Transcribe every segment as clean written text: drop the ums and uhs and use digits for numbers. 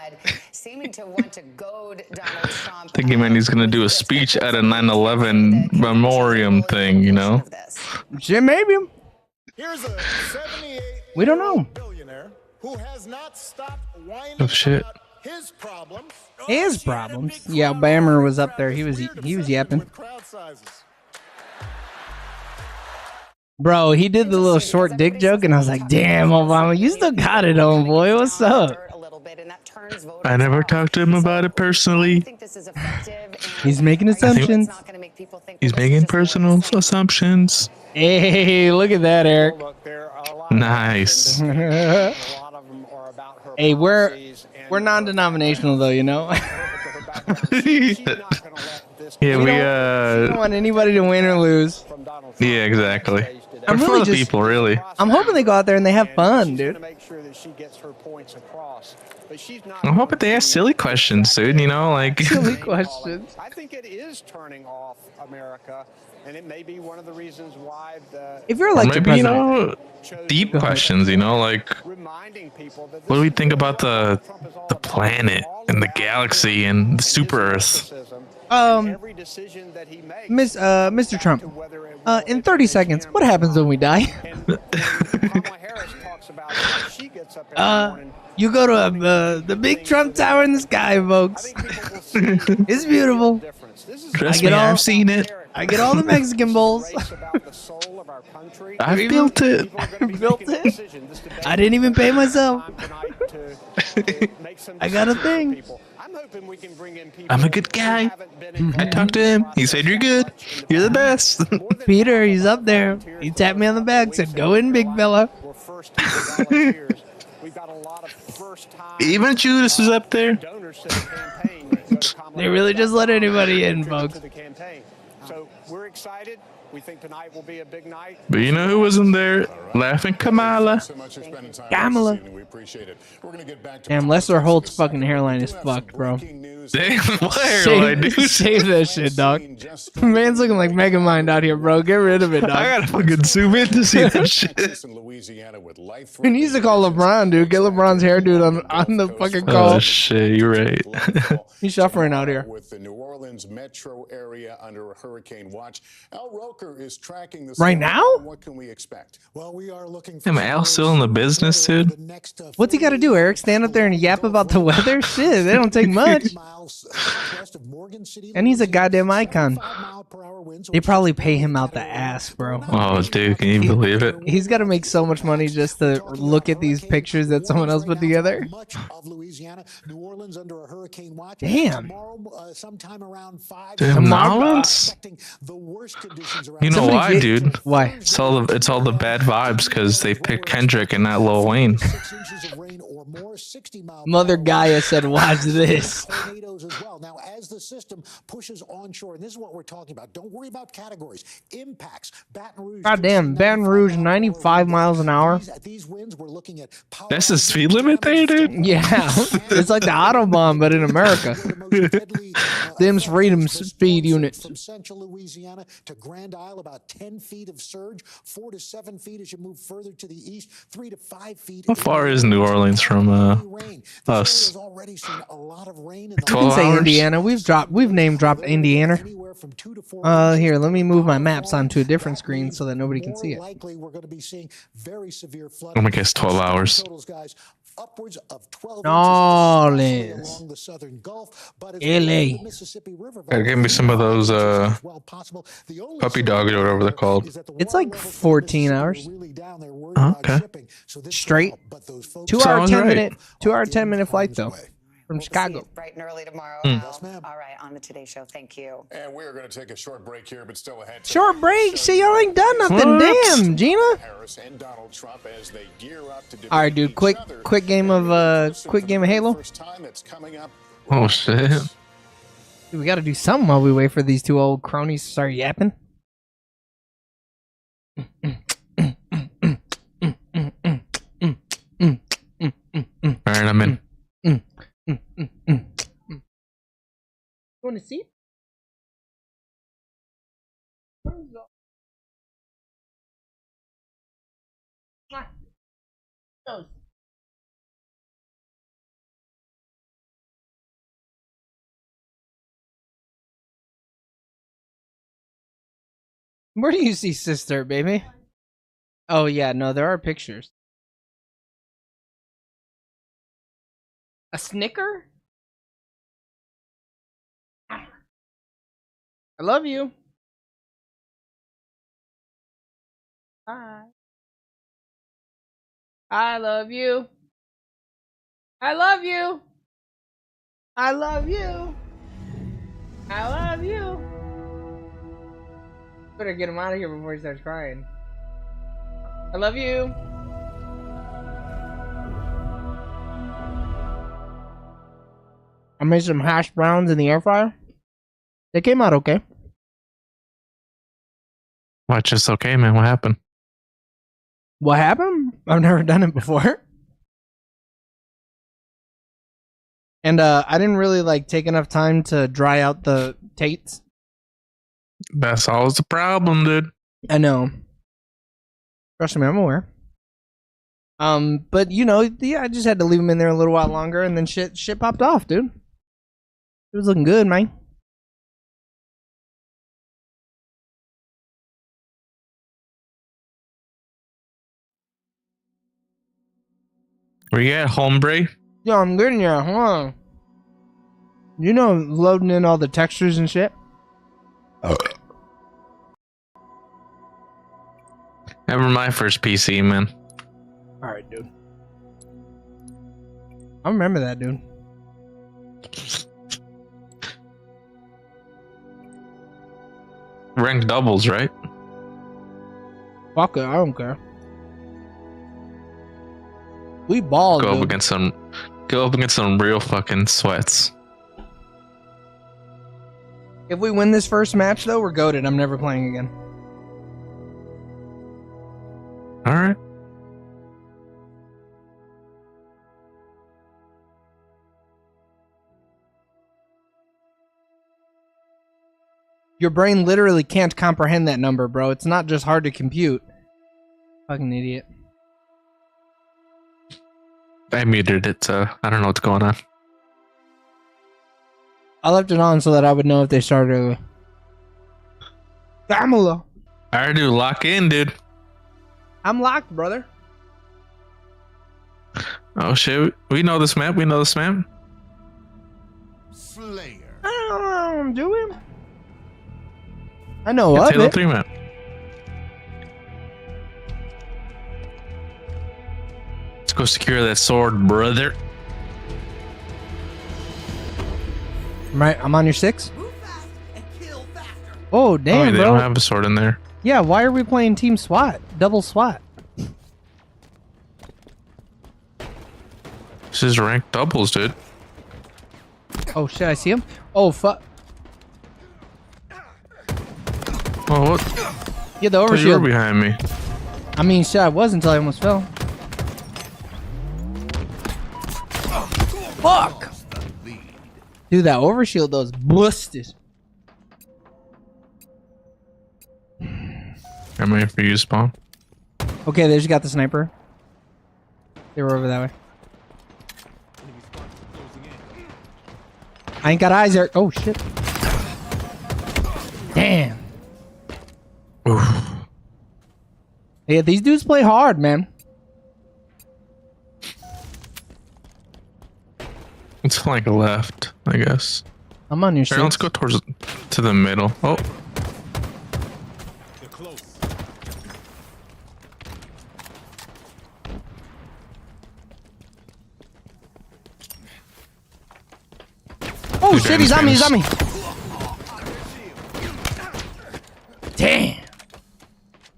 side, seeming to want to goad Donald Trump. I think he's gonna do a speech at a 9/11 memoriam thing, you know? Shit, maybe. Here's a 78 We don't know. billionaire who has not stopped whining Oh, shit. about his problems. His problems. Yeah, Bammer was up there. He was yapping. With crowd sizes. Bro, he did the little short dick joke, and I was like, damn, Obama, you still got it on, boy. What's up? I never talked to him about it personally. He's making assumptions. He's making personal assumptions. Hey, look at that, Eric. Nice. Hey, we're non-denominational, though, you know? Yeah, we don't want anybody to win or lose. Yeah, exactly. I'm We're really for the just- people, really. I'm hoping they go out there and they have fun, dude. I'm hoping they ask silly questions, dude. You know, like Silly questions. I think it is turning off America, and it may be one of the reasons why the If you're or elected maybe, you president, know, deep questions. You know, like reminding people that what do we think about the planet and the galaxy and the super Earth? every decision that he makes, Mr. Trump, in 30 seconds, what happens when we die? Kamala Harris talks about how she gets up every morning. You go to the big Trump Tower in the sky, folks. It's beautiful. Trust get me, all- I've seen it. I get all the Mexican bowls. I've built it. Built it. I didn't even pay myself. I got a thing. I'm a good guy. I talked to him. He said, "You're good. You're the best." Peter, he's up there. He tapped me on the back, said, "Go in, big fella." Even Judas is up there. They really just let anybody in, folks. So we're excited. We think tonight will be a big night. But you know who wasn't there? Laughing Kamala. Kamala. Damn, Lester Holt's fucking hairline is fucked, bro. Damn, what hairline, dude? Save that shit, dog. Man's looking like Megamind out here, bro. Get rid of it, dog. I gotta fucking zoom in to see that shit. He needs to call LeBron, dude. Get LeBron's hairdo on the fucking call. Oh shit, you're right. He's suffering out here. With the New Orleans metro area under a hurricane watch, Al Roker is tracking this Right now? What can we expect? Well, we are looking Am Al still in the business, dude? What's he got to do, Eric? Stand up there and yap about the weather? Shit, they don't take much. And he's a goddamn icon. They probably pay him out the ass, bro. Oh, dude, can you believe it? He's got to make so much money just to look at these pictures that someone else put together. Much of Louisiana, New Orleans under a hurricane watch. Damn. Tomorrow, sometime around 5. Damn, Nolans? The worst conditions around. You know Somebody why, get- dude? Why? It's all the bad vibes because they picked Kendrick and not Lil Wayne. 6 inches of rain or more, 60 mile per Mother hour Gaia said, watch this. tornadoes as well. Now, as the system pushes onshore, and this is what we're talking about. Don't worry about categories. Impacts. Baton Rouge. Goddamn, Baton Rouge, 95 miles an hour. These winds, we're looking at power That's the speed limit there, dude? Yeah, it's like the Autobahn, but in America. Them's freedom speed units. From central Louisiana to Grand Isle, about 10 feet of surge, 4 to 7 feet as you move further to the east, 3 to 5 feet. How far is New Orleans from us? Already seen a lot of rain in You 12 can say hours? Indiana. We've name dropped Indiana. Here, let me move my maps onto a different screen so that nobody can see it. Likely, we're going to be seeing very severe flooding. I'm gonna guess 12 hours. Totals, guys, upwards of 12 New inches, Orleans. along the southern Gulf, but as LA. the Mississippi River Gotta give me some of those as well possible. The only puppy dogs or whatever they're called. is that the It's water like levels in 14 Mississippi hours. are really down. They're worried about Okay. shipping, so this Straight. could help, but those folks 2 hour, Sounds 10 right. minute, 2 hour, 10 minute flight though, way. from We'll see Chicago. you bright and early tomorrow. Yes, ma'am. All right, on the Today Show. Thank you. And we are going to take a short break here, but still ahead. Short break. See, y'all ain't done nothing. What? Damn, Gina. Harris and Donald Trump as they gear up to All right, dude. Quick game of Halo. First time that's coming up. Oh shit. Dude, we got to do something while we wait for these two old cronies to start yapping. All right, I'm in. You want to see? Where do you see sister, baby? Oh yeah, no, there are pictures. A Snicker? I love you. Hi. I love you. I love you. I love you. I love you. Better get him out of here before he starts crying. I love you. I made some hash browns in the air fryer. They came out okay. Well, it's just okay, man. What happened? What happened? I've never done it before. And I didn't really like take enough time to dry out the tates. That's always the problem, dude. I know. Trust me, I'm aware. But you know, yeah, I just had to leave them in there a little while longer, and then shit popped off, dude. It was looking good, man. Where you at, hombre? Yeah, I'm getting you. Hold on. You know, loading in all the textures and shit. Never my first PC, man. All right, dude. I remember that, dude. Ranked doubles, right? Fuck it, I don't care. We balled, Go dude. up against some real fucking sweats. If we win this first match, though, we're goated. I'm never playing again. All right. Your brain literally can't comprehend that number, bro. It's not just hard to compute. Fucking idiot. I muted it, so I don't know what's going on. I left it on so that I would know if they started early. Famula. I already do lock in, dude. I'm locked, brother. Oh shit, we know this map. We know this map. Slayer. I don't do it. I know It's of Halo it. 3 map. Let's go secure that sword, brother. Right, I'm on your 6. Oh, damn, Oh, they bro. don't have a sword in there. Yeah, why are we playing Team SWAT? Double SWAT. This is ranked doubles, dude. Oh, shit, I see him. Oh, fuck. Oh, what? Yeah, the Oh, you were overshield. behind me. I mean, shit, I was until I almost fell. Fuck! Dude, that overshield, those busted. I'm waiting for you to spawn. Okay, they just got the sniper. They were over that way. I ain't got eyes there. Oh, shit. Damn. Oof. Yeah, these dudes play hard, man. Let's flank left, I guess. I'm on your Here, let's 6. go to the middle. Oh, They're close. Oh, Two shit, he's on me, he's on me. James Damn.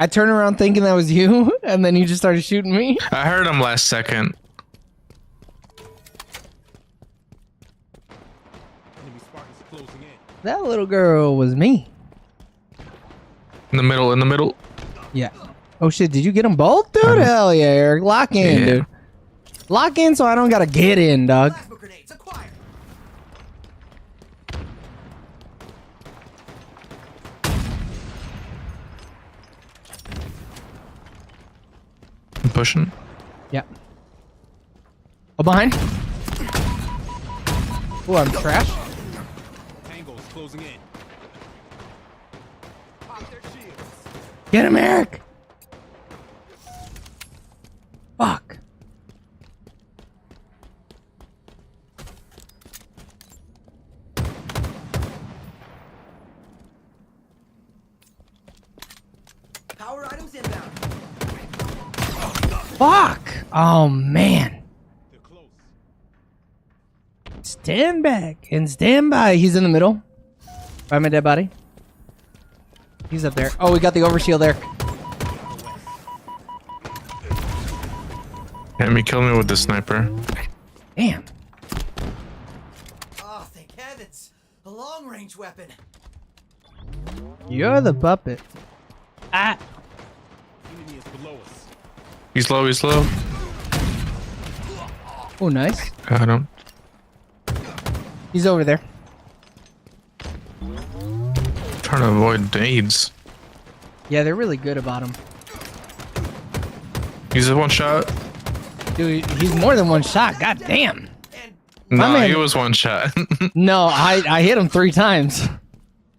I turned around thinking that was you, and then you just started shooting me. I heard him last second. Enemy Spartans closing in. That little girl was me. In the middle, in the middle. Yeah. Oh, shit, did you get them both, dude? Hell yeah, Eric. Lock in, Yeah. dude. Lock in so I don't gotta get in, dog. I'm pushing. Yeah. Oh, behind. Oh, I'm trash. Tango's closing in. Pop their shields. Get him, Eric! Fuck. Power items inbound. Fuck! Oh, man. They're close. Stand back and stand by. He's in the middle. By my dead body. He's up there. Oh, we got the overshield there. Enemy killed me with the sniper. Damn. Oh, thank heavens. A long-range weapon. You're the puppet. Ah. Enemy is below us. He's low, he's low. Oh, nice. Got him. He's over there. Trying to avoid nades. Yeah, they're really good about him. He's a one shot. Dude, he's more than one shot. God damn. No, man- he was one shot. No, I hit him 3 times.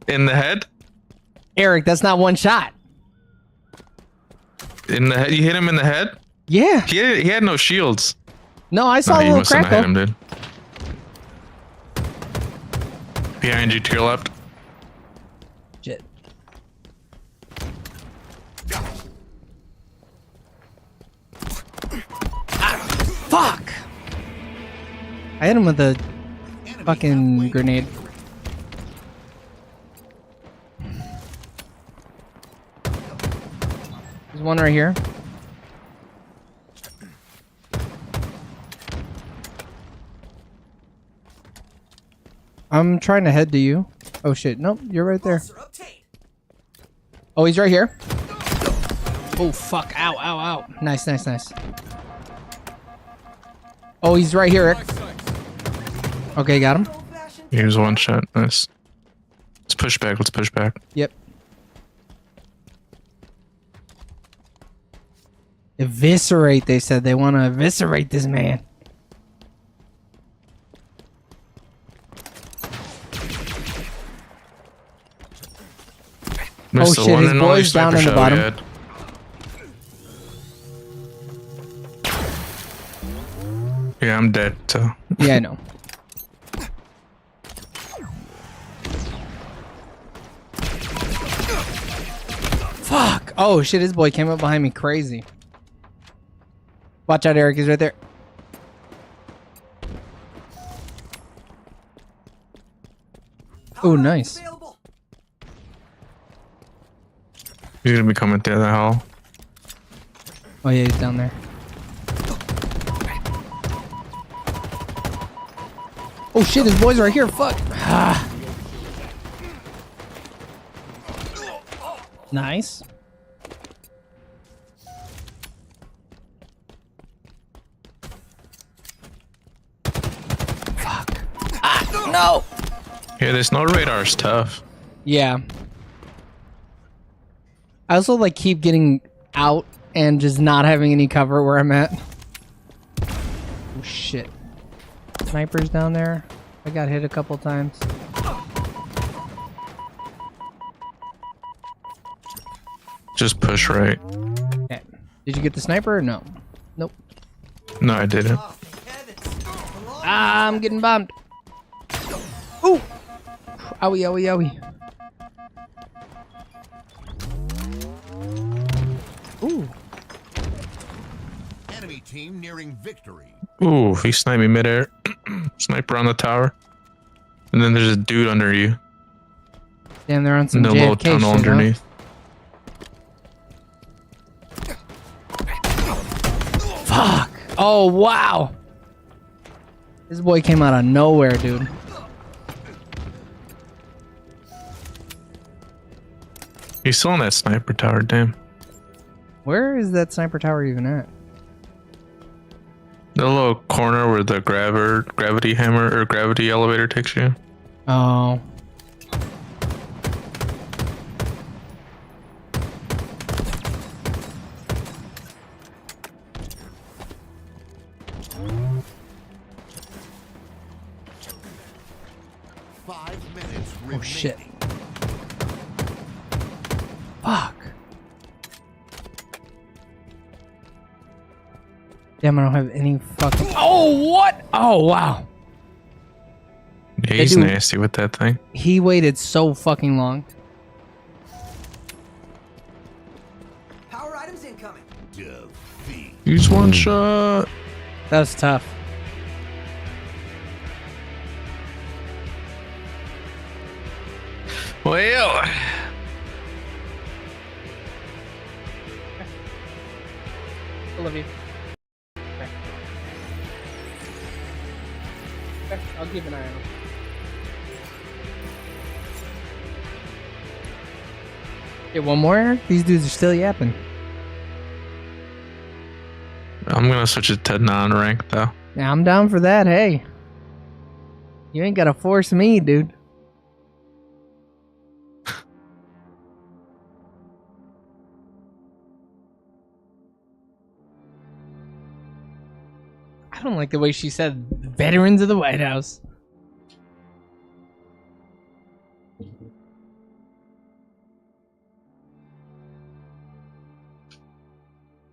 In the head? Eric, that's not one shot. In the head? You hit him in the head? Yeah. He had no shields. No, I saw No, a you little must have crackle. hit him, dude. Behind you to your left. Shit. Fuck! I hit him with a fucking grenade. There's one right here. I'm trying to head to you. Oh shit, nope, you're right there. Sir, obtained. Oh, he's right here. Oh fuck, ow, ow, ow. Nice, nice, nice. Oh, he's right here, Eric. Okay, got him. Old-fashioned. He was one shot. Nice. Let's push back. Let's push back. Yep. Eviscerate, they said. They want to eviscerate this man. Missed the shit, one his and only boy's down sniper in the shot we bottom. had. Yeah, I'm dead, so. Yeah, I know. Fuck. Oh shit, his boy came up behind me crazy. Watch out, Eric. He's right there. Oh, nice. Available. He's gonna be coming through the hall. Oh yeah, he's down there. Oh shit, his boys are right here. Fuck. Ah. Nice. Fuck. Ah, no. Yeah, this no radar is tough. Yeah. I also like keep getting out and just not having any cover where I'm at. Oh shit. Snipers down there. I got hit a couple times. Just push right. Okay. Did you get the sniper or no? Nope. No, I didn't. Oh, thank heavens. A long Ah, I'm getting bombed. Ooh. Owie, owie, owie. Ooh. Enemy team nearing victory. Ooh, he sniped me midair. Sniper on the tower. And then there's a dude under you. Damn, they're on In some the little JFK tunnel shit, huh? underneath. Fuck. Oh, wow. This boy came out of nowhere, dude. He's still in that sniper tower, damn. Where is that sniper tower even at? The little corner where the gravity hammer or gravity elevator takes you. Oh. Five minutes Oh remaining. shit. Fuck. Damn, I don't have any fucking. Oh, what? Oh, wow. Yeah, he's dude- nasty with that thing. He waited so fucking long. Power items incoming. Defeat. He's one shot. That was tough. Well, I love you. I'll keep an eye on him. Get one more? These dudes are still yapping. I'm gonna switch it to non-rank though. Yeah, I'm down for that. Hey. You ain't gotta force me, dude. I don't like the way she said veterans of the White House.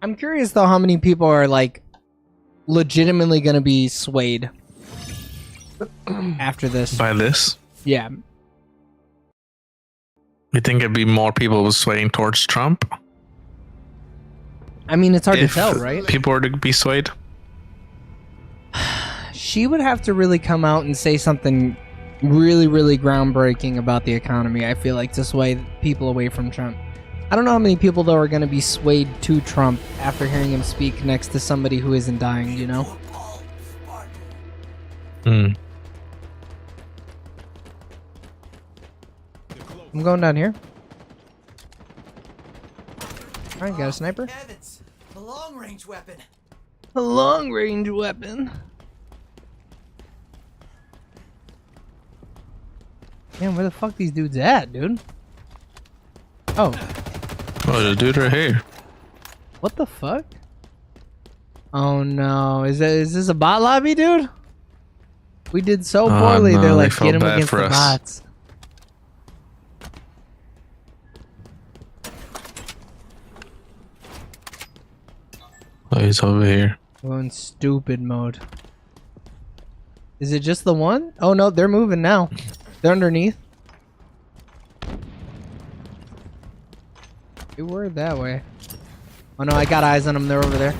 I'm curious though how many people are like legitimately gonna be swayed after this. By this, Yeah. you think it'd be more people swaying towards Trump? I mean, it's hard to If tell, right? people were to be swayed. She would have to really come out and say something really, really groundbreaking about the economy, I feel like, to sway people away from Trump. I don't know how many people, though, are going to be swayed to Trump after hearing him speak next to somebody who isn't dying, you know? Hmm. I'm going down here. Alright, got a sniper. Heavens, a long-range weapon. A long-range weapon. Damn, where the fuck these dudes at, dude? Oh, Oh, the dude right here. what the fuck? Oh no, is this a bot lobby, dude? We did so Oh, poorly. no, They're they like, felt get him bad against for the us. bots. Oh, he's over here. We're in stupid mode. Is it just the one? Oh no, they're moving now. They're underneath. They were that way. Oh no, I got eyes on them. They're over there.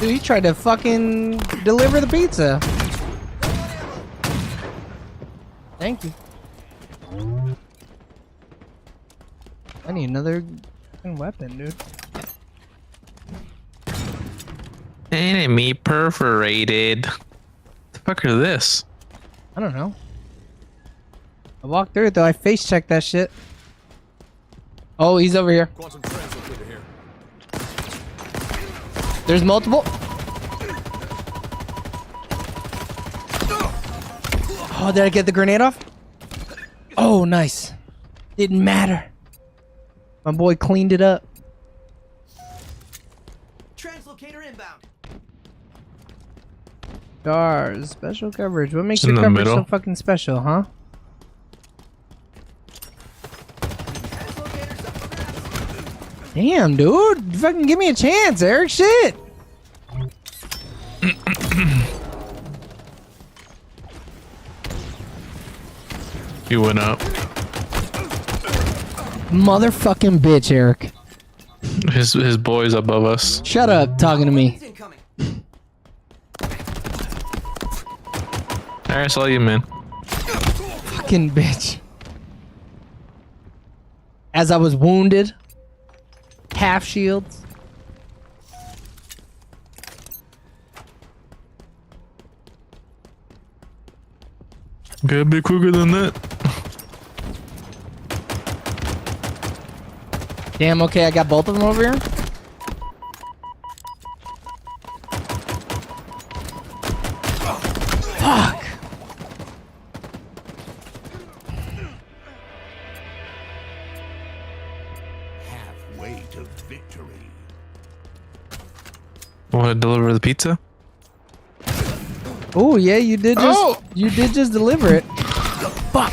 Dude, he tried to fucking deliver the pizza. Thank you. I need another fucking weapon, dude. Enemy perforated. The fuck is this? I don't know. I walked through it though. I face checked that shit. Oh, he's over here. Quantum translocator here. There's multiple. Oh, did I get the grenade off? Oh, nice. Didn't matter. My boy cleaned it up. Translocator inbound. Stars, special coverage. What makes It's in your the coverage so middle. fucking special, huh? Translocator's up for grabs. Damn, dude. Fucking give me a chance, Eric. Shit. You went up. Motherfucking bitch, Eric. His boy's above us. Shut up talking to me. It's incoming. I saw you, man. Fucking bitch. As I was wounded. Half shields. Gotta be quicker than that. Damn, okay, I got both of them over here. Fuck. Halfway to victory. Want to deliver the pizza? Oh yeah, you did just Oh! you did just deliver it. Fuck.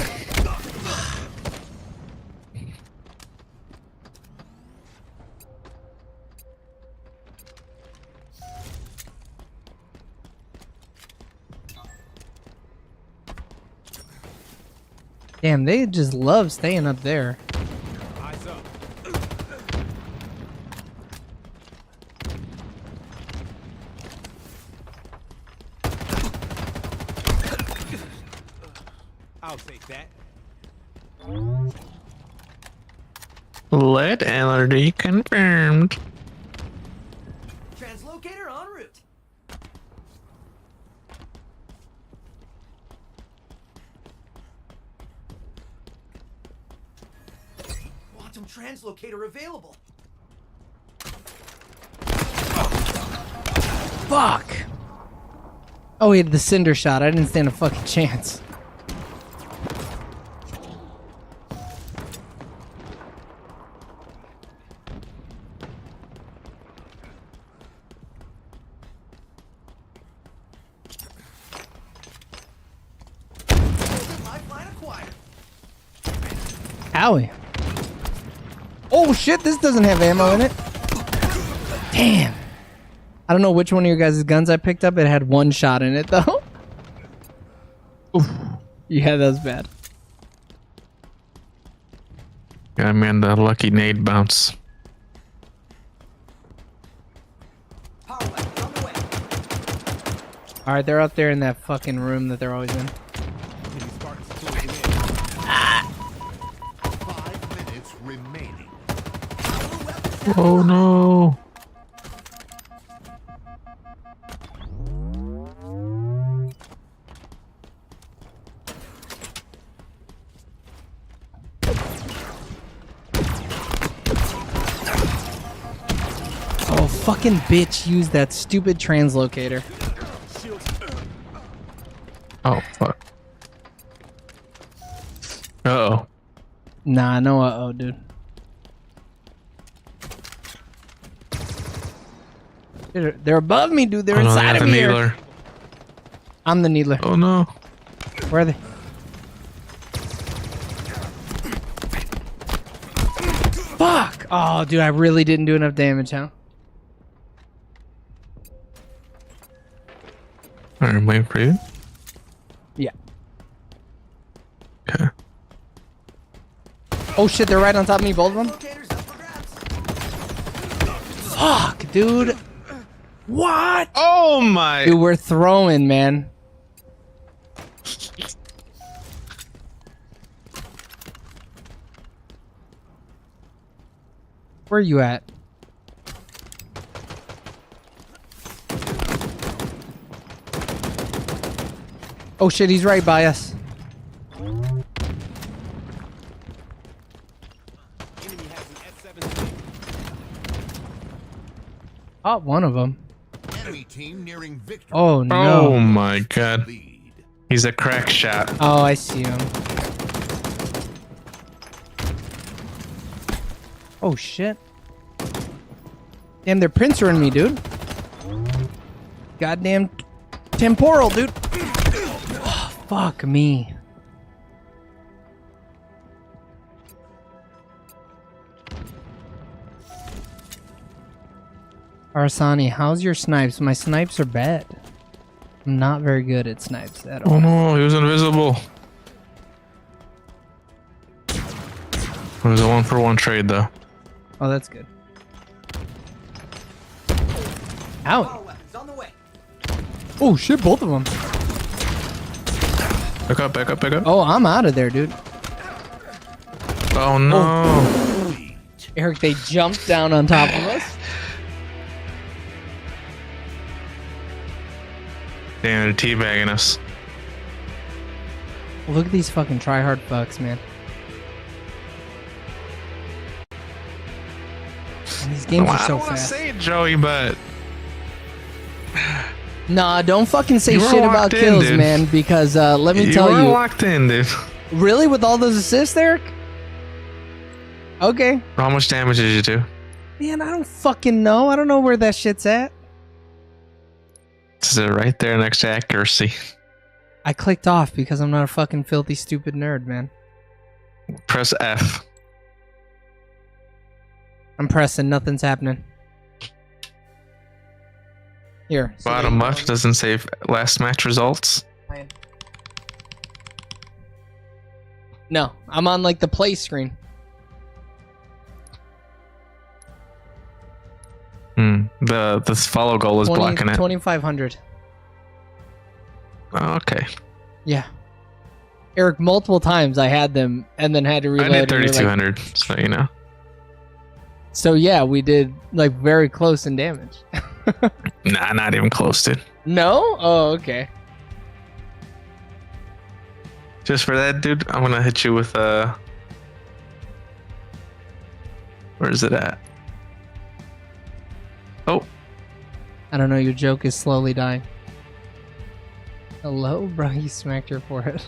Damn, they just love staying up there. Eyes up. I'll take that. Lead allergy confirmed. Translocator en route. Quantum translocator available. Fuck! Oh, he had the cinder shot. I didn't stand a fucking chance. Lifeline acquired. Owie. Oh shit, this doesn't have ammo in it. Damn. I don't know which one of your guys' guns I picked up. It had one shot in it though. Oof. Yeah, that was bad. Yeah, man, the lucky nade bounce. Power weapons on the way. Alright, they're up there in that fucking room that they're always in. Enemy Spartans closing in. 5 minutes remaining. Oh no. Oh, fucking bitch used that stupid translocator. Oh fuck. Uh-oh. Nah, no uh-oh, dude. They're above me, dude. They're Oh, no, they inside got of the me here. needler. I'm the needler. Oh no. Where are they? Fuck! Oh, dude, I really didn't do enough damage, huh? Alright, I'm waiting for you. Yeah. Okay. Oh shit, they're right on top of me, both of them. Locators up for grabs. Fuck, dude. What? Oh my. Dude, we're throwing, man. Where are you at? Oh shit, he's right by us. Enemy has an S-17. Oh, one of them. Enemy team nearing victory. Oh Oh no. my god. Lead. He's a crack shot. Oh, I see him. Oh shit. Damn, they're pincering me, dude. Goddamn temporal, dude. Oh, fuck me. Arsani, how's your snipes? My snipes are bad. I'm not very good at snipes at all. Oh no, he was invisible. It was a 1-for-1 trade though. Oh, that's good. Ow. Power weapons on the way. Oh shit, both of them. Back up, back up, back up. Oh, I'm out of there, dude. Oh no. Eric, they jumped down on top of us. Damn, they're teabagging us. Look at these fucking tryhard fucks, man. And these games Well, are I so don't want to fast. say it, Joey, but Nah, don't fucking say You were shit about locked in, kills, dude. man, because let me you tell were you. locked in, dude. Really? With all those assists, Eric? Okay. How much damage did you do? Man, I don't fucking know. I don't know where that shit's at. Is it right there next to accuracy? I clicked off because I'm not a fucking filthy, stupid nerd, man. Press F. I'm pressing. Nothing's happening. Here. so Bottom there you left doesn't save last match results. go. No, I'm on like the play screen. The follow goal is blocking it. 2,500. Oh, okay. Yeah. Eric, multiple times I had them and then had to reload. I did and you're like- 3,200, so you know. So yeah, we did like very close in damage. Nah, not even close, dude. No? Oh, okay. Just for that, dude, I'm gonna hit you with where is it at? Oh, I don't know, your joke is slowly dying. Hello, bro, you smacked your forehead.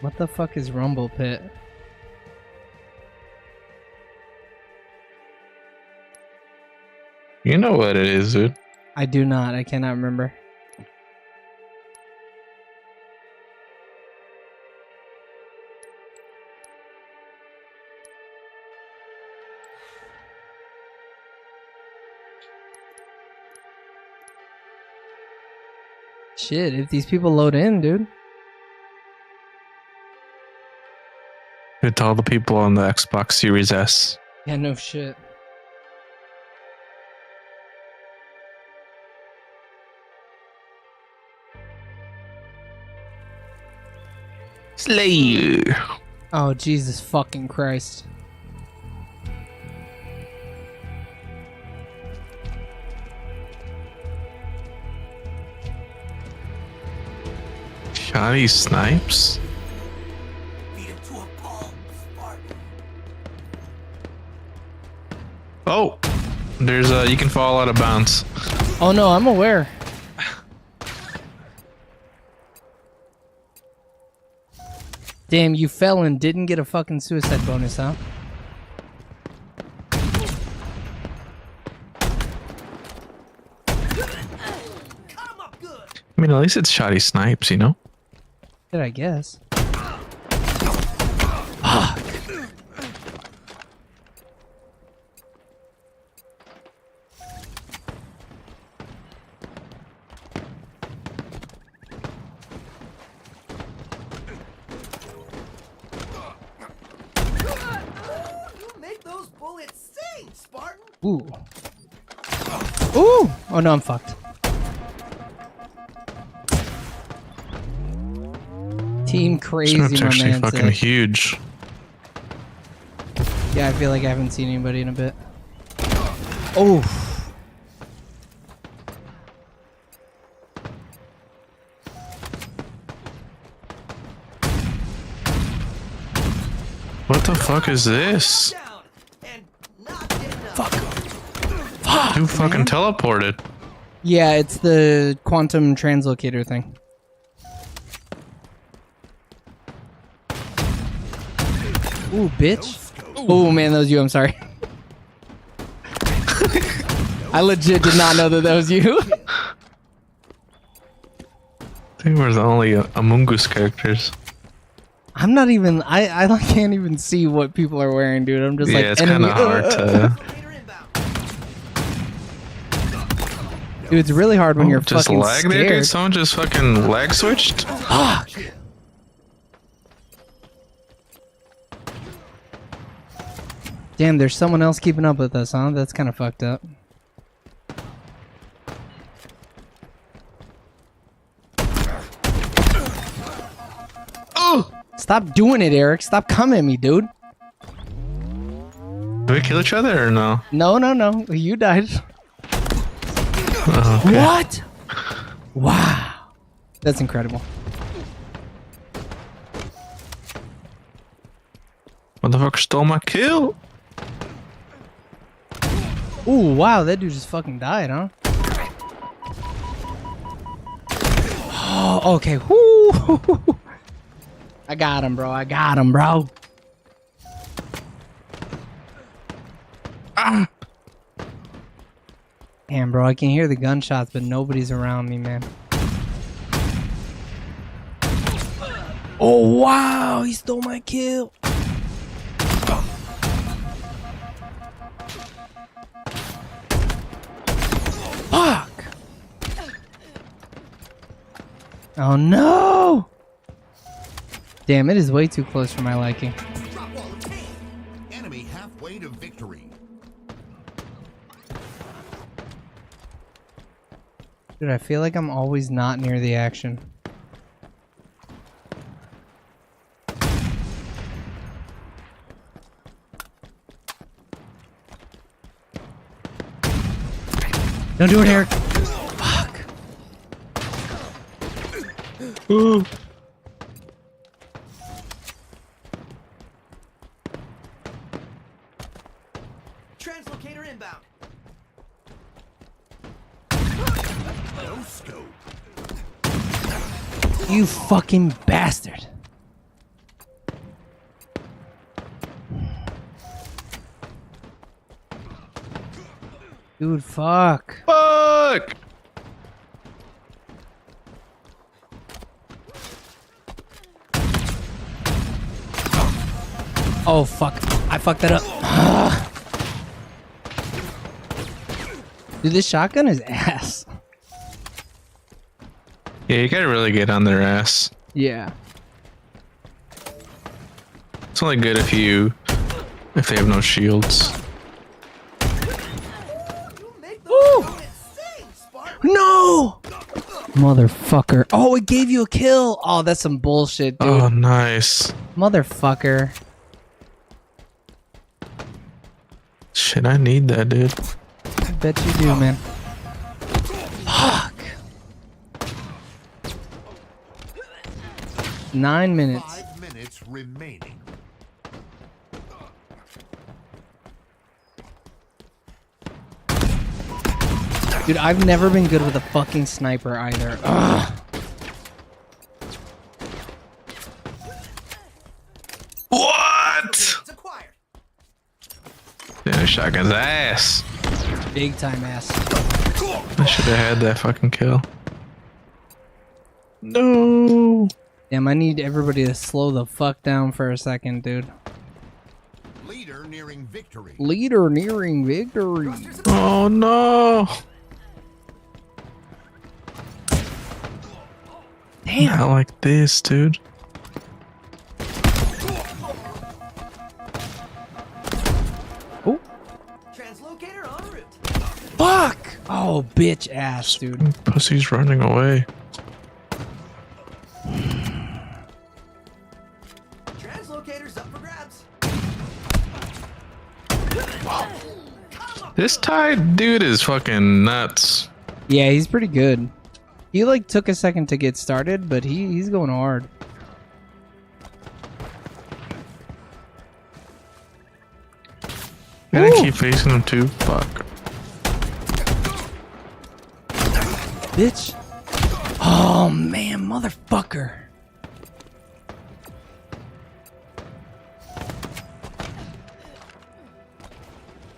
What the fuck is Rumble Pit? you know what it is, dude. I do not. I cannot remember. Shit, if these people load in, dude. It's all the people on the Xbox Series S. Yeah, no shit. Slayer. Oh, Jesus fucking Christ. Shoddy Snipes? Beat him to a pulp, Spartan. Oh! There's you can fall out of bounds. Oh no, I'm aware. Damn, you fell and didn't get a fucking suicide bonus, huh? I mean, at least it's Shoddy Snipes, you know? Did I guess? You make those bullets sing, Spartan. Ooh. Ooh! Oh no, I'm fucked. Team crazy, Snipes my actually man fucking said. huge. Yeah, I feel like I haven't seen anybody in a bit. Oh. What the fuck is this? Down and not getting up. Who fucking teleported? Yeah, it's the quantum translocator thing. Ooh, bitch. Oh man, that was you. I'm sorry. I legit did not know that was you. They were the only Among Us characters. I'm not even. I like, can't even see what people are wearing, dude. I'm just Yeah, like it's kind enemy. of hard to. Later inbound. Dude, it's really hard when you're Just fucking lag there, dude? scared. Someone just fucking lag switched? Fuck. Damn, there's someone else keeping up with us, huh? That's kind of fucked up. Oh! Stop doing it, Eric. Stop coming at me, dude. Do we kill each other or no? No, no, no. You died. Oh, okay. What? Wow. That's incredible. Motherfucker stole my kill. Ooh, wow. That dude just fucking died, huh? Oh, okay. Whoo. I got him, bro. I got him, bro. Ah! Damn, bro. I can hear the gunshots, but nobody's around me, man. Oh, wow. He stole my kill. Fuck! Oh no! Damn, it is way too close for my liking. Drop wall obtained. Enemy halfway to victory. Dude, I feel like I'm always not near the action. Don't do it, Eric. Fuck. Ooh. Translocator inbound. No scope. You fucking bastard. Dude, fuck. Fuck! Oh, fuck. I fucked that up. Dude, this shotgun is ass. Yeah, you gotta really get on their ass. Yeah. It's only good if they have no shields. You make those bullets sing, Spartan. No! Motherfucker. Oh, it gave you a kill. Oh, that's some bullshit, dude. Oh, nice. Motherfucker. Shit, I need that, dude. I bet you do, man. Fuck. 9 minutes. 5 minutes remaining. Dude, I've never been good with a fucking sniper either. Ugh. What? It's acquired. Yeah, shotgun's ass. Big time ass. I should have had that fucking kill. No. Damn, I need everybody to slow the fuck down for a second, dude. Leader nearing victory. Leader nearing victory. Oh no. Damn. Not like this, dude. Oh, Translocator en route. fuck. Oh, bitch ass, dude. Pussy's running away. Translocator's up for grabs. This Tide dude is fucking nuts. Yeah, he's pretty good. He like took a second to get started, but he's going hard. I Ooh. keep facing him too. Fuck. Bitch. Oh man, motherfucker.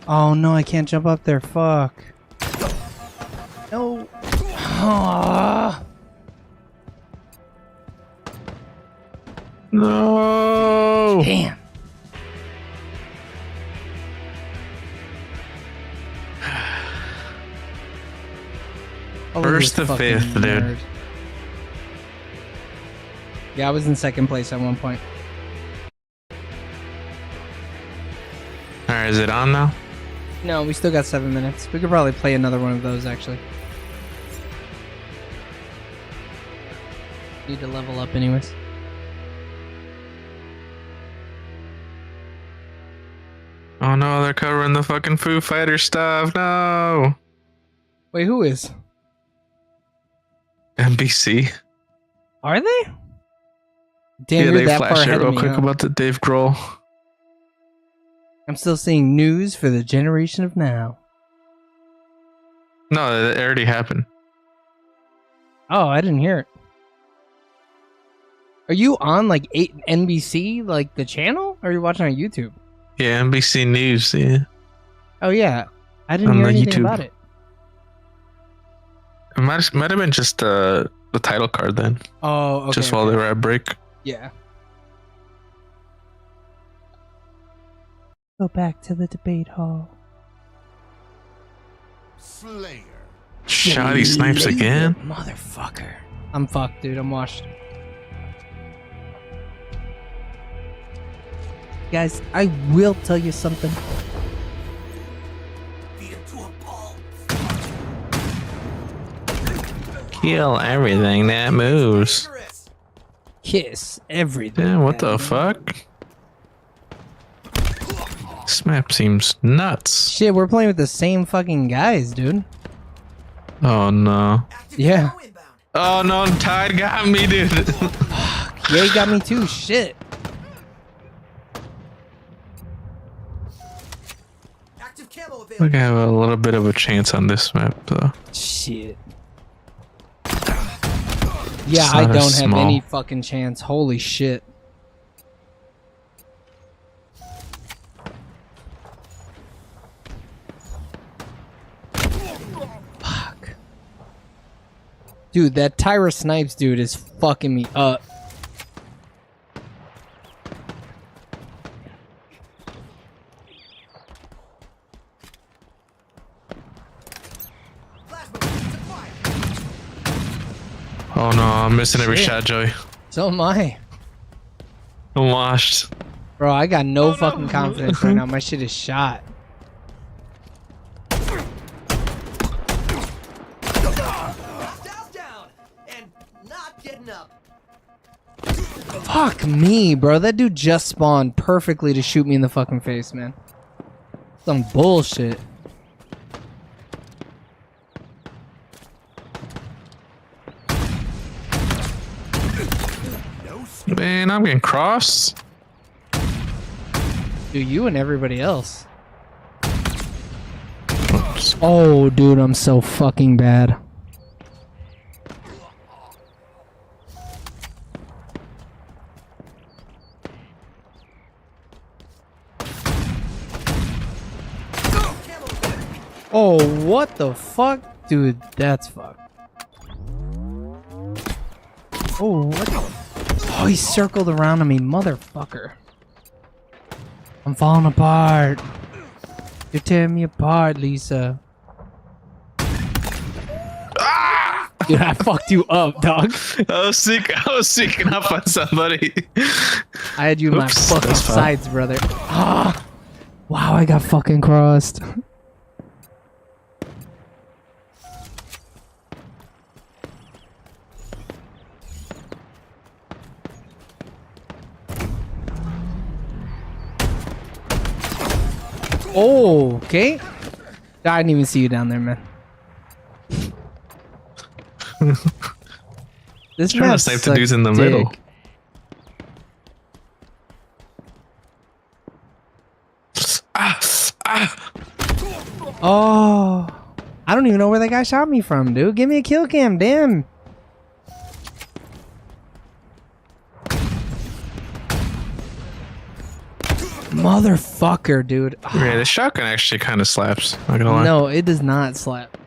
Oh no, I can't jump up there. Fuck. No. Ah. No. Damn. Oh, look at First this to fucking fifth, dude. nerd. Yeah, I was in second place at one point. Alright, is it on now? No, we still got 7 minutes. We could probably play another one of those, actually. Need to level up anyways. Oh no, they're covering the fucking Foo Fighter stuff. No. Wait, who is? NBC. Are they? Damn, Yeah, you're they that far flashed it ahead real of me, quick huh? about the Dave Grohl. I'm still seeing news for the generation of now. No, it already happened. Oh, I didn't hear it. Are you on like NBC, like the channel? Or are you watching on YouTube? Yeah, NBC News. Yeah, Oh yeah, I didn't On hear the anything YouTube. about it. it might have been just the title card then, Oh, okay. just while they were at break. Yeah. Go back to the debate hall. Slayer. Shoddy snipes again. Motherfucker. I'm fucked, dude. I'm washed. Guys, I will tell you something. Kill everything that moves. Kiss everything. Yeah, what the fuck? This map seems nuts. Shit, we're playing with the same fucking guys, dude. Oh no. Yeah. Oh no, Tide got me, dude. Yeah, he got me too. Shit. Active camo available. Look, I have a little bit of a chance on this map, though. Shit. Yeah, It's I not don't as have small. any fucking chance. Holy shit. Fuck. Dude, that Tyra Snipes dude is fucking me up. Oh no, I'm missing every shot, Joey. So am I. I'm washed. Bro, I got no fucking confidence right now. My shit is shot. Down, and not getting up. Fuck me, bro. That dude just spawned perfectly to shoot me in the fucking face, man. Some bullshit. Man, I'm getting crossed. Dude, you and everybody else. Oh, dude, I'm so fucking bad. Oh, what the fuck? Dude, that's fucked. Oh, what the... Oh, he circled around on me, motherfucker. I'm falling apart. You're tearing me apart, Lisa. Dude, I fucked you up, dog. I was sneaking up on somebody. I had you in my Oops, fucking that's fine. sides, brother. Ah! Wow, I got fucking crossed. Oh, okay. I didn't even see you down there, man. This Trying to map snipe the sucks dudes in the dick. middle. Oh, I don't even know where that guy shot me from, dude. Give me a kill cam, damn. Motherfucker, dude. Yeah, the shotgun actually kind of slaps. Not gonna lie. No, it does not slap.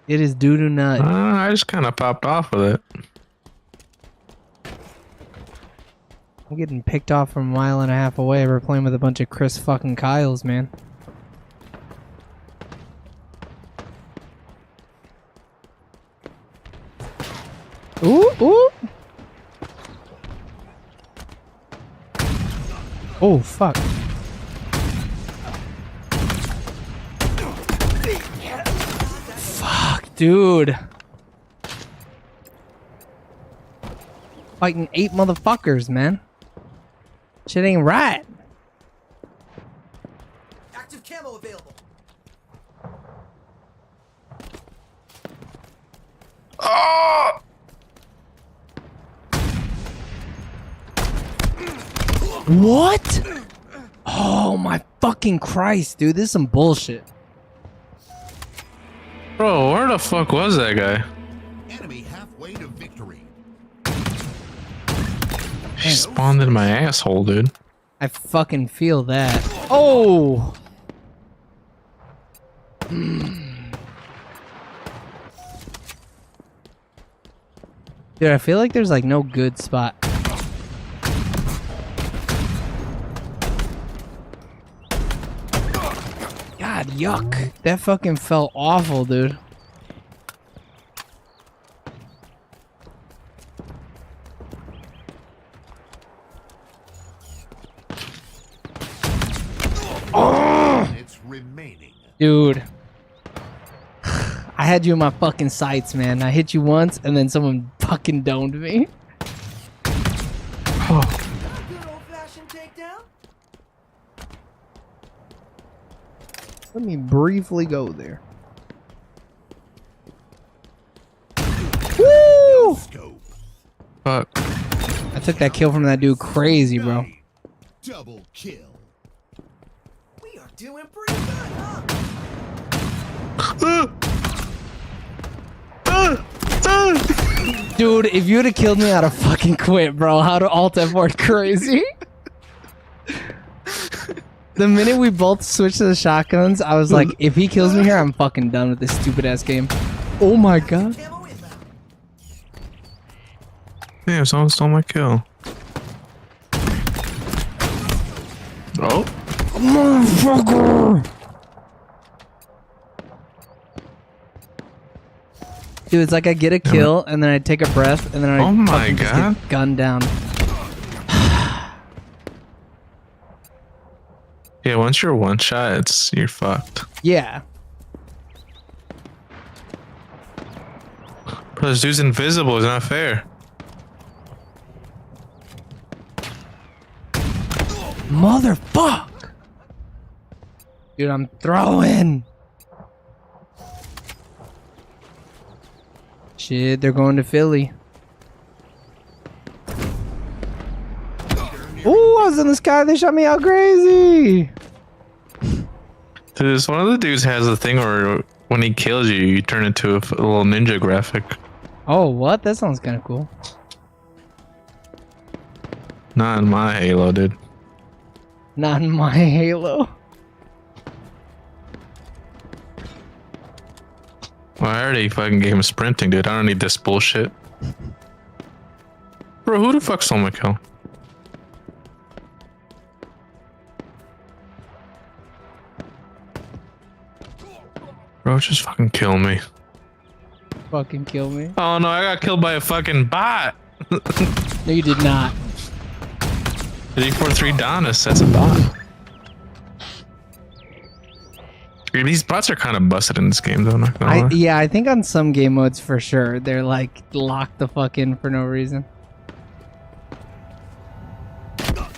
It is doo-doo nut. I just kind of popped off with it. I'm getting picked off from a mile and a half away. We're playing with a bunch of Chris fucking Kyles, man. Ooh, ooh. Oh, fuck. Fuck, dude. Fighting 8 motherfuckers, man. Shit ain't right. Active camo available. Oh! What? Oh my fucking Christ, dude. This is some bullshit. Bro, where the fuck was that guy? Enemy halfway to victory. He spawned in my asshole, dude. I fucking feel that. Oh! Dude, I feel like there's like no good spot. God God, yuck. That fucking felt awful, dude. It's remaining. Dude. I had you in my fucking sights, man. I hit you once, and then someone fucking domed me. Good old-fashioned takedown. Let me briefly go there. Woo! Scope. Fuck. I took that kill from that dude crazy, bro. Double kill. We are doing pretty good, huh? Dude, if you would have killed me, I'd have fucking quit, bro. How to alt F4 crazy? The minute we both switched to the shotguns, I was like, if he kills me here, I'm fucking done with this stupid ass game. Oh my god. Camo inbound. Damn, someone stole my kill. Oh. Motherfucker! Dude, it's like I get a kill and then I take a breath and then I Oh my fucking just God. get gunned down. Yeah, once you're one shot, you're fucked. Yeah. Bro, this dude's invisible. It's not fair. Motherfuck! Dude, I'm throwing. Shit, they're going to Philly. Ooh, I was in the sky. They shot me out crazy. Dude, one of the dudes has a thing where when he kills you, you turn into a little ninja graphic. Oh, what? That sounds kind of cool. Not in my Halo, dude. Not in my Halo. Well, I already fucking gave him sprinting, dude. I don't need this bullshit. Bro, who the fuck stole my kill? Bro, just fucking kill me. Fucking kill me. Oh no, I got killed by a fucking bot. No, you did not. 343 Donis, that's a bot. Dude, these bots are kind of busted in this game, though. Not gonna lie. Yeah, I think on some game modes for sure they're like locked the fuck in for no reason.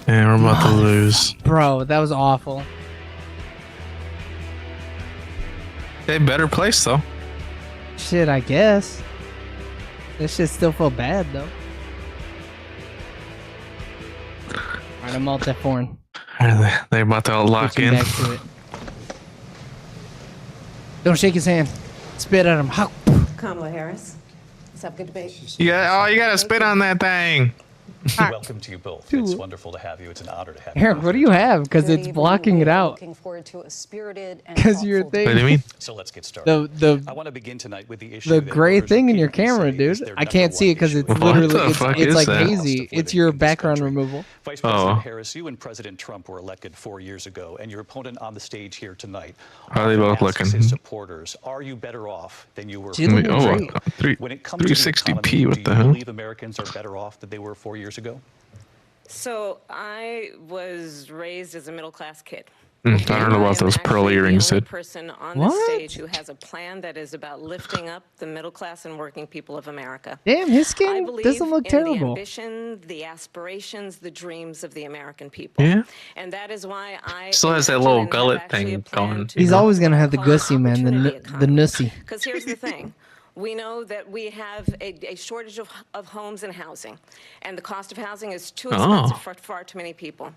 Yeah, we're about to lose. Bro, that was awful. They better place though. Shit, I guess. This shit still feel bad though. Alright, I'm alt F4. They're about to lock Switching in. back to it. Don't shake his hand. Spit at him. How? Kamala Harris. Let's have a good debate. You gotta spit on that thing. Welcome to you both. It's wonderful to have you. It's an honor to have you. Eric, what do you have? Because it's blocking it out. Looking forward to a spirited and Because your thoughtful thing. What do you mean? So let's get started. The I want to begin tonight with the issue the that gray voters thing in your repeatedly camera, say is dude. their I number can't see one it because issue. it's What literally the it's, fuck it's is like that? hazy. It's your background removal. Vice President Oh. Harris, you and President Trump were elected 4 years ago, and your opponent on the stage here tonight How are they both asks looking? his supporters, are you better off than you were? She four looking years great. ago? Three, When it comes to the 360p, economy, what do the you hell? believe Americans are better off than they were 4 years ago? So I was raised as a middle-class kid. I don't know about those pearl earrings, The only dude. person on What? the stage who has a plan that is about lifting up the middle class and working people of America. Damn, his I skin believe doesn't look in the terrible. ambition, the aspirations, the dreams of the American people. Yeah. And that is why I Still has that imagine little and have gullet actually thing a plan going. to He's always gonna have the call an gussy, man. The opportunity the nussy. Because here's the thing. We know that we have a shortage of homes and housing, and the cost of housing is too expensive for far too many people.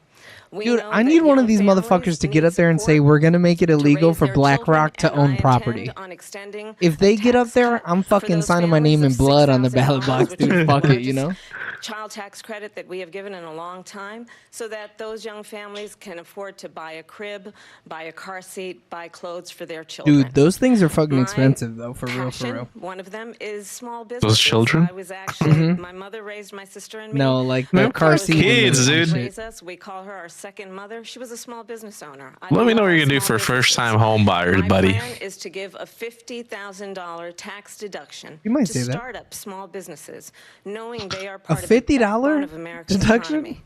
We Dude, know I that need one of young these families motherfuckers to need get up there and say support we're gonna make it to illegal raise for their BlackRock to children, own and I property. intend on extending If a they get tax up there, cut I'm for fucking those signing my name in families of blood on the $6,000, ballot box, which dude. is the Fuck it, you largest know? child tax credit that we have given in a long time so that those young families can afford to buy a crib, buy a car seat, buy clothes for their children. Dude, those things are fucking My expensive though, for real, passion, for real. one of them is small business. Those children? I was actually, my mother raised my sister and me. No, like Man, the car fuck seat. and kids, the- dude. Raise us. We call her our second mother. She was a small business owner. Let me know what you're gonna do for first-time home buyers, My buddy. plan is to give a $50,000 tax deduction You might to say that. start up small businesses, knowing they are part of $50 the backbone of American deduction? economy.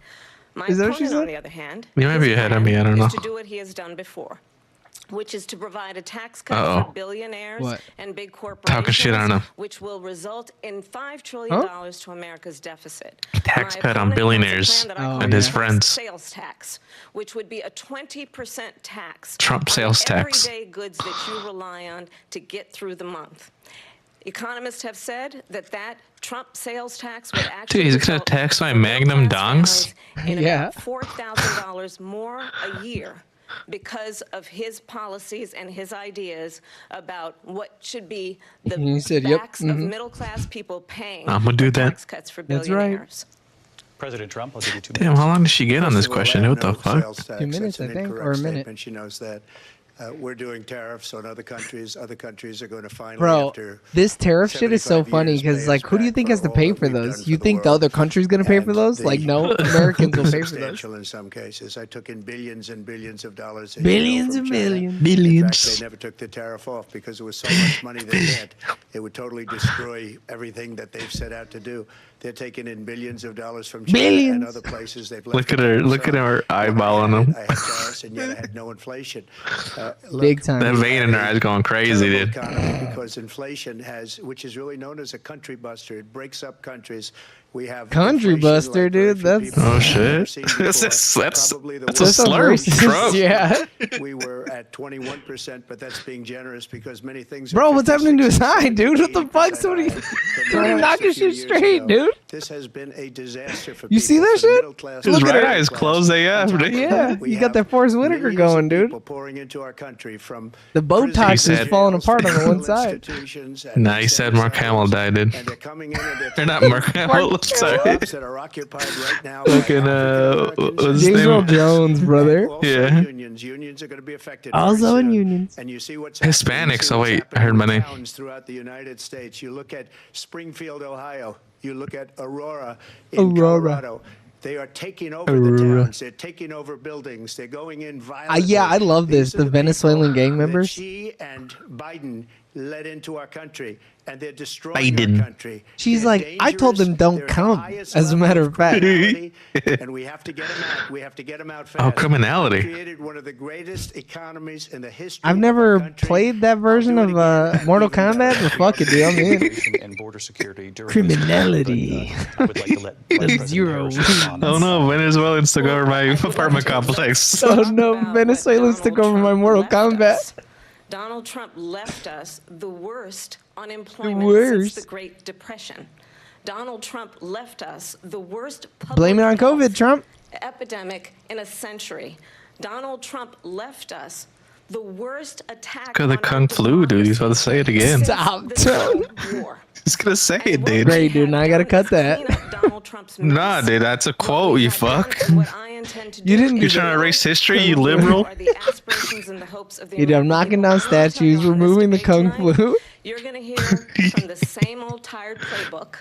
My Is that what she opponent, on said? the other hand, You might his be ahead of me, I plan don't is know. to do what he has done before, which is to provide a tax cut Uh-oh. for billionaires What? and big corporations, Talking shit on him. which will result in $5 trillion to America's deficit. Tax My cut on opponent has a billionaires plan that I Oh, call and his Trump's friends. Sales tax, which would be a 20% tax Trump on sales tax. everyday goods that you rely on to get through the month. Economists have said that Trump sales tax would actually Dude, he's gonna result tax my for Magnum middle-class dongs? families in Yeah. about $4,000 more a year because of his policies and his ideas about what should be the You said, yep, backs of middle-class people paying I'm gonna do for that. tax cuts for That's right. billionaires. President Trump, I'll give you 2 Damn, minutes. how long did she get on this question? What the fuck? 2 minutes, I think, or a minute. She knows that we're doing tariffs on other countries. Other countries are going to finally, Bro, after this tariff shit is so 75 funny years, because, pay like, us who do you back think for has to all pay that for we've those? done You for think the world. other country's gonna pay for And those? Like, the- no, Americans will pay for those. Substantial in some cases. I took in billions and billions of dollars. as you know, Billions from and China. billions. In Billions. fact, they never took the tariff off because there was so much money they had. It would totally destroy everything that they've set out to do. They're taking in billions of dollars from China Billions. and other places. They've left Look at it her, to look at themselves. her eyeball on him. I had tariffs and yet I had no inflation. Big time. That vein in her eyes going crazy, Terrible dude. economy because inflation has, which is really known as a country buster. It breaks up countries. We have Country inflation buster, like very dude, few that's- people Oh have shit. ever seen before. That's Probably the a worst slur. racist, Trump. yeah. we were at 21%, but that's being generous because many things. Bro, are what's happening to his 56%, eye, dude? What the fuck? 80% Somebody- higher than somebody the knock last his few shit years straight, ago. dude. This has been a disaster for You people, see that for the shit? middle class, His for the right working eye is class. closed AF, On top dude. of Yeah, that, we you got have that Forrest Whitaker millions going, of dude. people pouring into our country from The Botox prisons, is jails, falling apart on the one mental side. institutions, and Nah, he said Mark Hamill died, dude. and they're coming in and They're not Mark Hamill. Sorry. jobs that are occupied right now by Fucking, African-Americans. what's his James Earl name? Jones, brother. Also Yeah. Unions are going to be affected. Also very in soon. unions. And you see what's Hispanics. happening. You see Oh, what's wait, I happening heard my in name. towns throughout the United States. You look at Springfield, Ohio. You look at Aurora in Aurora. Colorado. They are taking over the Aurora. towns. They're taking over buildings. They're going in violently. Yeah, I love this. These are The people Venezuelan gang that members. Xi and Biden led into our country, and they're destroying Biden. our country. She's They're like, I told them dangerous. don't They're at the come, highest as a level matter of fact. criminality, and we have to get them out. We have to get them out fast. Oh, criminality. We created one of the greatest economies in the history. I've of never our country. played that version I'll of do it again. Mortal Even better. Kombat, but fuck it, dude, I'm in. Immigration and border security during this Criminality. time, but, I would like to let President Zero. Harris respond. Oh no, Venezuelans took over my apartment complex. Oh Talk no, about what Venezuelans Donald took over my Trump Mortal left Kombat. us. Donald Trump left us the worst unemployment worst. since the Great Depression. Donald Trump left us the worst public Blame it on health COVID, Trump. epidemic in a century. Donald Trump left us the worst attack Got the on our Kung Flu, dude. He's about to say it again. since Stop, the Trump. Civil War. He's gonna say And it, what dude. we Great, dude, have now I gotta done cut is that. clean up Donald Trump's Nah, mess. dude, that's a What quote, we you have done fuck. and what I intend to You do didn't You're is trying to build erase history, you liberal? are the aspirations and the hopes of the Dude, I'm American knocking people. down I'm gonna tell you statues, on this removing the debate Kung tonight, Flu. You're going to hear from the same old tired playbook.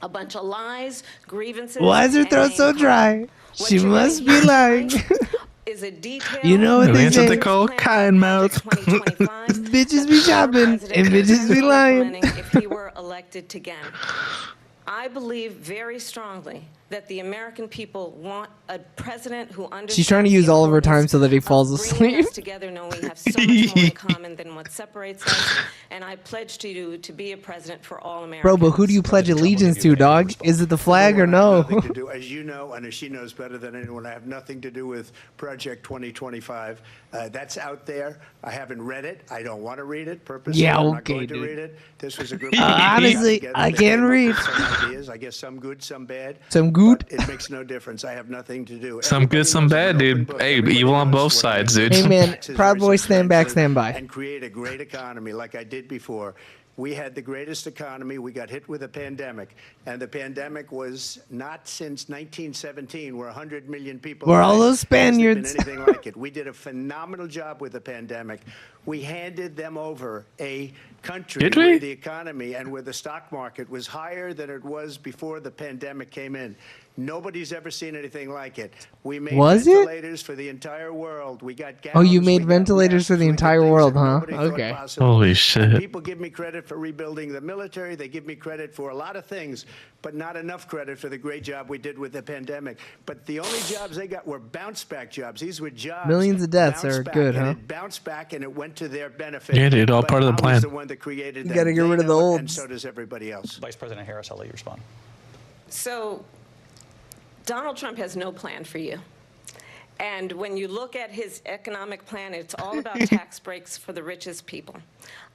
A bunch of lies, grievances. Why is her and throat so name dry? What She you're gonna must be hear lying. tonight is a detailed You know what they That's what they say. call kind mouth. Bitches be shopping and bitches be lying. If he were elected again. I believe very strongly that the American people want a president who understands. She's trying to use the all of her time importance so that he of falls bringing asleep. us together, knowing we have so much more in common than what separates us. And I pledge to you to be a president for all Americans. Bro, but who do you pledge allegiance to, dog? Is it the flag or no? Nothing to do, as you know, and as she knows better than anyone, I have nothing to do with Project 2025. That's out there. I haven't read it. I don't want to read it purposely. Yeah, I'm not okay, going to dude. read it. This was a group of Honestly, people I together. They can't came up read. with some ideas. I guess some good, some bad. Some good? But it makes no difference. I have nothing to do. Some good, Everybody some knows bad, I'm an open dude. book. Hey, Everybody evil on knows both what sides, I dude. do. Hey, man, Taxes Proud very Boy, stand back, substantially stand by. And create a great economy like I did before. we had the greatest economy. We got hit with a pandemic, and the pandemic was not since 1917, where 100 million people. Where all died. those Spaniards. Hasn't been anything like it. We did a phenomenal job with the pandemic. We handed them over a country Did we? where the economy and where the stock market was higher than it was before the pandemic came in. Nobody's ever seen anything like it. We made Was it? ventilators for the entire world. We got Oh, you gowns, made we got ventilators for the masks, we did entire things world, that huh? nobody thought Okay. possible. Holy shit. People give me credit for rebuilding the military. They give me credit for a lot of things, but not enough credit for the great job we did with the pandemic. But the only jobs they got were bounce back jobs. These were jobs. Millions of deaths bounced are back, good, and huh? It bounced back and it went to their benefit. Yeah, dude, all But part of the I was plan. the one that created You them. gotta get They rid of the know it, olds. and so does everybody else. Vice President Harris, I'll let you respond. So Donald Trump has no plan for you. And when you look at his economic plan, it's all about tax breaks for the richest people.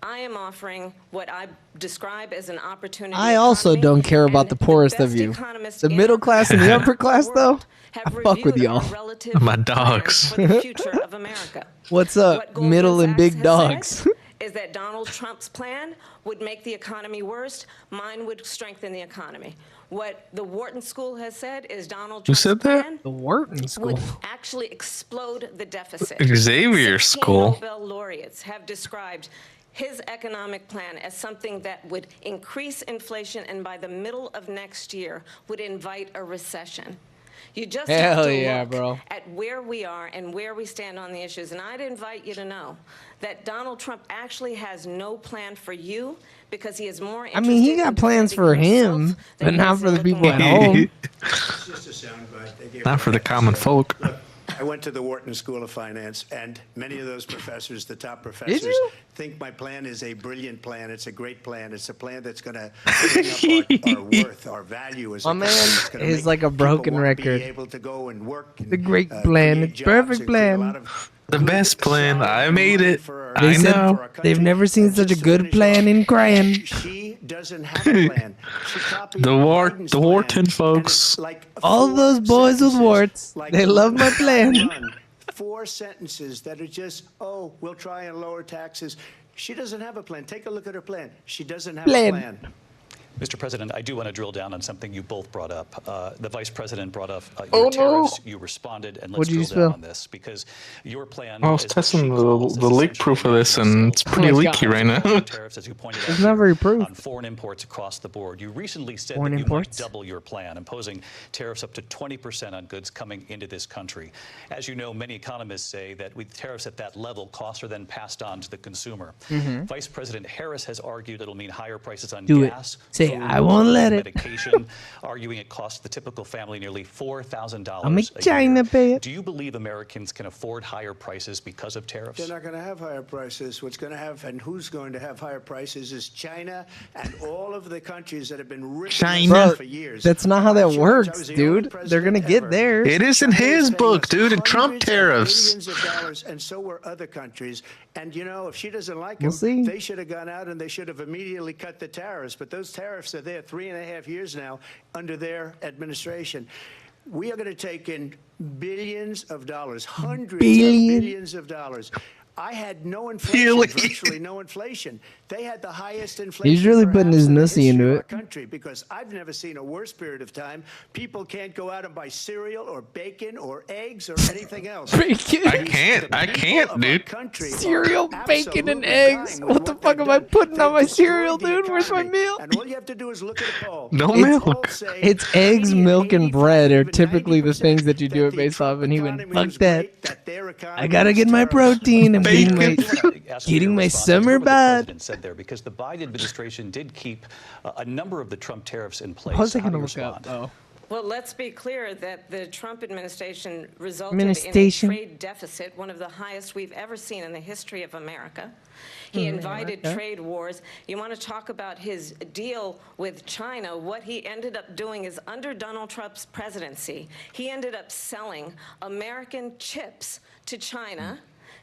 I am offering what I describe as an opportunity. I also economy, don't care about and the poorest best of you. economists The in middle our class and the country upper class, and though, world have I fuck with reviewed y'all. our relative My plans dogs. for the future of America. What's up, What Goldman middle and Sachs big has dogs? said is that Donald Trump's plan would make the economy worse. Mine would strengthen the economy. What the Wharton School has said is Donald Who Trump's said that? plan The Wharton School. would actually explode the deficit. Xavier 16 School. Nobel laureates have described his economic plan as something that would increase inflation and by the middle of next year would invite a recession. You just have Hell to yeah, look bro. at where we are and where we stand on the issues. And I'd invite you to know that Donald Trump actually has no plan for you because he is more I mean, he interested got in plans for defending him, himself but than he not is for in the looking people at at home. It's just a soundbite. They gave Not me for the that. common So, folk. Look, I went to the Wharton School of Finance, and many of those professors, the top professors, you? think my plan is a brilliant plan. It's a great plan. It's a plan that's going to bring up our worth, our value as a My country. man It's gonna is make like a people broken wanna record. Be able to go and work and, The great plan. create It's jobs perfect and create a plan. lot of The good, best plan. solid I made money it. for I They said know. for our country. they've never seen And such a just to good finish plan off, in crying. She doesn't have a plan. She copied The Biden's plan, Wharton and it's folks. like All four those boys with sentences, warts, like they love my plan. run. 4 sentences that are just, oh, we'll try and lower taxes. She doesn't have a plan. Take a look at her plan. She doesn't have Plan. a plan. Mr. President, I do want to drill down on something you both brought up. The Vice President brought up your Oh, no. tariffs. You responded, and let's What'd you drill spill? down on this because your plan. I was is what testing she the calls is leak essentially proof of this, and it's pretty Oh my leaky God. right now. tariffs, as you pointed out, It's not very proof. on foreign imports across the board. You recently said Foreign that you imports? might double your plan, imposing tariffs up to 20% on goods coming into this country. As you know, many economists say that with tariffs at that level, costs are then passed on to the consumer. Vice President Harris has argued it'll mean higher prices on Do it. gas, Say, food, "I won't let it." medication, arguing it costs the typical family nearly $4,000 I'll make a China year. pay it. Do you believe Americans can afford higher prices because of tariffs? They're not going to have higher prices. What's going to have and who's going to have higher prices is China and all of the countries that have been ripping China. us Bro, off for years. that's not how that George, I works, was the only dude. They're gonna president get ever. there. It isn't China his is book, paying us dude. Trump hundreds of tariffs. billions of dollars, and so were other countries. And you know, if she doesn't like We'll them, see. they should have gone out and they should have immediately cut the tariffs. But those tariffs are there 3.5 years now under their administration. We are going to take in billions of dollars, hundreds of billions of dollars. I had no inflation, Billion. virtually no inflation. They had the highest inflation. He's really putting perhaps his in the nussy history into of our it. country, because I've never seen a worse period of time. People can't go out and buy cereal or bacon or eggs or anything else. Bacon. I can't. I can't, dude. Cereal, bacon, and eggs. What the fuck am I putting on my cereal, dude? Where's my meal? And all you have to do is look at a poll. No They milk. all say It's eggs, 80, milk, and 85, bread are even typically the 90% things that you do it the based off, Trump and he went, economy fuck was that. great, that their I economy gotta was get my terrible. protein. I'm getting my, Ask you getting your my response to summer what the bod. president said there, because the Biden administration did keep a number of the Trump tariffs in place. What was I How do gonna you look up? respond? Oh. Well, let's be clear that the Trump administration resulted in a Administration. trade deficit, one of the highest we've ever seen in the history of America. He invited okay. trade wars. You want to talk about his deal with China? What he ended up doing is, under Donald Trump's presidency, he ended up selling American chips to China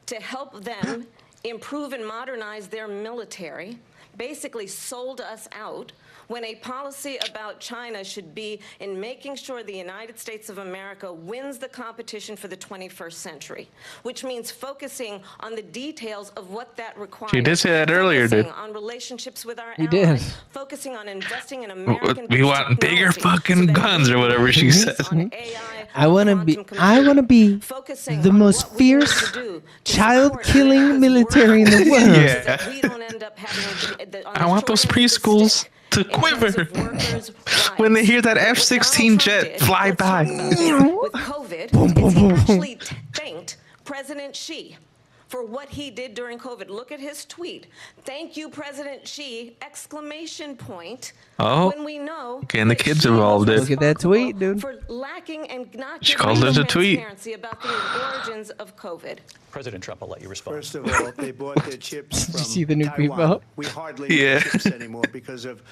to help them improve and modernize their military, basically sold us out. when a policy about China should be in making sure the United States of America wins the competition for the 21st century, which means focusing on the details of what that requires. She did say that earlier, dude. Focusing on relationships with our You allies, did. focusing on investing in American We want bigger fucking guns or whatever she said. I want to be the most fierce child-killing military in the world. Yeah. I want those preschools to quiver when they hear that F-16 jet fly by. With COVID, he actually thanked President Xi for what he did during COVID. Look at his tweet. Thank you, President Xi, exclamation point. Oh, when we know getting the kids involved. Look at that tweet, dude. for lacking and not She giving called it a tweet. transparency about the origins of COVID. President Trump, I'll let you respond. First of all, they bought their chips from you see the new Taiwan. people? We hardly Yeah. make chips anymore because of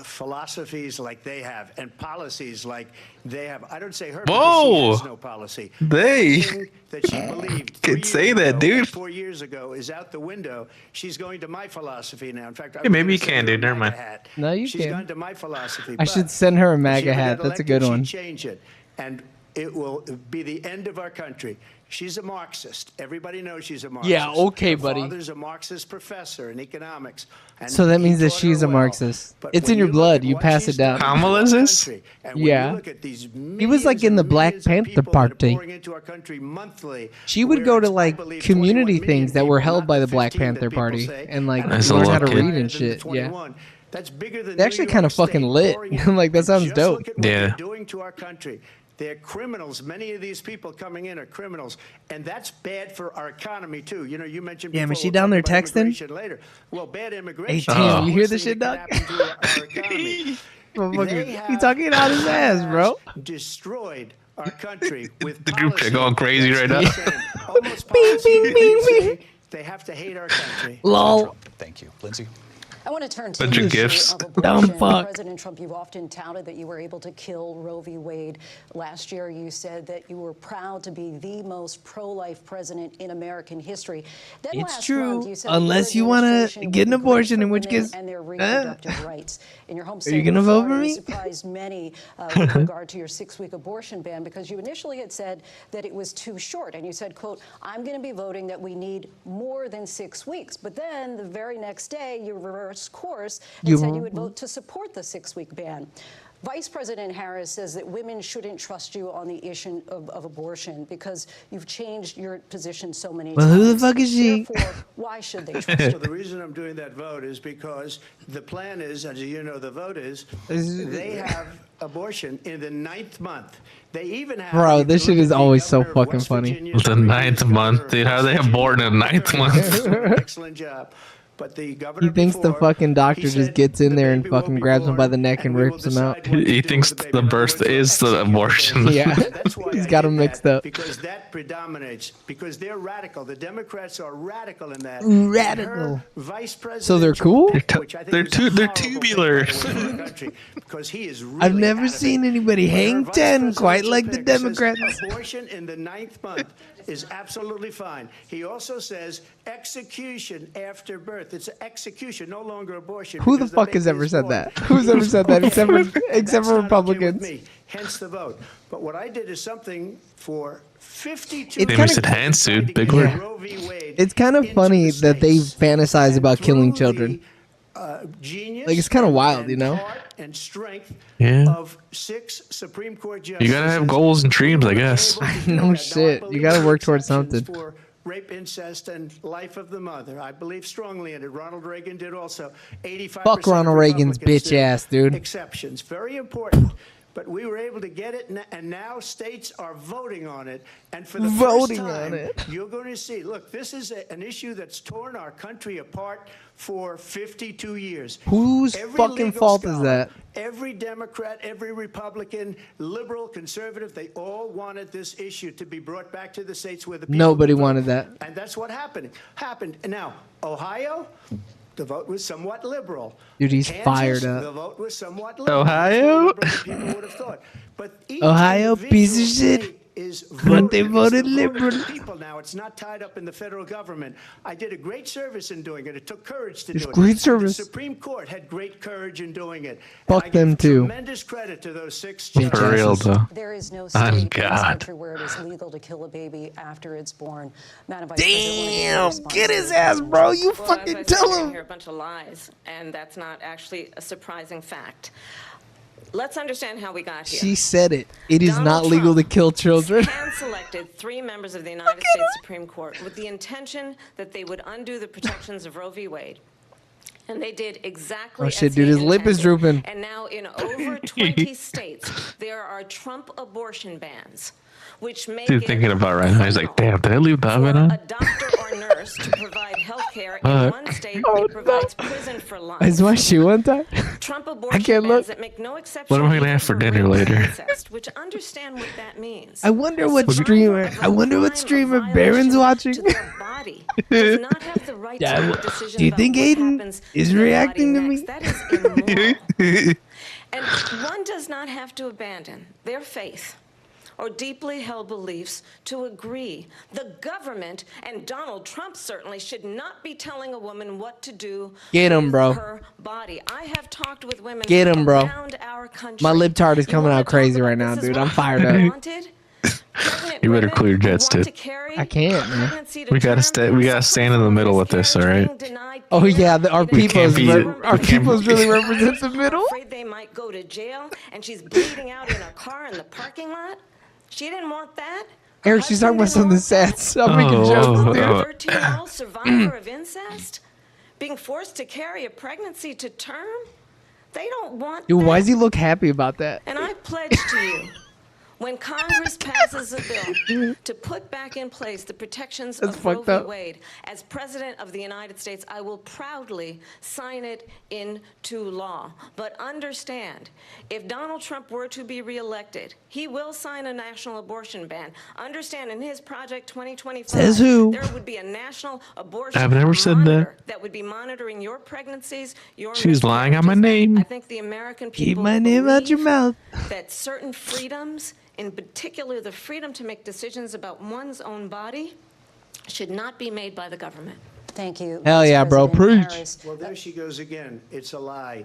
philosophies like they have and policies like they have. I don't say her because she Whoa. has no policy. They Everything that she believed could 3 say years that, ago, dude. 4 years ago is out the window. She's going to my philosophy now. In fact, I Yeah, maybe was you gonna can, send her dude. a Never mind. MAGA hat. No, you She's can. gone to my philosophy. I should but send her a if she MAGA ever hat. got That's a good elected, one. she'd change it, and it will be the end of our country. She's a Marxist. Everybody knows she's a Marxist. Yeah, okay, Her buddy. father's a Marxist professor in economics. and So that he means that taught she's her a well. Marxist. But It's when in your you look blood. at You what pass she's it down. done to Kamala our is this? country, and when Yeah. you look at these He was, like, millions in the and Black millions of Panther people that are Party. pouring into our country monthly, She would go whereas to I like believe community 21 things that million were people, held not by the the Black 15 that Panther people Party say, and like As a learn little how to kid. read higher and than the shit. Yeah. 21. That's bigger than They're actually New kinda York fucking State lit. pouring in. Like, that sounds Just dope. look at what Yeah. they're doing to our country. They're criminals. Many of these people coming in are criminals, and that's bad for our economy too. You know, you mentioned. Damn, is before, she we'll down talk there about texting? immigration later. Well, bad immigration. Tim, is the you hear worst this thing shit, that can happen to our economy. Motherfucker, They he talking out his ass, bro. Destroyed our country with The group chat policy going crazy that's right now. insane. Almost policy Beep, that beep, they beep, say they have to hate our country. Lol. Thank you. Lindsay? I want to turn to Bunch of the issue gifts. of abortion. Dumb fuck. President Trump, you've often touted that you were able to kill Roe v. Wade. Last year, you said that you were proud to be the most pro-life president in American history. Then It's last true, month, you said unless your you wanna administration get an would be great abortion, for in which women case, and their reproductive rights. In your home Are state you gonna of vote for Florida, me? you surprised many with regard to your 6-week abortion ban because you initially had said that it was too short. And you said, quote, I'm going to be voting that we need more than 6 weeks. But then the very next day, you reversed course and said you would vote to support the 6-week ban. Vice President Harris says that women shouldn't trust you on the issue of abortion because you've changed your position so many Well, times. who the fuck is she? Therefore, why should they trust you? So the reason I'm doing that vote is because the plan is, as you know, the vote is, they have abortion in the 9th month. They even have. Bro, if you this look shit at is the always so governor of fucking West funny. Virginia's The previous 9th governor month, of dude. How West they have Virginia, born in the 9th month? doing an excellent job. But the governor He thinks the before, fucking doctor he just said gets in the there and baby will fucking be grabs him by born the neck and we will rips him out. decide what to He do thinks with baby. the In other birth words, we'll is the execute the abortion. baby. Yeah. That's why He's I got did 'em mixed that, up. because that predominates, because they're radical. The Democrats are radical in that. Radical. And her vice president, So they're cool? which I think They're is tu- a they're horrible thing, tubular. by the way, for our country, because he is I've really never out of seen it. anybody But her hang vice 10 quite presidential like the pick says Democrats. Abortion in the 9th month is absolutely fine. He also says execution after birth. It's execution, no longer abortion. Who the because fuck has baby ever is said born. that? Who's ever said that except for And except that's for not okay with Republicans? me, hence the vote. But what I did is something for 52 It's They kinda- said hands, dude. Big to word. get Roe v. Wade It's kind of into funny the that they states. fantasize And about killing through children. the, genius Like, it's kinda wild, and you know? heart and strength Yeah. of 6 Supreme Court justices. You gotta have goals and dreams, I guess. No shit. You gotta work towards something. For rape, incest, and life of the mother. I believe strongly in it. Ronald Reagan did also. 85% Fuck Ronald of Reagan's Republicans bitch did. ass, dude. Exceptions. Very important. But we were able to get it, and now states are voting on it. And for the Voting first on time, it. you're going to see. Look, this is an issue that's torn our country apart for 52 years. Whose Every fucking legal fault is scholar, that? Every Democrat, every Republican, liberal, conservative, they all wanted this issue to be brought back to the states where the people Nobody could vote. wanted that. And that's what happened. And now, Ohio, the vote was somewhat liberal. Dude, he's Kansas, fired up. The vote was somewhat liberal. Ohio? Much more liberal than people would have thought. But each Ohio, piece of individual shit. state is But they voted. voted It's the vote of liberal. the people now. It's not tied up in the federal government. I did a great service in doing it. It took courage to It's do it. great And service. The Supreme Court had great courage in doing it. Fuck and I them give too. Tremendous credit to those 6 Bitch judges. For real asses. though. There is no On state in this God. country where it is legal to kill a baby after it's born. Madam Vice President, what are your Damn, responses get to his this? ass, bro. You Well, as fucking I said, tell you're gonna him. hear a bunch of lies, and that's not actually a surprising fact. Let's understand how we got here. She said it. It is Donald not legal to Trump kill children. hand-selected 3 members of the United States Supreme Court with the intention that they would undo the protections of Roe v. Wade. And they did exactly Oh, shit, as dude, he his lip is intended. drooping. And now in over 20 states, there are Trump abortion bans, which make Dude, it thinking about right now, he's like, criminal damn, did I leave the oven for on? a doctor or nurse to provide health care in Fuck. one state that provides prison for life. Is my shoe one time? Trump abortion can't bans look. that make no exception What am I gonna even have for dinner rape and later? incest, which understand what that means. I wonder A what survivor streamer. of a I wonder what crime of streamer violation Baron's watching. to their body does not have the right Yeah, to well, make decisions do you about think what Aiden happens is to their reacting body to me? next. That is immoral. And one does not have to abandon their faith or deeply held beliefs to agree. The government, and Donald Trump certainly, should not be telling a woman what to do Get 'em, with bro. her body. I have talked with women Get 'em, bro. around our country. My libtard is You coming wanna out talk crazy about right now, this is dude. what I'm fired Hunter up. wanted? Pregnant You better women clear who jets, want dude. to carry I can't, man. pregnancy to We gotta term stay. We gotta stand in the middle with this, all right? Oh yeah, our people's be- our we can't people's be- really represent the middle. Afraid they might go to jail, and she's bleeding out in a car in the parking lot. She didn't want that. Her Eric, she's talking about husband didn't something want sad. I'm making Oh, jokes, oh, dude. oh. a 13-year-old survivor of incest being forced to carry a pregnancy to term. They don't want Dude, that. why does he look happy about that? And I pledge to you, when Congress passes a bill to put back in place the protections That's of Roe fucked v. up. Wade, as President of the United States, I will proudly sign it into law. But understand, if Donald Trump were to be reelected, he will sign a national abortion ban. Understand, in his Project 2025, Says who? there would be a national abortion I've never said that. monitor that would be monitoring your pregnancies, your She's lying on my miscarriages. name. I think the American people Keep my name out your believe mouth. that certain freedoms, in particular the freedom to make decisions about one's own body, should not be made by the government. Thank you. Hell Vice yeah, bro. President Preach. Harris. Well, there she goes again. It's a lie.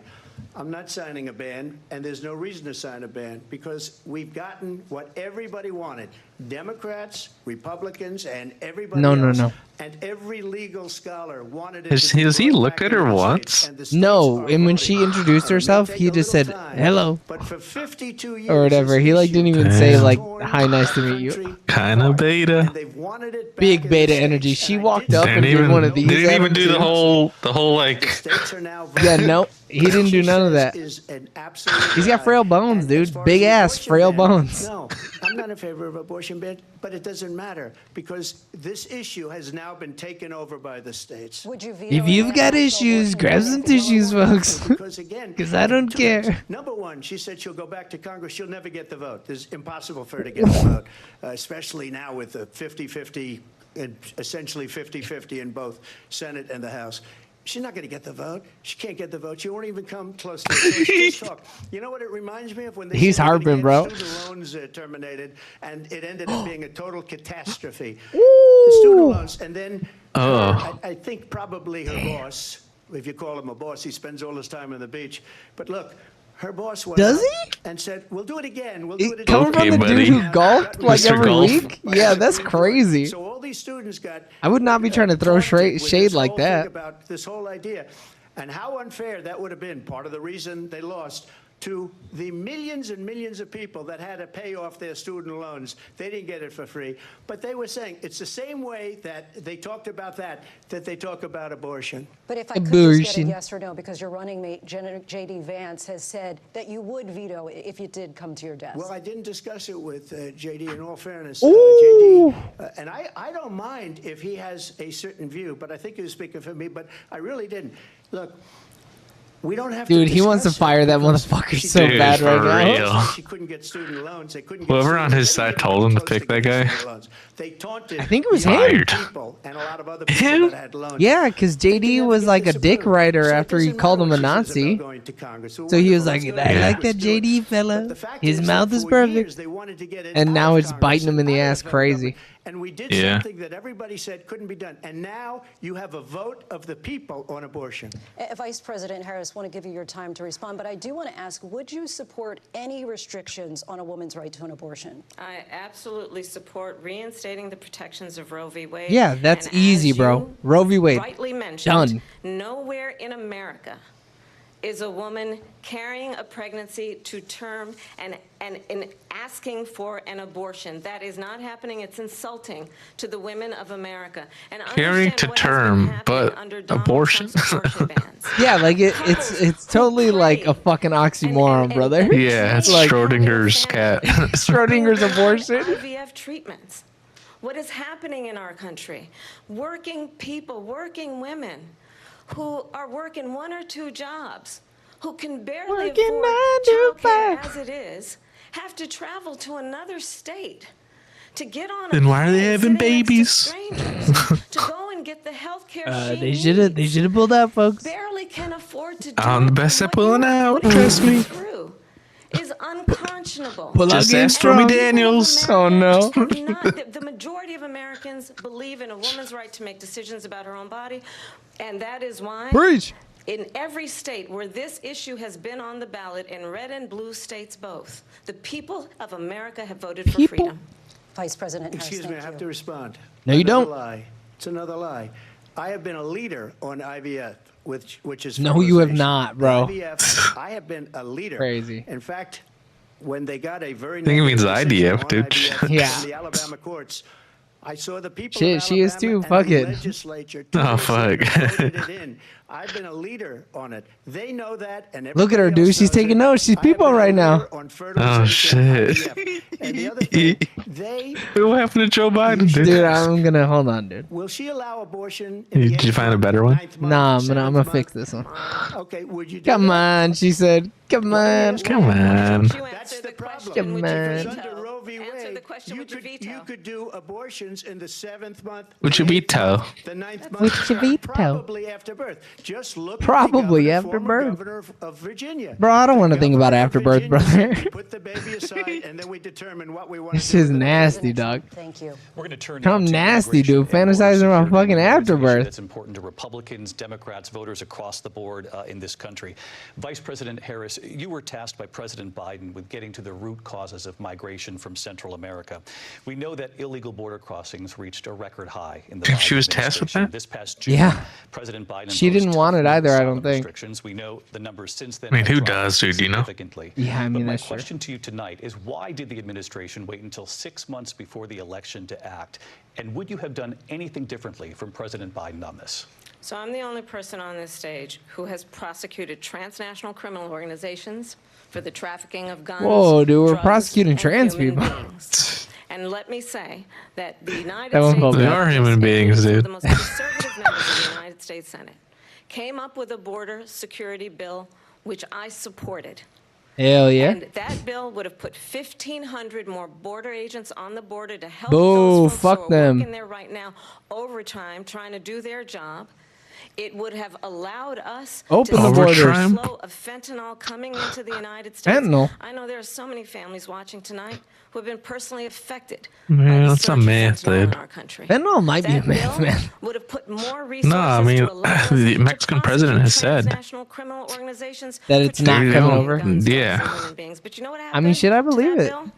I'm not signing a ban, and there's no reason to sign a ban because we've gotten what everybody wanted. Democrats, Republicans, and everybody No, else. no. And every legal scholar wanted it Has- to be has he brought looked back at her into the once? states, and the states No, are and when voting. she introduced And it may herself, take he a just little said, time, "Hello," But for 52 years, or whatever. this He like issue didn't even has say like, torn "Hi, nice to meet you." country Kinda apart. beta. And they've wanted it back Big in the beta states, energy. She and I walked did up say and did one of these. Didn't even do the attitudes. whole like. the states are now Yeah, voting. no, he didn't do She none of says that. is an absolute He's got lie. frail bones, And dude. as far Big as the ass, abortion frail ban, bones. No, I'm not in favor of abortion ban, but it doesn't matter because this issue has now been taken over by the states. Would you veto If a you've got national issues, abortion grab ban some if you want tissues, one? folks. Because again, 'Cause I don't two things. care. Number one, she said she'll go back to Congress. She'll never get the vote. It's impossible for her to get the vote, especially now with the 50-50, and essentially 50-50 in both Senate and the House. She's not going to get the vote. She can't get the vote. She won't even come close to it. So it's just talk. You know what it reminds me of when they He's said they were gonna harping, get bro. Student loans terminated, and it ended up being a total catastrophe. The student loans, and then I think probably her boss, if you call him a boss, he spends all his time on the beach. But look, her boss went Does out he? and said, "We'll do it again. We'll do it again." Coming Okay, from the buddy. dude who golfed like Mr. every Golf. week? Yeah, that's crazy. So all these students got. I would not be trying to throw taunted with shade this like whole thing that. About this whole idea, and how unfair that would have been. Part of the reason they lost to the millions and millions of people that had to pay off their student loans. They didn't get it for free, but they were saying it's the same way that they talked about that they talk about abortion. But if I could just get Abortion. a yes or no, because your running mate, J.D. Vance, has said that you would veto it if it did come to your desk. Well, I didn't discuss it with J.D. in all fairness. Ooh. J.D. And I don't mind if he has a certain view, but I think he was speaking for me, but I really didn't. Look, we don't have Dude, to he wants to discuss it fire that because motherfucker she so did- Dude, bad right for now. real. She couldn't get student loans. They couldn't get Whoever student on his loans. They side didn't told even him to close pick that get guy. student loans. They taunted I think it was young him. people and a lot of other people that had loans. Yeah, because They JD never was get like a this dick approval. writer So it after he doesn't called him matter a what she says about Nazi. going to Congress. So he was Wonderful. like, Let's go I to like Congress, that do it. JD But fella. the fact His is mouth that is for perfect. years they wanted to get it And out now of it's Congress biting him in and the out of ass the federal crazy. government. And we did Yeah. something that everybody said couldn't be done. And now you have a vote of the people on abortion. Vice President Harris, want to give you your time to respond, but I do want to ask, would you support any restrictions on a woman's right to an abortion? I absolutely support reinstating the protections of Roe v. Wade. Yeah, that's And easy, as bro. you Roe v. Wade. rightly mentioned, Done. nowhere in America is a woman carrying a pregnancy to term and asking for an abortion. That is not happening. It's insulting to the women of America. And Carrying understand to what has been term, happening but under Donald abortion. Trump's abortion bans. Yeah, like it's totally like a fucking oxymoron, brother. Yeah, it's Like- Schrodinger's cat. Schrodinger's abortion. IVF treatments. What is happening in our country? Working people, working women who are working 1 or 2 jobs, who can barely Working afford 9 to childcare 5. as it is, have to travel to another state to get on a Then why are they plane having sitting next to babies? strangers to go and get the health care They should have pulled out, folks. barely can afford to do. I'm the best at What pulling you're out, putting trust me. through is unconscionable. Pull out Just Game ask Stormy Strong. Daniels. Oh no. The majority of Americans believe in a woman's right to make decisions about her own body, and that is why Preach. in every state where this issue has been on the ballot, in red and blue states both, the people of America have voted for People? freedom. Vice President Harris, Excuse me, I thank have you. to respond. No, you Another don't. Lie. It's another lie. I have been a leader on IVF, which is No, you have fertilization. not, bro. IVF, I have been a leader. Crazy. In fact, when they got a very I think it means negative decision IDF, on dude. IVF Yeah. in the Alabama courts, I saw the people Shit, of she is Alabama too, and fuck the it. legislature Oh, took it fuck. and voted it in. I've been a leader on it. They know that, and Look at her, everybody dude. else She's knows taking it. notes. She's I have people been a right now. leader on fertilization Oh, shit. IVF. And the other thing, they What happened to Joe Biden, dude? Dude, I'm gonna hold on, dude. will she allow abortion? In the Did you eighth find a month, better one? ninth month, Nah, I'm seventh gonna fix month? this one. Okay, would you do Come that? on, she said. Come on. Come on. That's the problem. Come Would you on. veto? Under Roe v. Answer the Wade, question, you would you veto? could do abortions in the 7th month, Would you the eighth veto? month, the 9th month, Would you veto? probably after birth. Just look Probably at the after former birth. governor of Virginia. Bro, I don't The want to think about governor of after birth, Virginia brother. said, Put the baby aside, and then we determine what we want to This do. is with it. nasty, dog. Thank you. We're going to turn I'm now to nasty, immigration dude. and border Fantasizing about security, fucking an issue afterbirth. That's important to Republicans, Democrats, voters across the board in this country. Vice President Harris, you were tasked by President Biden with getting to the root causes of migration from Central America. We know that illegal border crossings reached a record high in the Think she Biden was tasked with administration. that? This past June, Yeah. President Biden She imposed didn't want tough it either, I asylum don't think. restrictions. We know the numbers since then. I mean, have who dropped does, dude, you know? significantly. Yeah, I mean, but my that's true. question to you tonight is, why did the administration wait until 6 months before the election to act? And would you have done anything differently from President Biden on this? So I'm the only person on this stage who has prosecuted transnational criminal organizations for the trafficking of guns. Whoa, dude, we're drugs, prosecuting and trans human people. beings. And let me say that the United That one States felt They bad. are human beings, Congress, dude. the most conservative members of the United States Senate, came up with a border security bill, which I supported. Hell yeah. And that bill would have put 1,500 more border agents on the border to help Boo, those folks fuck who are them. working there right now overtime trying to do their job. It would have allowed us Open to the stop borders. the Overtime? flow of fentanyl coming into the United States. Fentanyl? I know there are so many families watching tonight who have been personally affected Man, by the that's a surge of myth, fentanyl in dude. our country. Fentanyl might be a That myth, bill man. would have put more resources No, I mean, to allow us the to Mexican president has prosecute said transnational criminal organizations That for it's not trafficking coming over? guns, drugs, Yeah. and human beings. But you know what I happened? mean, shit, I to believe that it. bill?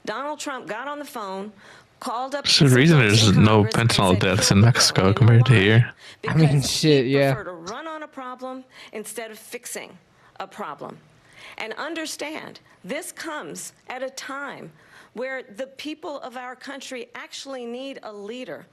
Donald Trump got on the phone, called up. There's a some reason folks there's in no Congress and fentanyl said, deaths "Kill in the Mexico bill." You know compared to why? here. I mean, Because shit, he'd yeah. prefer to run on a problem instead of fixing a problem. And understand, this comes at a time where the people of our country actually need a leader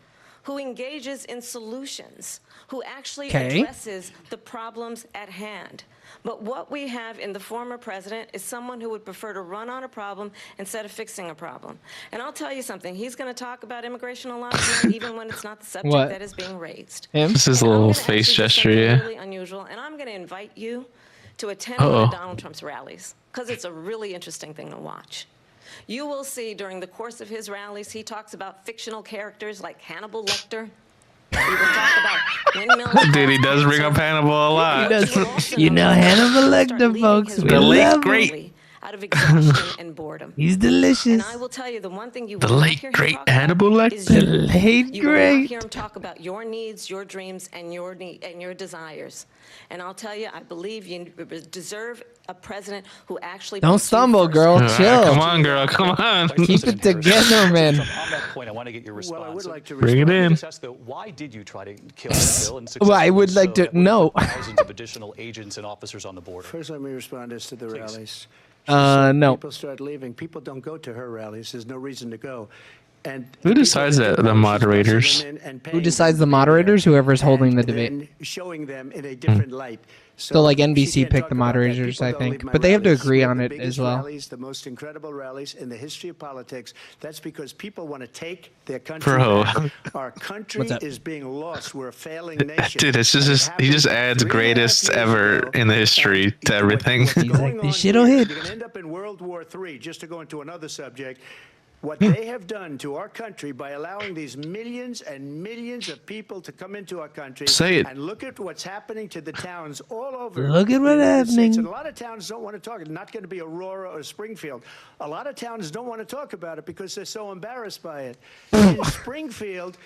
who engages in solutions, who actually Okay. addresses the problems at hand. But what we have in the former president is someone who would prefer to run on a problem instead of fixing a problem. And I'll tell you something, he's going to talk about immigration a lot tonight, even when it's not the subject What? that is being raised. Him? This is a And I'm little gonna ask face you to do gesture, something yeah. Really unusual, and I'm going to invite you to attend one Uh-oh. of Donald Trump's rallies because it's a really interesting thing to watch. You will see during the course of his rallies, he talks about fictional characters like Hannibal Lecter. He will talk about windmills. Dude, he does bring up Hannibal a lot. He does. You know Hannibal Lecter, folks. The late great. Out of exhaustion and boredom. He's delicious. And I will tell you, the one thing you The will not late hear him great talk about Hannibal is Lecter. The late you will not great. hear him talk about your needs, your dreams, and your desires. And I'll tell you, I believe you deserve a president who actually Don't puts you stumble, first. girl. Chill. Come on, girl. Come on. Vice Keep President it Harris. together, man. On that point, I want to get your response. Well, I would like to Bring it respond. in. Just ask, though, why did you try to kill that bill? And Well, I would successfully like to so that would know. put thousands of additional agents and officers on the border. First, let me respond as to the rallies. No. People start leaving. People don't go to her rallies. There's no reason to go. And Who decides that? The moderators. Who decides the moderators? Whoever's holding the debate. And showing them in a different light. So, like, she NBC can't picked talk the about that. moderators, People I don't think. leave my But they have to rallies. agree They're on the it biggest as well. Rallies, the most incredible rallies in the history of politics. That's because people want to take their country Bro. back. Our country is being lost. We're a failing nation. Dude, it's just he just adds greatest ever in the history to everything. He's like, this shit'll hit. You're going to end up in World War III, just to go into another subject. What they have done to our country by allowing these millions and millions of people to come into our country. Say it. And look at what's happening to the towns all over. Look at the what's United States. happening. And a lot of towns don't want to talk. It's not going to be Aurora or Springfield. A lot of towns don't want to talk about it because they're so embarrassed by it. In Springfield,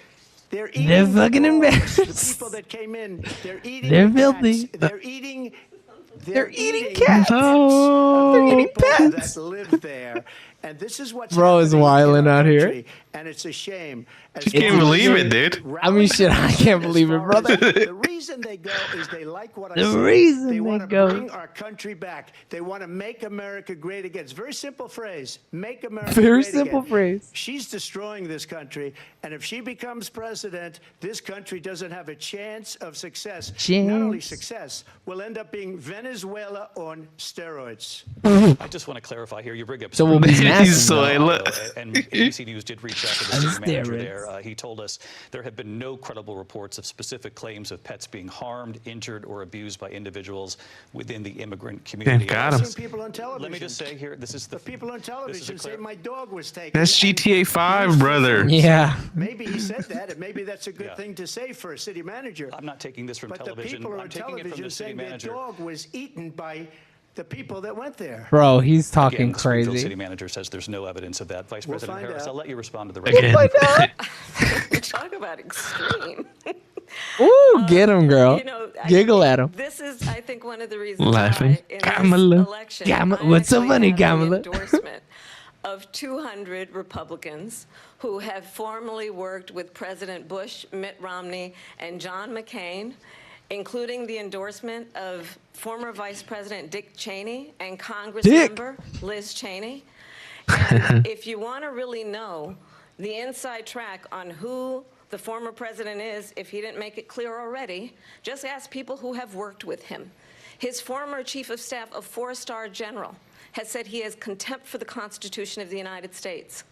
they're eating. They're fucking dogs. embarrassed. The people that came in, they're eating. They're cats. filthy. They're eating. They're eating cats. Oh. They're eating people pets. that live there. And this is what's Bro is happening in wilding our out here. country, and it's a shame. As Can't far believe as it, dude. I mean, shit, I can't as believe it, far as brother. The reason they go is they like what I The said. reason they they want to go. bring our country back. They want to make America great again. It's a very simple phrase. Make America Very great simple again. phrase. She's destroying this country, and if she becomes president, this country doesn't have a chance of success. Not only Chance. success, we'll end up being Venezuela on steroids. I just want to clarify here. You bring up So we'll be massive. Venezuela. and ABC News did reach out to the city manager steroids. there. He told us there have been no credible reports of specific claims of pets being harmed, injured, or abused by individuals within the immigrant community. got I've him. seen people on television. Let me just say here, this is The people on this is a television say clear- my dog was taken. That's and GTA 5, brother. Yeah. Maybe he said that, and maybe that's a good Yeah. thing to say for a city manager. I'm not taking this from But the television. people I'm on taking it from television the city saying their manager. dog was eaten by the people that went there. Bro, he's talking Again, the Springfield crazy. city manager says there's no evidence of that. Vice We'll President find Harris, out. I'll let you respond to the rest. Again. Talk about extreme. Ooh, get him, girl. You know, Giggle at him. This is, I think, one of the reasons Laughing. why in Kamala. this election, Kamala. I What's so actually funny, have the Kamala? endorsement of 200 Republicans who have formerly worked with President Bush, Mitt Romney, and John McCain, including the endorsement of former Vice President Dick Cheney and Congressmember Liz Cheney. And if you want to really know the inside track on who the former president is, if he didn't make it clear already, just ask people who have worked with him. His former chief of staff, a four-star general, has said he has contempt for the Constitution of the United States.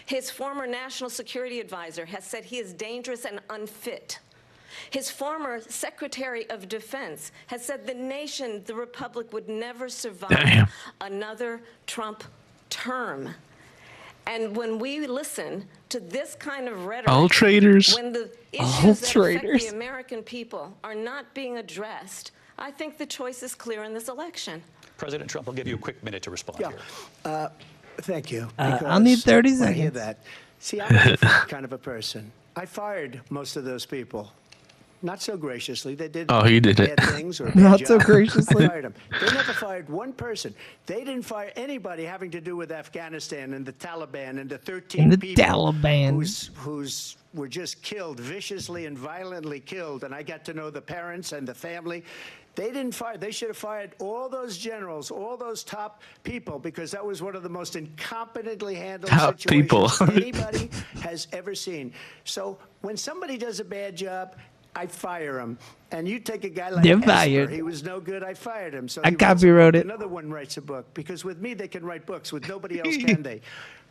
His former national security advisor has said he is dangerous and unfit. His former Secretary of Defense has said the nation, the republic, would never survive Damn. another Trump term. And when we listen to this kind of rhetoric, All traitors. when the All issues that affect traitors. the American people are not being addressed, I think the choice is clear in this election. President Trump, I'll give you a quick minute to respond here. Thank you. I'll need because 30 when I hear seconds. that. See, I'm a different kind of a person. I fired most of those people. Not so graciously. They did Oh, he did it. bad things or a Not bad so job. graciously. I fired them. They never fired one person. They didn't fire anybody having to do with Afghanistan and the Taliban and the 13 And the people Taliban. who's were just killed, viciously and violently killed. And I got to know the parents and the family. They didn't fire. They should have fired all those generals, all those top people, because that was one of the most incompetently handled Top people. situations anybody has ever seen. So when somebody does a bad job, I fire him. And you take a guy like They're Esper, fired. he was no good, I fired him. So I he writes a copywrote book. it. Another one writes a book, because with me they can write books, with nobody else can they?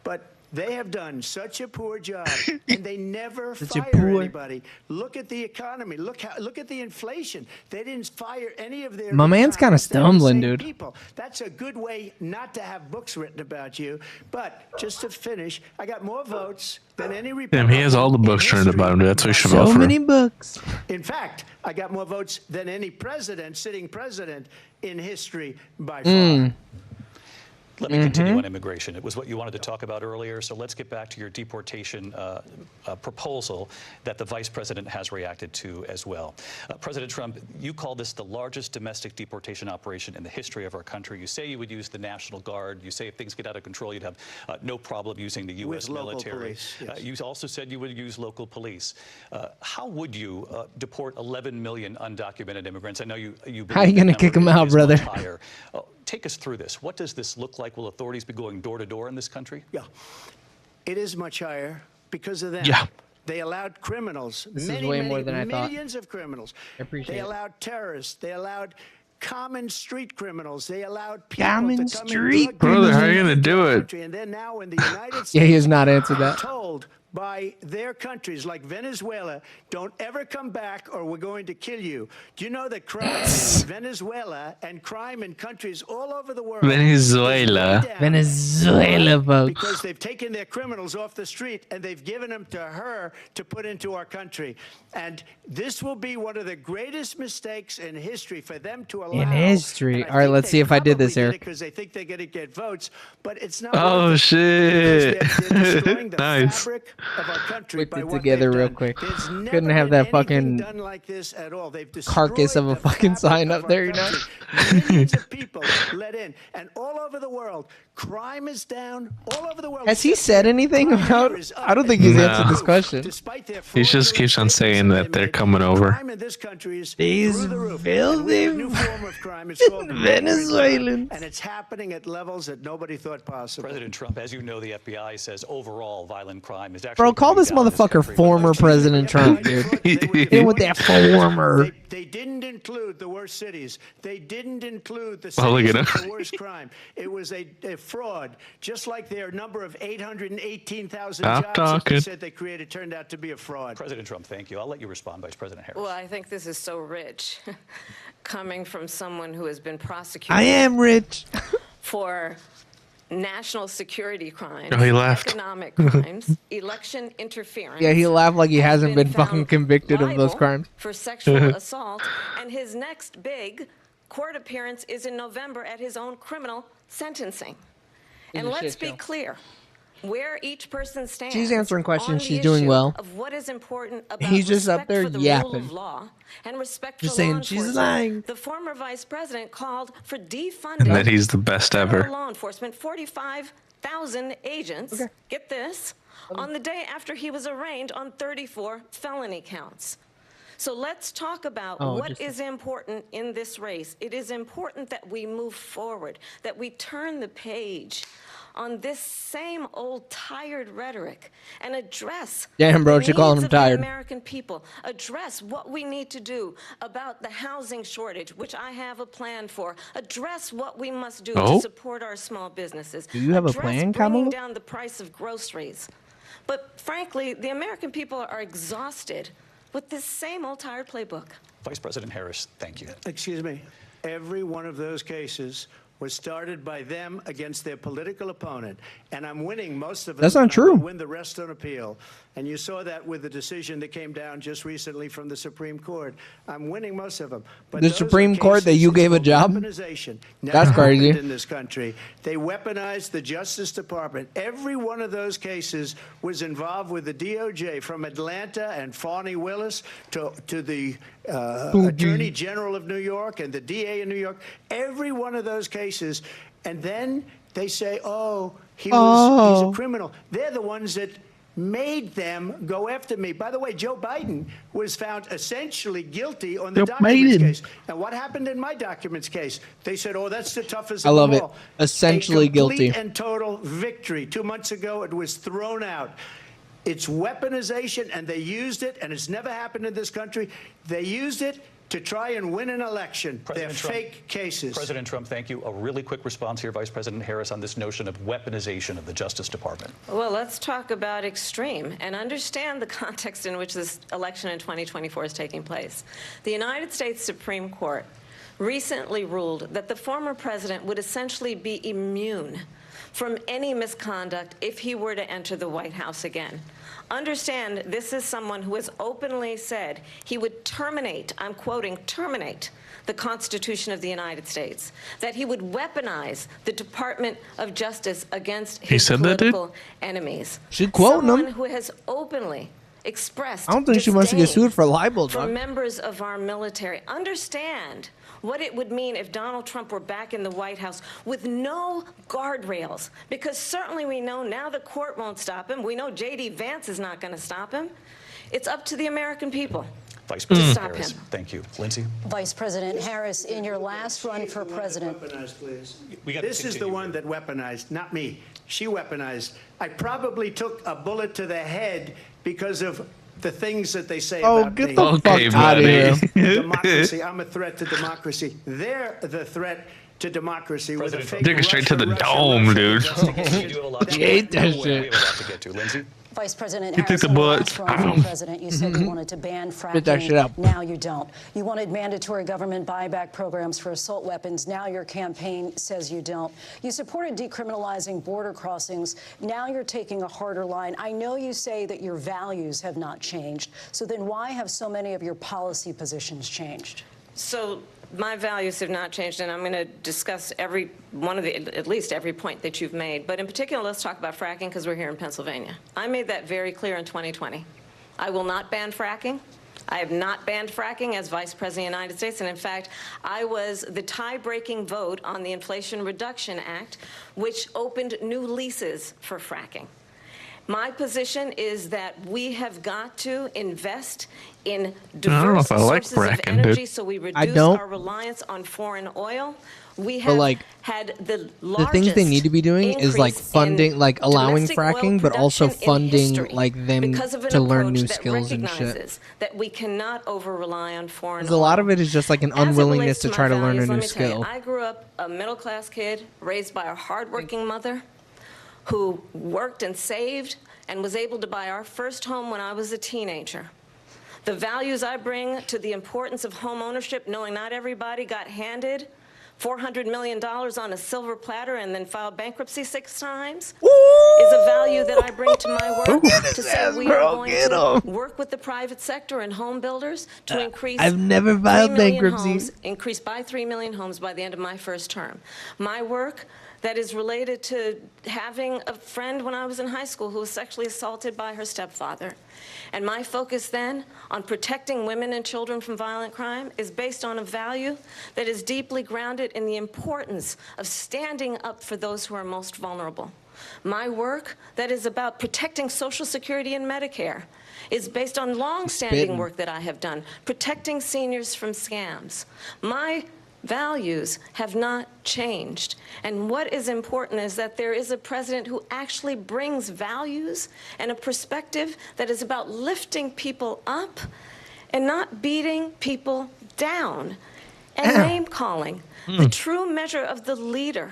But They have done such a poor job, and they never Such a fire poor- anybody. Look at the economy. Look at the inflation. They didn't fire any of their. My man's kinda economists. They're the stumbling, same dude. People. That's a good way not to have books written about you. But just to finish, I got more votes than any Republican. Damn, he has all the in books written history. about him. That's what he should So vote for. many books. In fact, I got more votes than any president, sitting president in history by Hmm. far. Let me continue on immigration. It was what you wanted to talk about earlier, so let's get back to your deportation proposal that the vice president has reacted to as well. President Trump, you call this the largest domestic deportation operation in the history of our country. You say you would use the National Guard. You say if things get out of control, you'd have no problem using the U.S. With local military. police, yes. You also said you would use local police. How would you deport 11 million undocumented immigrants? I know you believe How you gonna that kick number 'em out, is brother? much higher. Take us through this. What does this look like? Will authorities be going door to door in this country? Yeah, it is much higher because of them. Yeah. They allowed criminals, This is many, way many, more than I thought. millions of criminals. I appreciate They it. allowed terrorists. They allowed common street criminals. They allowed people Common to come street in drug Brother, how dealers are you gonna into do our it? country. And then now in the United States, Yeah, he has not answered that. told by their countries like Venezuela, don't ever come back or we're going to kill you. Do you know that crime in Venezuela and crime in countries all over the world Venezuela. is way down? Venezuela, folks. Because they've taken their criminals off the street and they've given them to her to put into our country. And this will be one of the greatest mistakes in history for them to allow. history. All right, let's see if I did this, Eric. Because they think they're going to get votes, but it's not. Oh, worth it shit. because they're destroying the Nice. fabric of our country Whipped by it what together they've real done. quick. There's never Couldn't have been that fucking anything done like this at all. They've carcass of a destroyed the fucking fabric sign of up our there, you know? country. Millions of people let in, and all over the world, crime is down. All over the world. Has he said anything Crime about? here is up. I don't think he's No. answered this question. Despite their He just keeps on saying that they're coming over. Crime in this country is These through the roof. filthy And we have a new form of crime. It's called Venezuelans. and it's happening at levels that nobody thought possible. President Trump, as you know, the FBI says overall violent crime is actually. Bro, call coming this down in motherfucker country. former President Trump, dude. In with that former. They didn't include the worst cities. They didn't include the Oh, look cities at with him. the worst crime. It was a fraud. Just like their number of 818,000 Stop jobs that talking. they said they created turned out to be a fraud. President Trump, thank you. I'll let you respond, Vice President Harris. Well, I think this is so rich, coming from someone who has been prosecuted I am rich. for national security crimes, Oh, he laughed. economic crimes, election interference. Yeah, he laughed like he has hasn't been found fucking convicted of those liable crimes. for sexual assault, and his next big court appearance is in November at his own criminal sentencing. And a let's shit be show. clear. Where each person stands. She's answering questions. on the She's doing issue well. Of what is important about He's just up respect there for the rule yapping. of law and respect Just for saying, law she's enforcement. lying. The former vice president called for defunding And that he's the best federal ever. law enforcement, 45,000 agents. Okay. Get this, on the day after he was arraigned on 34 felony counts. So let's talk about Oh, what just- is important in this race. It is important that we move forward, that we turn the page on this same old tired rhetoric and address Damn, bro, the she calling needs him of the tired. American people, address what we need to do about the housing shortage, which I have a plan for, address what we must do Oh. to support our small businesses. Do you have a address plan, bringing Kamala? down the price of groceries. But frankly, the American people are exhausted with this same old tired playbook. Vice President Harris, thank you. Excuse me. Every one of those cases was started by them against their political opponent, and I'm winning most of them. That's not and I will true. Win the rest on appeal, and you saw that with the decision that came down just recently from the Supreme Court. I'm winning most of them. But The those are Supreme Court that cases you gave a of job? weaponization. That's Never crazy. happened in this country. They weaponized the Justice Department. Every one of those cases was involved with the DOJ, from Atlanta and Fani Willis to the Attorney General of New York and the DA in New York. Every one of those cases. And then they say, oh, he's a criminal. They're the ones that made them go after me. By the way, Joe Biden was found essentially guilty on the Joe documents Biden. case. And what happened in my documents case? They said, oh, that's the toughest I of love them it. all. Essentially A complete guilty. and total victory. 2 months ago, it was thrown out. It's weaponization, and they used it, and it's never happened in this country. They used it to try and win an election. They're President Trump- fake cases. President Trump, thank you. A really quick response here, Vice President Harris, on this notion of weaponization of the Justice Department. Well, let's talk about extreme and understand the context in which this election in 2024 is taking place. The United States Supreme Court recently ruled that the former president would essentially be immune from any misconduct if he were to enter the White House again. Understand, this is someone who has openly said he would terminate, I'm quoting, terminate the Constitution of the United States, that he would weaponize the Department of Justice against his said that, dude? political enemies. She quoting Someone him. who has openly expressed I don't think she wants to get disdain sued for libel, for dog. members of our military. Understand what it would mean if Donald Trump were back in the White House with no guardrails, because certainly we know now the court won't stop him. We know J.D. Vance is not going to stop him. It's up to the American people. Vice President Stop Harris, him. thank you. Lindsay? Vice President Harris, in your last run for president. Weaponized, please. We gotta This is the continue one here. that weaponized, not me. She weaponized. I probably took a bullet to the head because of the things that they say Oh, about get me. the Okay, fuck out of buddy. here. Democracy. I'm a threat to democracy. They're the threat to democracy. With a President fake Trump. Take it straight to the Russia dome, dude. We do have a lot to hate that We shit. have a lot to get to. Lindsay? Vice President You took Harris, the in your bullets. last run for president, you said you wanted to ban Spit that shit out. fracking. Now you don't. You wanted mandatory government buyback programs for assault weapons. Now your campaign says you don't. You supported decriminalizing border crossings. Now you're taking a harder line. I know you say that your values have not changed. So then why have so many of your policy positions changed? So my values have not changed, and I'm going to discuss every one of the, at least every point that you've made. But in particular, let's talk about fracking, because we're here in Pennsylvania. I made that very clear in 2020. I will not ban fracking. I have not banned fracking as Vice President of the United States, and in fact, I was the tie-breaking vote on the Inflation Reduction Act, which opened new leases for fracking. My position is that we have got to invest in don't know diverse if I like sources of fracking, energy dude. so we reduce don't. our reliance on foreign oil. We But, have like, had the The largest things they need to be doing is like increase funding, in like allowing domestic oil fracking, but also production in funding history like them because of an to learn approach new that skills and shit. recognizes that we cannot over-rely on foreign Because a lot oil. of it is just like an As it unwillingness relates to my try to learn a values, new let me tell you, skill. I grew up a middle-class kid raised by a hardworking mother who worked and saved and was able to buy our first home when I was a teenager. The values I bring to the importance of home ownership, knowing not everybody got handed $400 million on a silver platter and then filed bankruptcy 6 times, is a value that I bring to my work to say we are going to work with the private sector and home builders to increase I've never 3 filed million bankruptcy. homes, increase by 3 million homes by the end of my first term. My work that is related to having a friend when I was in high school who was sexually assaulted by her stepfather. And my focus then on protecting women and children from violent crime is based on a value that is deeply grounded in the importance of standing up for those who are most vulnerable. My work that is about protecting Social Security and Medicare is based on long-standing Spitting. work that I have done, protecting seniors from scams. My values have not changed. And what is important is that there is a president who actually brings values and a perspective that is about lifting people up and not beating people down and name-calling. The true measure of the leader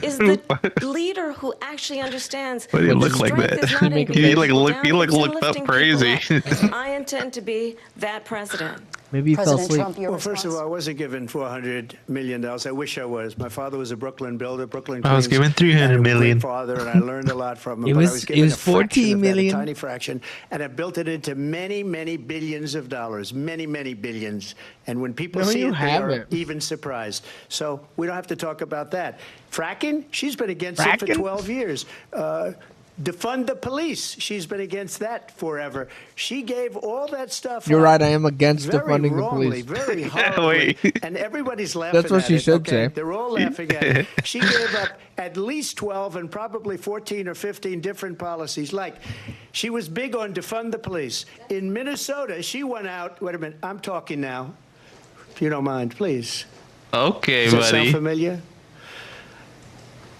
is the leader who actually understands Why do you that the look like strength that? is not in Make a beating face. people You down, look it's in looked up lifting people crazy. up. I intend to be that president. Maybe you fell President asleep. Trump, your Well, first of response? all, I wasn't given $400 million. I wish I was. My father was a Brooklyn builder, Brooklyn I was Queens, given 300 and a great million. father, and I learned a lot from him. It but was- I was it given was a fraction 14 of that, million. a tiny fraction, and I built it into many, many billions of dollars, many, many billions. And when people No, see you it, they are haven't. even surprised. So we don't have to talk about that. Fracking? She's been against it for Fracking? 12 years. Defund the police. She's been against that forever. She gave all that stuff You're up right, I am against very defunding the wrongly, police. Very horribly. Wait. And everybody's laughing That's what at she it, should okay? say. They're all laughing at it. She gave up at least 12 and probably 14 or 15 different policies. Like, she was big on defund the police. In Minnesota, she went out. Wait a minute. I'm talking now. If you don't mind, please. Okay, Does that sound buddy. familiar?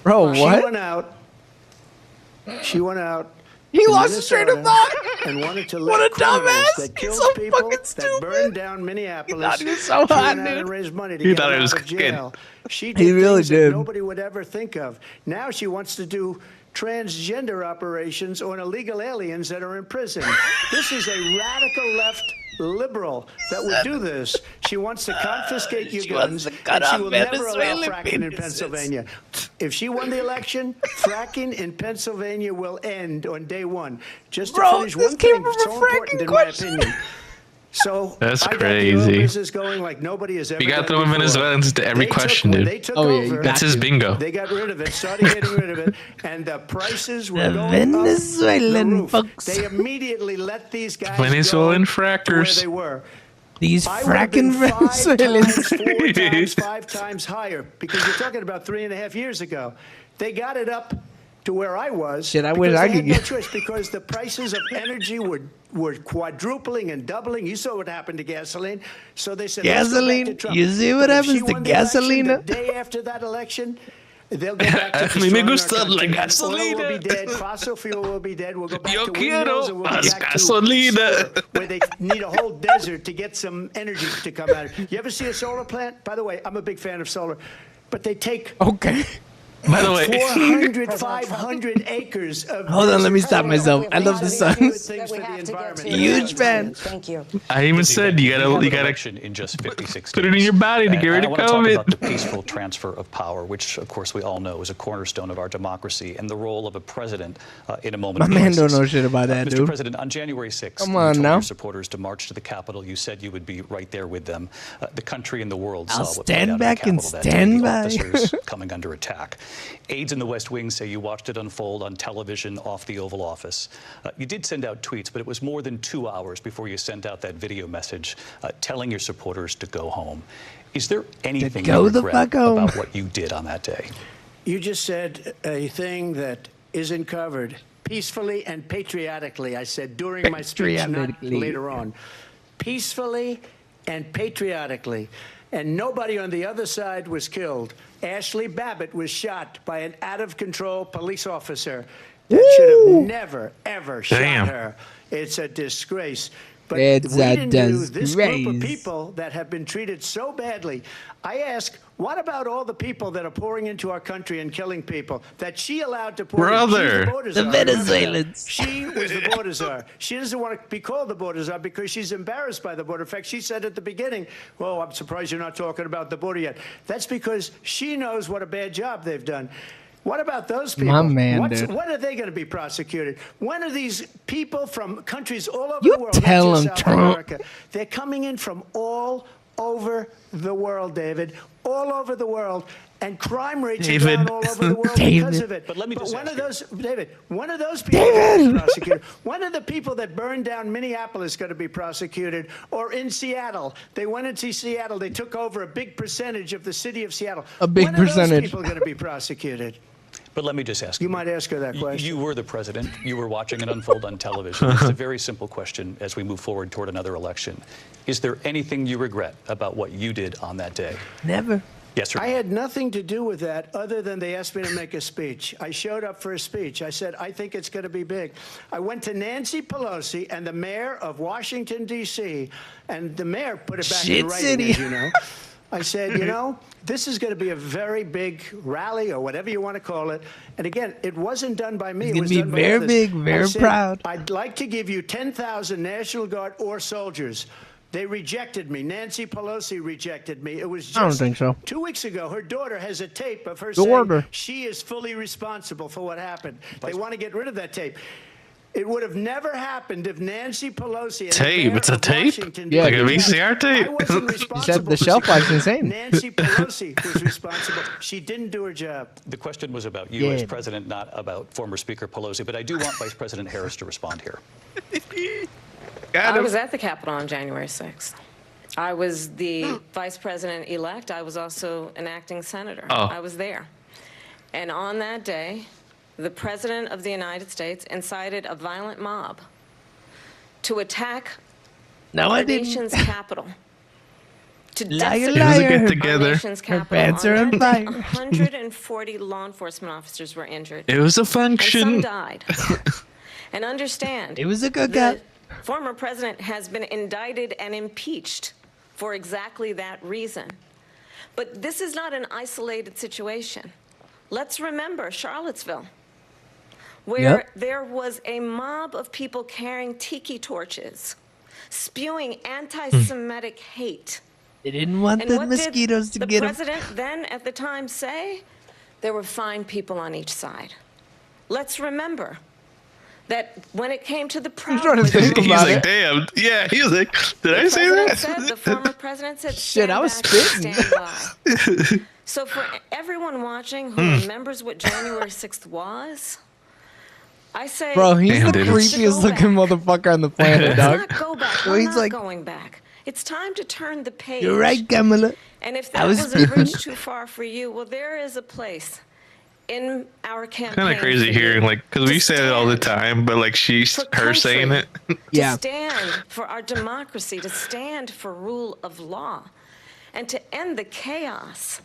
Bro, She what? went out. She went out. He in lost his train of Minnesota, thought. and wanted to What let a criminals dumbass! that He's killed so people, fucking that stupid. burned down Minneapolis, He thought he was so hot, turn out dude. and raise money to He get thought them he was out of good. jail. She did He really things that did. nobody would ever think of. Now she wants to do transgender operations on illegal aliens that are in prison. This is a radical left liberal that would do this. She wants to confiscate your She wants guns, to cut and she off will never allow Venezuelan fracking in penises. Pennsylvania. If she won the election, fracking in Pennsylvania will end on day one. Just to Bro, finish this one came thing from a so important fracking in question. my opinion. So That's I got the oil crazy. business going like nobody has ever You got done throwing before. Venezuelans into every They question, when dude. They took Oh, yeah, you over, got That's his bingo. they got rid of it, started getting rid of it, and the prices were The going Venezuelan up the roof. folks. They immediately let these guys Venezuelan go to where frackers. they were. These I would have been fracking Venezuelans. 5 times higher, because you're talking about 3.5 years ago. They got it up to where I was. Shit, I wish because I they could had no get- choice, because the prices of energy were quadrupling and doubling. You saw what happened to gasoline. So they said, let's go back Gasoline? to Trump. You see what But if happens she to won the election, gasolina? The day after that election, they'll go back to A mí me destroying our gusta la country. Oil will gasolina. be dead. Fossil fuel will be dead. We'll go back Yo to quiero windmills, and we'll más go back gasolina. to where they need a whole desert to get some energy to come out. You ever see a solar plant? By the way, I'm a big fan of solar, but they take Okay. By the way, 400, 500 acres of Hold on, let me desert stop soil. myself. I love the Good Suns. things that for we the have to get environment. to. Huge fan. Thank you. I even said you have gotta an gotta election in just 56 put it in days. your body to get rid And of I want to talk COVID. about the peaceful transfer of power, which, of course, we all know is a cornerstone of our democracy, and the role of a president in a moment My of man don't crisis. know shit about that, Mr. dude. President, on January 6th, Come you on told now. your supporters to march to the Capitol. You said you would be right there with them. The country and the world I'll saw what played stand out in the back and Capitol that day, stand the by. officers coming under attack. Aides in the West Wing say you watched it unfold on television off the Oval Office. You did send out tweets, but it was more than 2 hours before you sent out that video message telling your supporters to go home. Is there anything go you the regret fuck home. about what you did on that day? You just said a thing that isn't covered. Peacefully and patriotically, I said during my speech, not Patriotically. later on. Peacefully and patriotically. And nobody on the other side was killed. Ashley Babbitt was shot by an out-of-control police officer that should have never, ever Damn. shot her. It's a disgrace. But It's we a didn't do this group of disgrace. people that have been treated so badly. I ask, what about all the people that are pouring into our country and killing people that she allowed to pour Brother. in? She's the border The czar. Remember that. Venezuelans. She was the border czar. She doesn't want to be called the border czar because she's embarrassed by the border. In fact, she said at the beginning, "Oh, I'm surprised you're not talking about the border yet." That's because she knows what a bad job they've done. What about those people? My man, dude. When are they going to be prosecuted? When are these people from countries all over You the world, not tell just 'em, South Trump. America, they're coming in from all over the world, David, all over the world. And crime rates David. are down all over the world because David. of it. But let me just when ask are you. those, David, when are those people going to be prosecuted? When are the people that burned down Minneapolis going to be prosecuted? Or in Seattle? They went into Seattle. They took over a big percentage of the city of Seattle. A big when are percentage. those people going to be prosecuted? But let me just ask You might ask her that question. You were the president. You were watching it unfold on television. It's a very simple question as we move forward toward another election. Is there anything you regret about what you did on that day? Never. Yes or no? I had nothing to do with that other than they asked me to make a speech. I showed up for a speech. I said, I think it's going to be big. I went to Nancy Pelosi and the mayor of Washington, D.C., and the mayor put it back Shit in writing, city. as you know. I said, you know, this is going to be a very big rally or whatever you want to call it. And again, it wasn't done by me. It's It gonna was be done by very others. big, I very said, proud. I'd like to give you 10,000 National Guard or soldiers. They rejected me. Nancy Pelosi rejected me. It was just I don't think so. 2 weeks ago. Her daughter has a tape of her Daughter. saying she is fully responsible for what happened. They want to get rid of that tape. It would have never happened if Nancy Pelosi and the Tape? mayor It's a of tape? Washington Yeah, Like a dude. VCR tape? I wasn't responsible. said the for shelf life's security. insane. Nancy Pelosi was responsible. She didn't do her job. The question was about you as Yeah. president, not about former Speaker Pelosi. But I do want Vice President Harris to respond here. Got I him. was at the Capitol on January 6th. I was the vice president-elect. I was also an acting senator. Oh. I was there. And on that day, the President of the United States incited a violent mob to attack No, I our didn't. nation's capital. To Liar, decimate It was a liar. get our together. nation's Her capital. pants are On on that day, fire. 140 law enforcement officers were injured. It was a And some function. died. And understand, It was a cookout. the former president has been indicted and impeached for exactly that reason. But this is not an isolated situation. Let's remember Charlottesville, where there was a mob of people carrying tiki torches, spewing anti-Semitic hate. They didn't want And the what mosquitoes did to the get them. president then at the time say? There were fine people on each side. Let's remember that when it came to the Proud trying to Boys think movement, He's about like, it. damn. Yeah, he was like, did I say president that? said, the former president said, Shit, stand I was back and spitting. stand by. So for everyone watching who remembers what January 6th was, I say, Bro, he's Damn, the dude. creepiest looking motherfucker on the planet, let's dog. not go back. So We're he's not like, going back. It's time to turn the page. you're right, Kamala. And if I that was was a spitting. bridge too far for you, well, there is a place in our campaign. Kind of crazy for you hearing, like, because we to say it all the stand time, but like she's for her saying it. country, Yeah. To stand for our democracy, to stand for rule of law, and to end the chaos,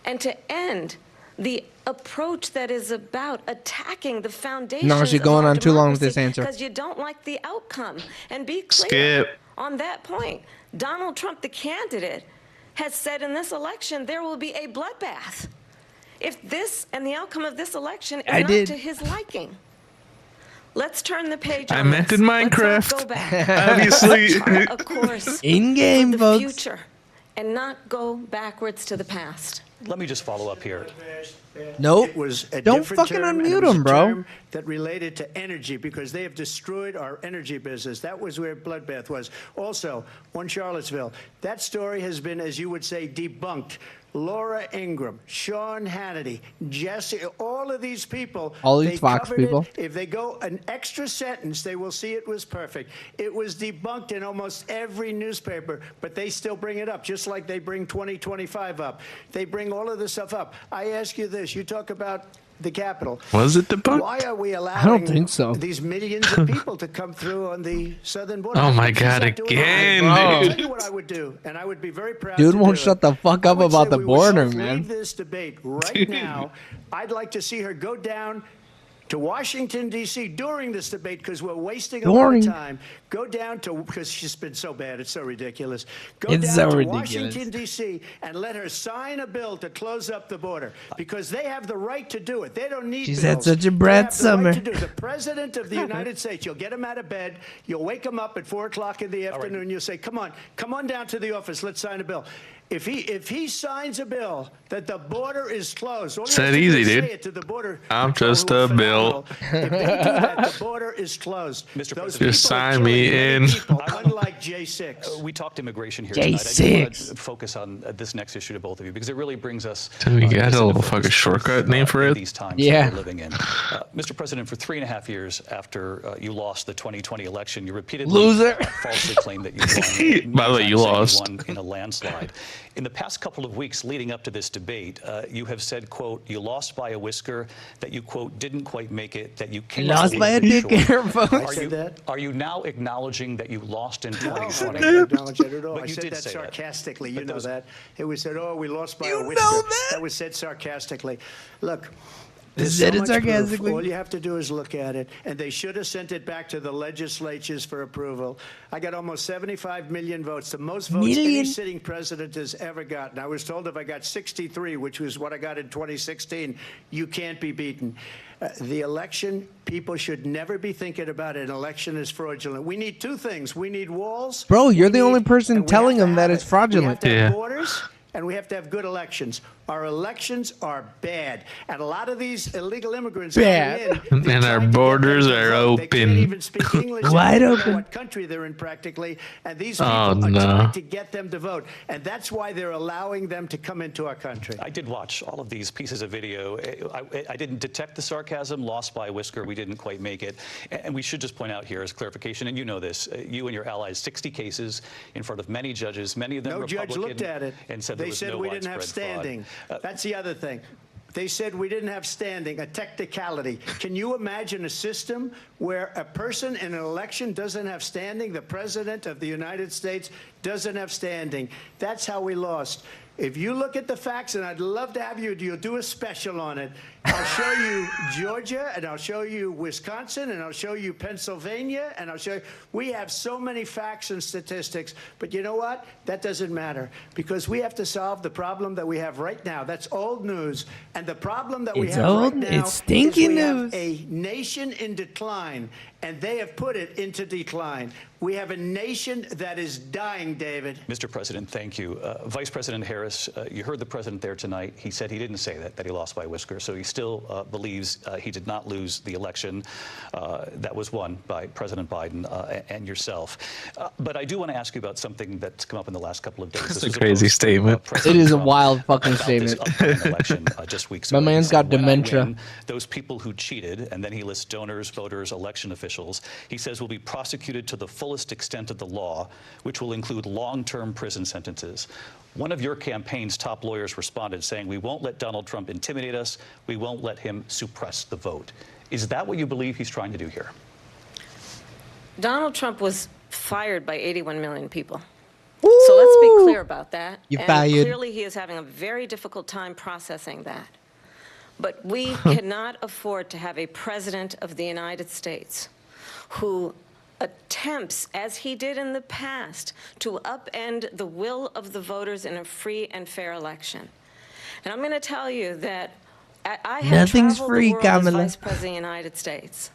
and to end the approach that is about attacking the foundations No, she's going on too long with this answer. because you don't like the outcome. And be clear Skip. on that point. Donald Trump, the candidate, has said in this election there will be a bloodbath if this and the outcome of this election is not to his liking. Let's turn the page on I meant this. in Let's not Minecraft. go back. Obviously. Chart a course In game, for the folks. future and not go backwards to the past. Let me just follow up here. Nope. It was a Don't different fucking term, and unmute it was him, a bro. term that related to energy because they have destroyed our energy business. That was where bloodbath was. Also, one Charlottesville. That story has been, as you would say, debunked. Laura Ingraham, Sean Hannity, Jesse, all of these people. All these they Fox covered it. people. If they go an extra sentence, they will see it was perfect. It was debunked in almost every newspaper, but they still bring it up, just like they bring 2025 up. They bring all of this stuff up. I ask you this. You talk about the Capitol. Was it debunked? Why are we allowing think so. these millions of people to come through on the southern border? Oh my She's God, not doing it. again, I'll dude. tell you what I would do, and I would be very proud Dude to won't do shut it. the fuck I up would about say the we would border, both man. leave this debate right now. I'd like to see her go down to Washington, D.C. during this debate because we're wasting a lot During. of time. Go down to, because she's been so bad, it's so ridiculous. Go It's down so to ridiculous. Washington, D.C. and let her sign a bill to close up the border because they have the right to do it. They don't need She's bills. had such a They Brad have the right Summer. to do it. The President of the United States, you'll get him out of bed, you'll wake him up at 4 o'clock in the afternoon, you'll say, come on down to the office, let's sign a bill. If he signs a bill that the border is closed, all he Said has to do easy, is dude. say it to the border I'm patrol just who are a bill. phenomenal. If they do that, the border is closed. Mr. Those President. people Just are sign me killing many in. people, unlike J6. We talked immigration here J6. tonight. I just want to focus on this next issue to both of you because it really brings us. Dude, we got this a into little focus fucking shortcut both, name for in it. These times Yeah. that we're living in. Mr. President, for 3.5 years after you lost the 2020 election, you repeatedly Loser. falsely claimed that you won. By the way, you Many times lost. saying you won in a landslide. In the past couple of weeks leading up to this debate, you have said, quote, you lost by a whisker, that you, quote, didn't quite make it, that you came up Lost by a little dick bit here, short. folks. said that? Are you now acknowledging that you lost in No, I 2020? didn't acknowledge that at all. But I you said did that say that. sarcastically. But You know those- that. It was said, oh, we lost by You a whisker. know that? was said sarcastically. Look. They There's said so it much proof. sarcastically. All you have to do is look at it, and they should have sent it back to the legislatures for approval. I got almost 75 million votes, the most votes any Million? sitting president has ever gotten. I was told if I got 63, which was what I got in 2016, you can't be beaten. The election, people should never be thinking about an election as fraudulent. We need two things. We need walls. Bro, you're We the only need- person and we telling have to them that have it's it. fraudulent. We have to have Yeah. borders, and we have to have good elections. Our elections are bad, and a lot of these illegal immigrants Bad. coming in, they're And our trying to get borders them to are vote. They can't open. even speak English. Wide They don't know open. what country they're in practically, and these people Oh, are no. trying to get them to vote, and that's why they're allowing them to come into our country. I did watch all of these pieces of video. I didn't detect the sarcasm, lost by a whisker. We didn't quite make it. And we should just point out here as clarification, and you know this, you and your allies, 60 cases in front of many judges, many of them No Republican. judge looked at it. And said They there was said no we didn't have widespread fraud. standing. That's the other thing. They said we didn't have standing, a technicality. Can you imagine a system where a person in an election doesn't have standing? The president of the United States doesn't have standing. That's how we lost. If you look at the facts, and I'd love to have you'll do a special on it. I'll show you Georgia, and I'll show you Wisconsin, and I'll show you Pennsylvania, and I'll show you. We have so many facts and statistics, but you know what? That doesn't matter, because we have to solve the problem that we have right now. That's old news. And the problem that we It's have old, right now it's stinky is we news. have a nation in decline, and they have put it into decline. We have a nation that is dying, David. Mr. President, thank you. Vice President Harris, you heard the president there tonight. He said he didn't say that he lost by a whisker. So he still believes he did not lose the election that was won by President Biden and yourself. But I do want to ask you about something that's come up in the last couple of days. That's This a is crazy post from, statement. President It is a Trump wild fucking about this statement. upcoming election just weeks My ago. He man's said, got "When I dementia." win, those people who cheated," and then he lists donors, voters, election officials, he says will be prosecuted to the fullest extent of the law, which will include long-term prison sentences. One of your campaign's top lawyers responded saying, "We won't let Donald Trump intimidate us. We won't let him suppress the vote." Is that what you believe he's trying to do here? Donald Trump was fired by 81 million people. So let's be clear about that. You and fired. clearly he is having a very difficult time processing that. But we cannot afford to have a president of the United States who attempts, as he did in the past, to upend the will of the voters in a free and fair election. And I'm going to tell you that I have Nothing's traveled free, the world as Kamala. Vice President of the United States,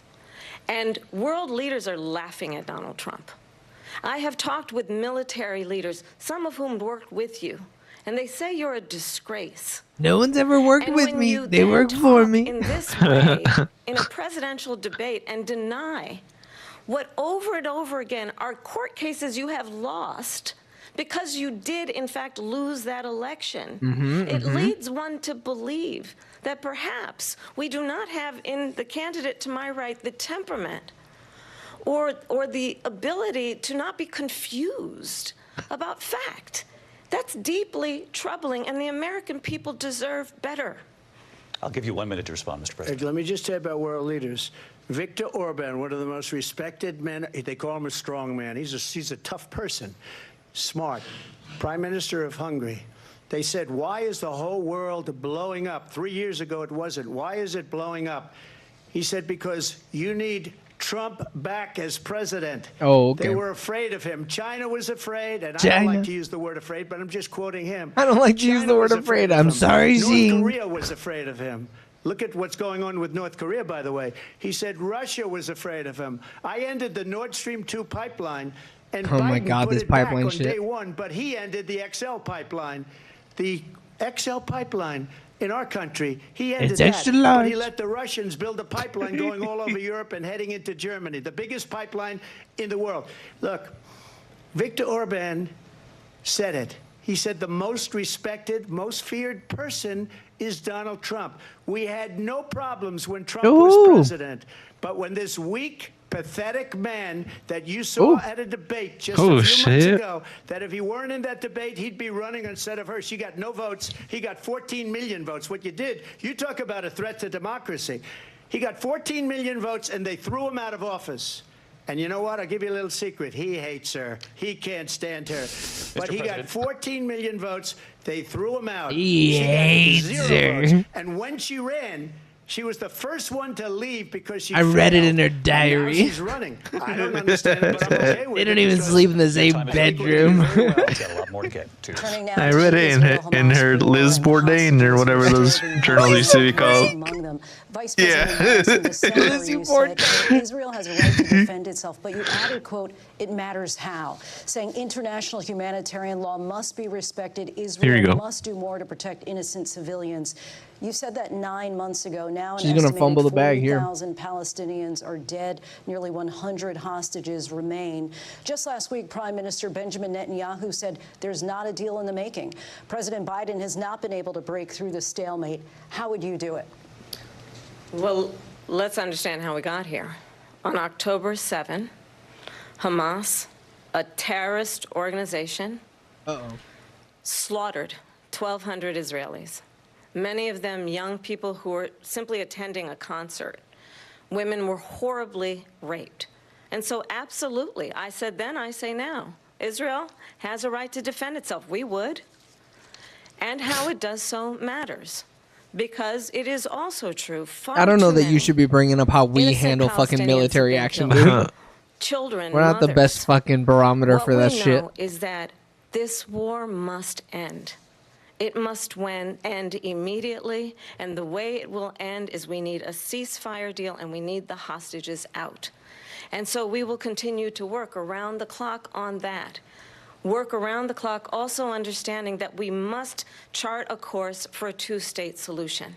and world leaders are laughing at Donald Trump. I have talked with military leaders, some of whom worked with you, and they say you're a disgrace. No one's ever worked And with when me. you They then work for talk me. in this way, in a presidential debate, and deny what over and over again are court cases you have lost because you did, in fact, lose that election. It leads one to believe that perhaps we do not have in the candidate to my right the temperament or the ability to not be confused about fact. That's deeply troubling, and the American people deserve better. I'll give you 1 minute to respond, Mr. President. Let me just say about world leaders. Viktor Orban, one of the most respected men, they call him a strong man. He's a tough person, smart. Prime Minister of Hungary. They said, why is the whole world blowing up? 3 years ago it wasn't. Why is it blowing up? He said, because you need Trump back as president. Oh, okay. They were afraid of him. China was afraid, and I China. don't like to use the word afraid, but I'm just quoting him. I don't like to use China the word was afraid. of I'm him. sorry, North Xing. Korea was afraid of him. Look at what's going on with North Korea, by the way. He said Russia was afraid of him. I ended the Nord Stream 2 pipeline, and Oh my Biden God, put this it back pipeline on shit. day one, but he ended the XL pipeline. The XL pipeline in our country, he ended It's that. extra But large. he let the Russians build a pipeline going all over Europe and heading into Germany, the biggest pipeline in the world. Look, Viktor Orban said it. He said the most respected, most feared person is Donald Trump. We had no problems when Trump was Ooh. president. But when this weak, pathetic man that you saw Ooh. at a debate just Oh, a few months shit. ago, that if he weren't in that debate, he'd be running instead of her. She got no votes. He got 14 million votes. What you did, you talk about a threat to democracy. He got 14 million votes, and they threw him out of office. And you know what? I'll give you a little secret. He hates her. He can't stand her. But he got President. 14 million votes. They threw him out. He She got hates 0 her. votes. And when she ran, she was the first one to leave because she I read it failed. in her And diary. Now she's running. I don't understand it, but I'm okay with They it. don't even because sleep in the same Time is bedroom. We've got a lot more to get to. Turning now I to read it in Israel, her- in Hamas her war Liz and Bourdain or hostages whatever those serving journals used to be Hamas called. among them. Vice Yeah. President Harris, in December, Lizzie you Bourdain. said Israel has a right to defend itself, but you added, quote, it matters how, saying international humanitarian law must be respected. Here you Israel go. must do more to protect innocent civilians. You said that 9 months ago. Now, She's gonna fumble the bag here. 40,000 Palestinians are dead. Nearly 100 hostages remain. Just last week, Prime Minister Benjamin Netanyahu said there's not a deal in the making. President Biden has not been able to break through the stalemate. How would you do it? Well, let's understand how we got here. On October 7, Hamas, a terrorist organization, slaughtered 1,200 Israelis, many of them young people who were simply attending a concert. Women were horribly raped. And so absolutely, I said then, I say now, Israel has a right to defend itself. We would. And how it does so matters. because it is also true. I don't know too that you many should be bringing up how we innocent handle fucking Palestinians military have been action, killed. dude. Children, We're not the mothers. best fucking barometer What for that we shit. know is that this war must end. It must end immediately, and the way it will end is we need a ceasefire deal and we need the hostages out. And so we will continue to work around the clock on that. Work around the clock, also understanding that we must chart a course for a two-state solution.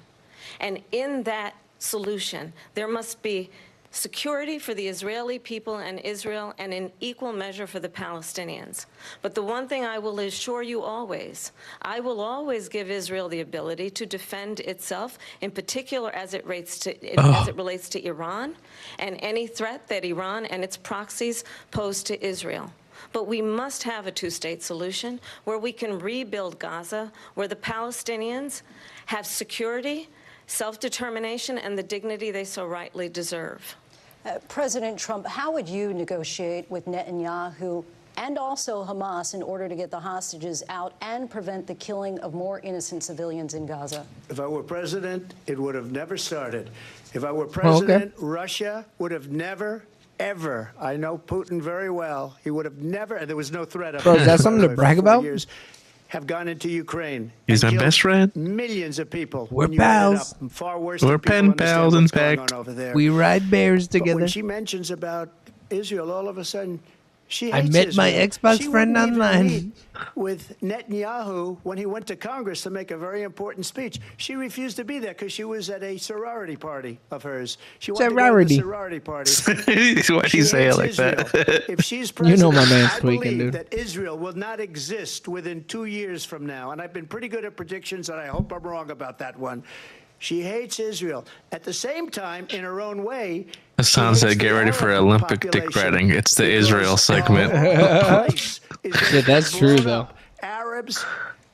And in that solution, there must be security for the Israeli people and Israel, and in equal measure for the Palestinians. But the one thing I will assure you always, I will always give Israel the ability to defend itself, in particular as it relates to Iran and any threat that Iran and its proxies pose to Israel. But we must have a two-state solution where we can rebuild Gaza, where the Palestinians have security, self-determination, and the dignity they so rightly deserve. President Trump, how would you negotiate with Netanyahu and also Hamas in order to get the hostages out and prevent the killing of more innocent civilians in Gaza? If I were president, it would have never started. If I were president, Russia would have never, ever, I know Putin very well, he would have never, and there was no threat of Bro, is that something to brag about? Have gone into Ukraine. He's my best friend. Millions of people. We're when you add it pals. up. Far worse We're than people pen understand pals, in what's going fact. on over there. We ride bears But together. when she mentions about Israel, all of a sudden, she I hates met my Israel. Xbox She friend wouldn't even online. meet with Netanyahu when he went to Congress to make a very important speech. She refused to be there because she was at a sorority party of hers. She wanted Sorority. to go to the sorority party. Why do you say it like that? If she's You president, know my man's I tweaking, believe dude. that Israel will not exist within 2 years from now. And I've been pretty good at predictions, and I hope I'm wrong about that one. She hates Israel. At the same time, in her own way, That sounds like get ready for Olympic dick riding. It's the Israel segment. Yeah, that's true, though. Arabs,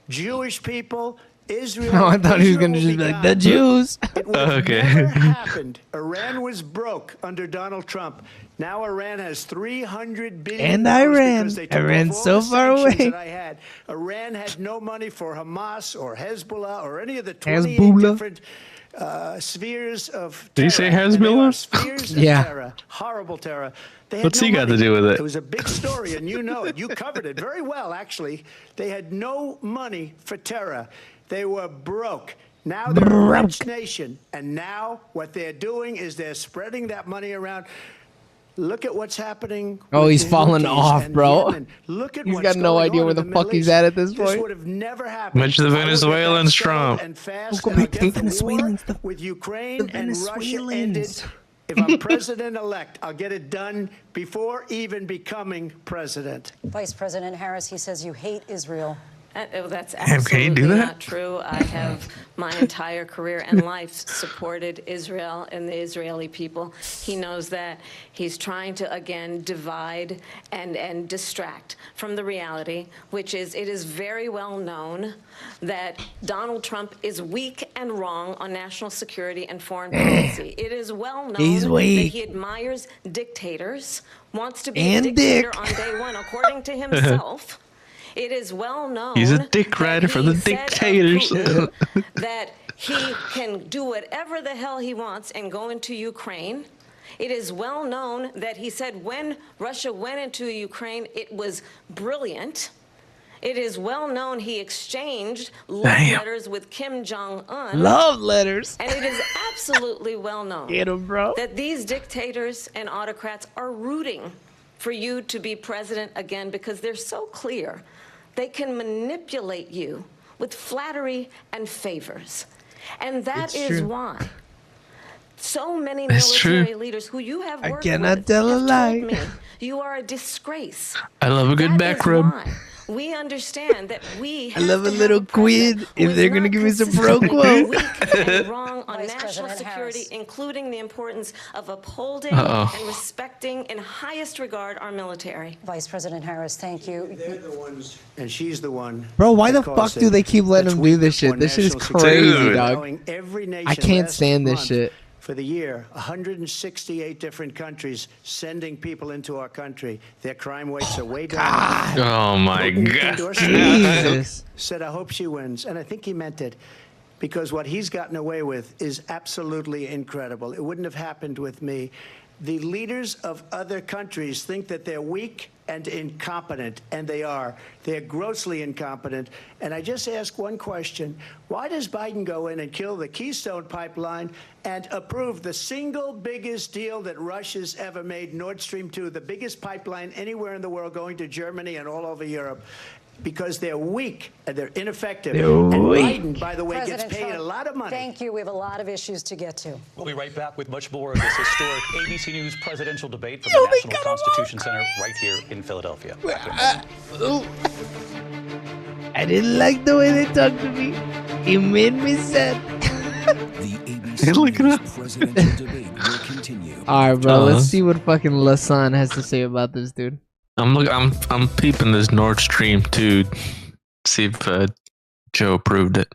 Jewish people, Israel. No, I thought he was Israel going to will just be be like, gone. the Jews. It would have Okay. never happened. Iran was broke under Donald Trump. Now Iran has $300 billion. And Iran. because they took Iran's off all so the far sanctions away. that I had. Iran had no money for Hamas or Hezbollah or any of the 28 Hezbollah. different spheres of terror. Did you say And they Hezbollah? are spheres of Yeah. terror. Horrible terror. They had What's no he got to money. do with it? It was a big story, and you know it. You covered it very well, actually. They had no money for terror. They were broke. Now they're a rich nation, and now what they're doing is they're spreading that money around. Look at what's happening. Oh, with he's the falling Houthis off, and bro. Yemen. Look at He's what's got no going idea on where in the Middle fuck he's East. at this This point. would have never happened. Mention the I would get that Venezuelans, settled Trump. and fast, Go and I'll back to get the the war Venezuelans, with Ukraine the and Russia ended. Venezuelans. If I'm president-elect, I'll get it done before even becoming president. Vice President Harris, he says you hate Israel. That's can you absolutely do that? not true. I have my entire career and life supported Israel and the Israeli people. He knows that. He's trying to, again, divide and distract from the reality, which is it is very well known that Donald Trump is weak and wrong on national security and foreign policy. It is well known He's that weak. he admires dictators, wants to be And a dictator dick. on day one, according to himself. It is well known. He's a dick that rider for he the said of dictators. Putin that he can do whatever the hell he wants and go into Ukraine. It is well known that he said when Russia went into Ukraine, it was brilliant. It is well known he exchanged love letters with Kim Jong-un. Love letters. And it is absolutely well known Get him, bro. that these dictators and autocrats are rooting for you to be president again because they're so clear. They can manipulate you with flattery and favors. And that is why so many It's military true. leaders who you have I worked cannot with tell a have lie. told me you are a disgrace. I love a good That back is rub. why we understand that we I have love to a have little president quid who if is they're gonna not give me some consistently pro quo. weak and wrong on Vice national President security, Harris. including the importance of upholding Uh-oh. and respecting in highest regard our military. Vice President Harris, thank you. They're the ones, and she's the one. Bro, why that the fuck caused do it. they keep letting That's him do weak this shit? for This shit is national security. crazy, Dude. dog. Allowing every nation I can't last stand this month shit. For the year, 168 different countries sending people into our country. Their crime rates are way down. Oh my Putin god. endorsed her. Jesus. Said, I hope she wins. And I think he meant it. because what he's gotten away with is absolutely incredible. It wouldn't have happened with me. The leaders of other countries think that they're weak and incompetent, and they are. They're grossly incompetent. And I just ask one question. Why does Biden go in and kill the Keystone Pipeline and approve the single biggest deal that Russia's ever made, Nord Stream 2, the biggest pipeline anywhere in the world going to Germany and all over Europe? Because they're weak and they're ineffective. And Biden, by the way, President gets paid Trump, a lot of money. Thank you. We have a lot of issues to get to. We'll be right back with much more of this historic ABC News presidential debate from the National Constitution Center right here in Philadelphia. I didn't like the way they talked to me. It made me sad. The ABC News presidential debate will continue. All right, bro. Let's see what fucking Lasan has to say about this, dude. I'm peeping this Nord Stream 2. See if Joe approved it.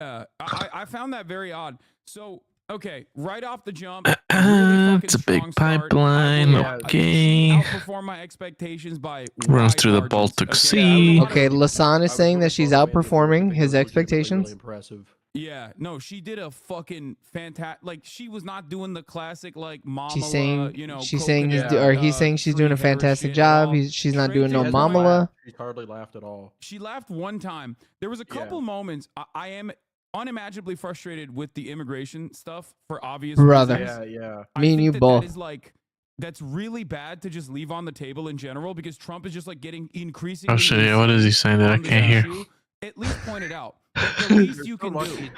I found that very odd. So, okay, right off the jump, it's a big pipeline. Okay. Outperform my expectations by runs through the Baltic Sea. Okay, Lasan is saying that she's outperforming his expectations. Really impressive. Yeah, no, she did a fucking fantastic. Like, she was not doing the classic like Mamala. She's saying, you know, she's saying he's saying she's free doing a hair fantastic shit job. and all. She's not Straight doing no to the Mamala. She hardly laughed at all. She laughed one time. There was a couple moments. I am unimaginably frustrated with the immigration stuff for obvious Brother. reasons. Yeah. Me and you both. That is like, that's really bad to just leave on the table in general because Trump is just like getting increasingly. Oh shit! Yeah, what is he saying that I can't hear? At least point it out. Like, the least you can do.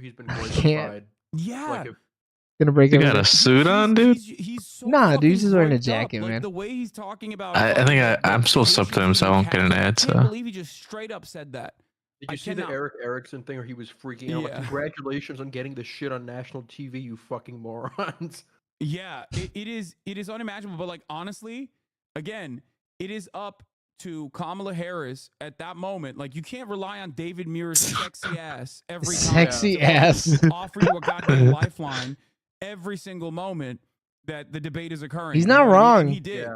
He's been glorified. Yeah. Like Gonna break You him. got a suit on, dude? He's so Nah, dude, he's just wearing a fucking jacket, like, man. the way he's talking about. I think I'm still sub to him, so I won't get an ad. I can't So believe he just straight up said that. Did you see the Eric Erickson thing where he was freaking out? Like, Yeah. congratulations on getting this shit on national TV, you fucking morons. Yeah, it is unimaginable. But like honestly, again, it is up to Kamala Harris at that moment. Like you can't rely on David Muir's sexy ass every time. Sexy ass. Offer you a goddamn lifeline every single moment that the debate is occurring. He's You not know what I wrong. mean? He did.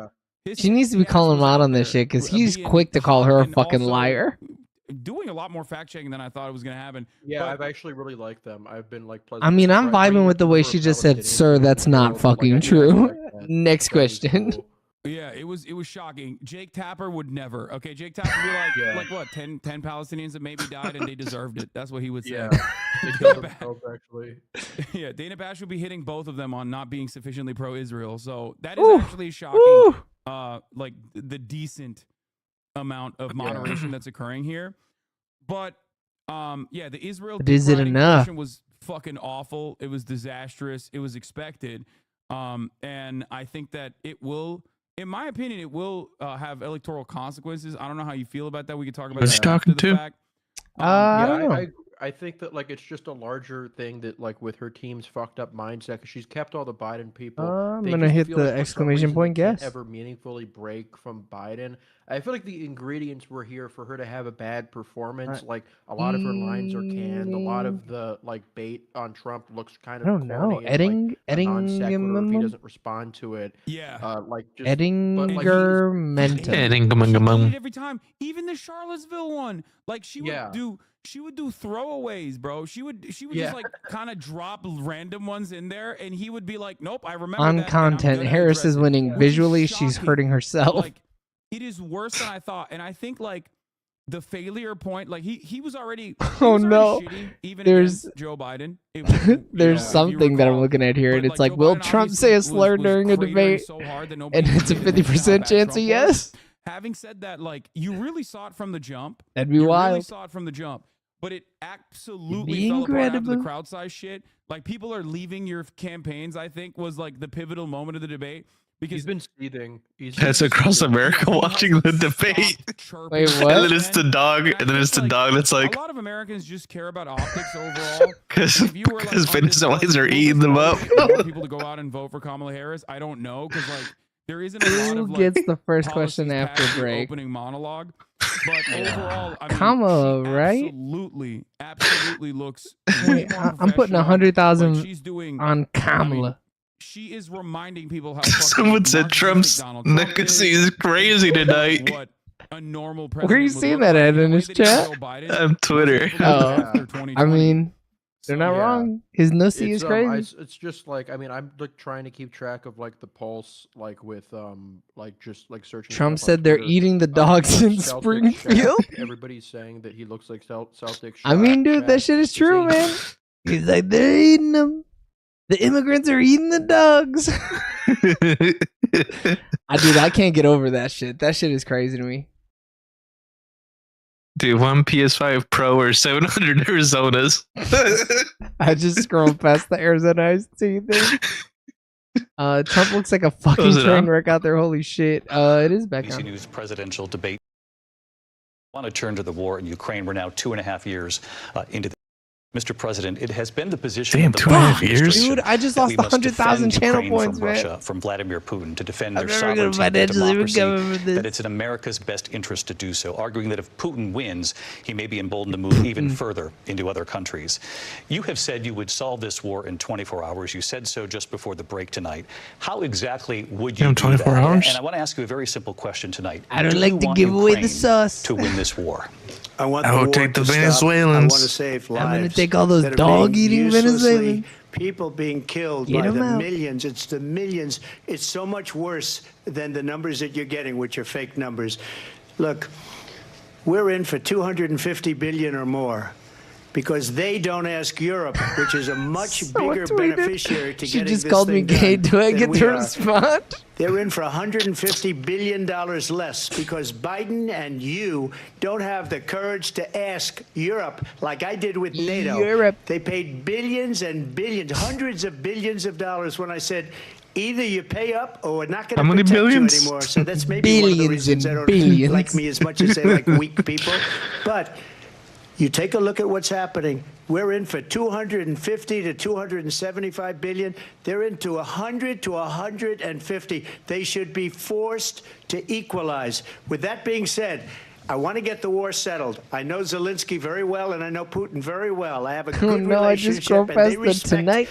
She needs to be calling him out on this shit because he's quick to call her a fucking liar. Doing a lot more fact checking than I thought it was going to happen. Yeah, But- I've actually really liked them. I've been like I mean, I'm vibing with the way she just said, "Sir, that's not fucking true." Next question. Yeah, it was shocking. Jake Tapper would never. Okay, Jake Tapper would be like what, 10 Palestinians that maybe died and they deserved it. That's what he would say. Yeah. They Dana killed Bash- themselves, actually. yeah, Dana Bash would be hitting both of them on not being sufficiently pro-Israel. So that is Ooh. actually shocking. Ooh. Like the decent amount of moderation that's occurring here. But yeah, the Israel But is it deep-frying enough? portion was fucking awful. It was disastrous. It was expected. And I think that it will, in my opinion, it will have electoral consequences. I don't know how you feel about that. We could talk about Who's that talking after the to? fact. I don't know. I think that like it's just a larger thing that like with her team's fucked up mindset because she's kept all the Biden people. I'm they gonna just hit feel the like for some exclamation reason point they can't guess. ever meaningfully break from Biden. I feel like the ingredients were here for her to have a bad performance. Like a lot of her lines are canned. A lot of the like bait on Trump looks kind of. I don't know. corny and, like, a non sequitur if he Edding, doesn't respond to it. Yeah. Like just but, like, he's- Edingermentum. Every time, even the Charlottesville one, like she would do throwaways, bro. She would just like kind of drop random ones in there, and he would be like, "Nope, I remember." On that, and I'm content, gonna Harris address is it." winning. Which is Visually, she's shocking. hurting herself. Like, it is worse than I thought, and I think like the failure point, like he was already. Oh no! Shitty, even There's against Joe Biden. It was, you there's know, if you something that I'm recall. looking at here, and But, it's like, Joe will Biden Trump obviously say a slur was during a cratering debate? so hard that And nobody it's a could imagine how 50% bad chance of Trump yes. was. Having said that, like you really saw it from the jump. That'd be You really wild. saw it from the jump, but it absolutely Be fell apart after the incredible. crowd size shit. Like people are leaving your campaigns. I think was like the pivotal moment of the debate because He's been seething. That's across America watching the debate. Wait, And what? then it's the dog, and then it's the dog that's like, a lot of Americans just care about optics overall. because on Venezuelans are eating them up. want people to go out and vote for Kamala Harris. I don't know because like there isn't a lot Who of like, gets the first question policies after past the break? opening monologue. But overall, I mean, Kamala, she right? absolutely looks. way Wait, more I'm putting professional. 100,000 Like, she's doing on Kamala. she is reminding people how. Someone said Trump's legacy is crazy tonight. What a normal president. Where are you would seeing look that like. at The in way his that he chat? Joe Biden, On Twitter. Oh, after I 2020. mean, they're not Yeah. wrong. His no-see is crazy. It's just like, I mean, I'm like trying to keep track of like the pulse, like with like just like searching. Trump stuff on said they're Twitter. eating the dogs in Celtics Springfield. Shaq, everybody's saying that he looks like Celtics. I mean, dude, that Shaq. shit is true, saying- man. He's like, they're eating them. The immigrants are eating the dogs. I can't get over that shit. That shit is crazy to me. Dude, one PS5 Pro or 700 Arizonas. I just scrolled past the Arizona iced tea thing. Trump looks like a fucking Was it train on? wreck out there. Holy shit. It is back ABC on. News presidential debate. I want to turn to the war in Ukraine. We're now 2.5 years into the Mr. President, it has been the position Damn, of the 2.5 Biden years? administration Dude, I just that lost we must 100,000 defend channel Ukraine points, from man. Russia, from Vladimir Putin, to defend I'm their never gonna sovereignty and financially democracy, recover from this. that it's in America's best interest to do so, arguing that if Putin wins, he may be emboldened to move even further into other countries. You have said you would solve this war in 24 hours. You said so just before the break tonight. How exactly would you Damn, do 24 that? hours? And I want to ask you a very simple question tonight. I don't Do like you to want give away the Ukraine sauce. to win this war? I want I the will war take the to stop. I Venezuelans. want to save lives. I'm gonna take all those that are being dog-eating uselessly- Venezuelans. People being killed Get by 'em the out. millions. It's the millions. It's so much worse than the numbers that you're getting, which are fake numbers. Look, we're in for 250 billion or more, because they don't ask Europe, which is a much Someone bigger tweeted, beneficiary to she getting just this called me thing gay. done Do I than get we to are. respond? They're in for $150 billion less because Biden and you don't have the courage to ask Europe like I did with NATO. Europe. They paid billions and billions, hundreds of billions of dollars when I said, either you pay up or we're not going How to many protect billions? you anymore. So that's maybe one of the Billions reasons and they don't billions. like me as much as they like weak people. But you take a look at what's happening. We're in for 250 to 275 billion. They're into 100 to 150. They should be forced to equalize. With that being said, I want to get the war settled. I know Zelensky very well, and I know Putin very well. I have a good No, I just relationship, scrolled and they past the respect tonight.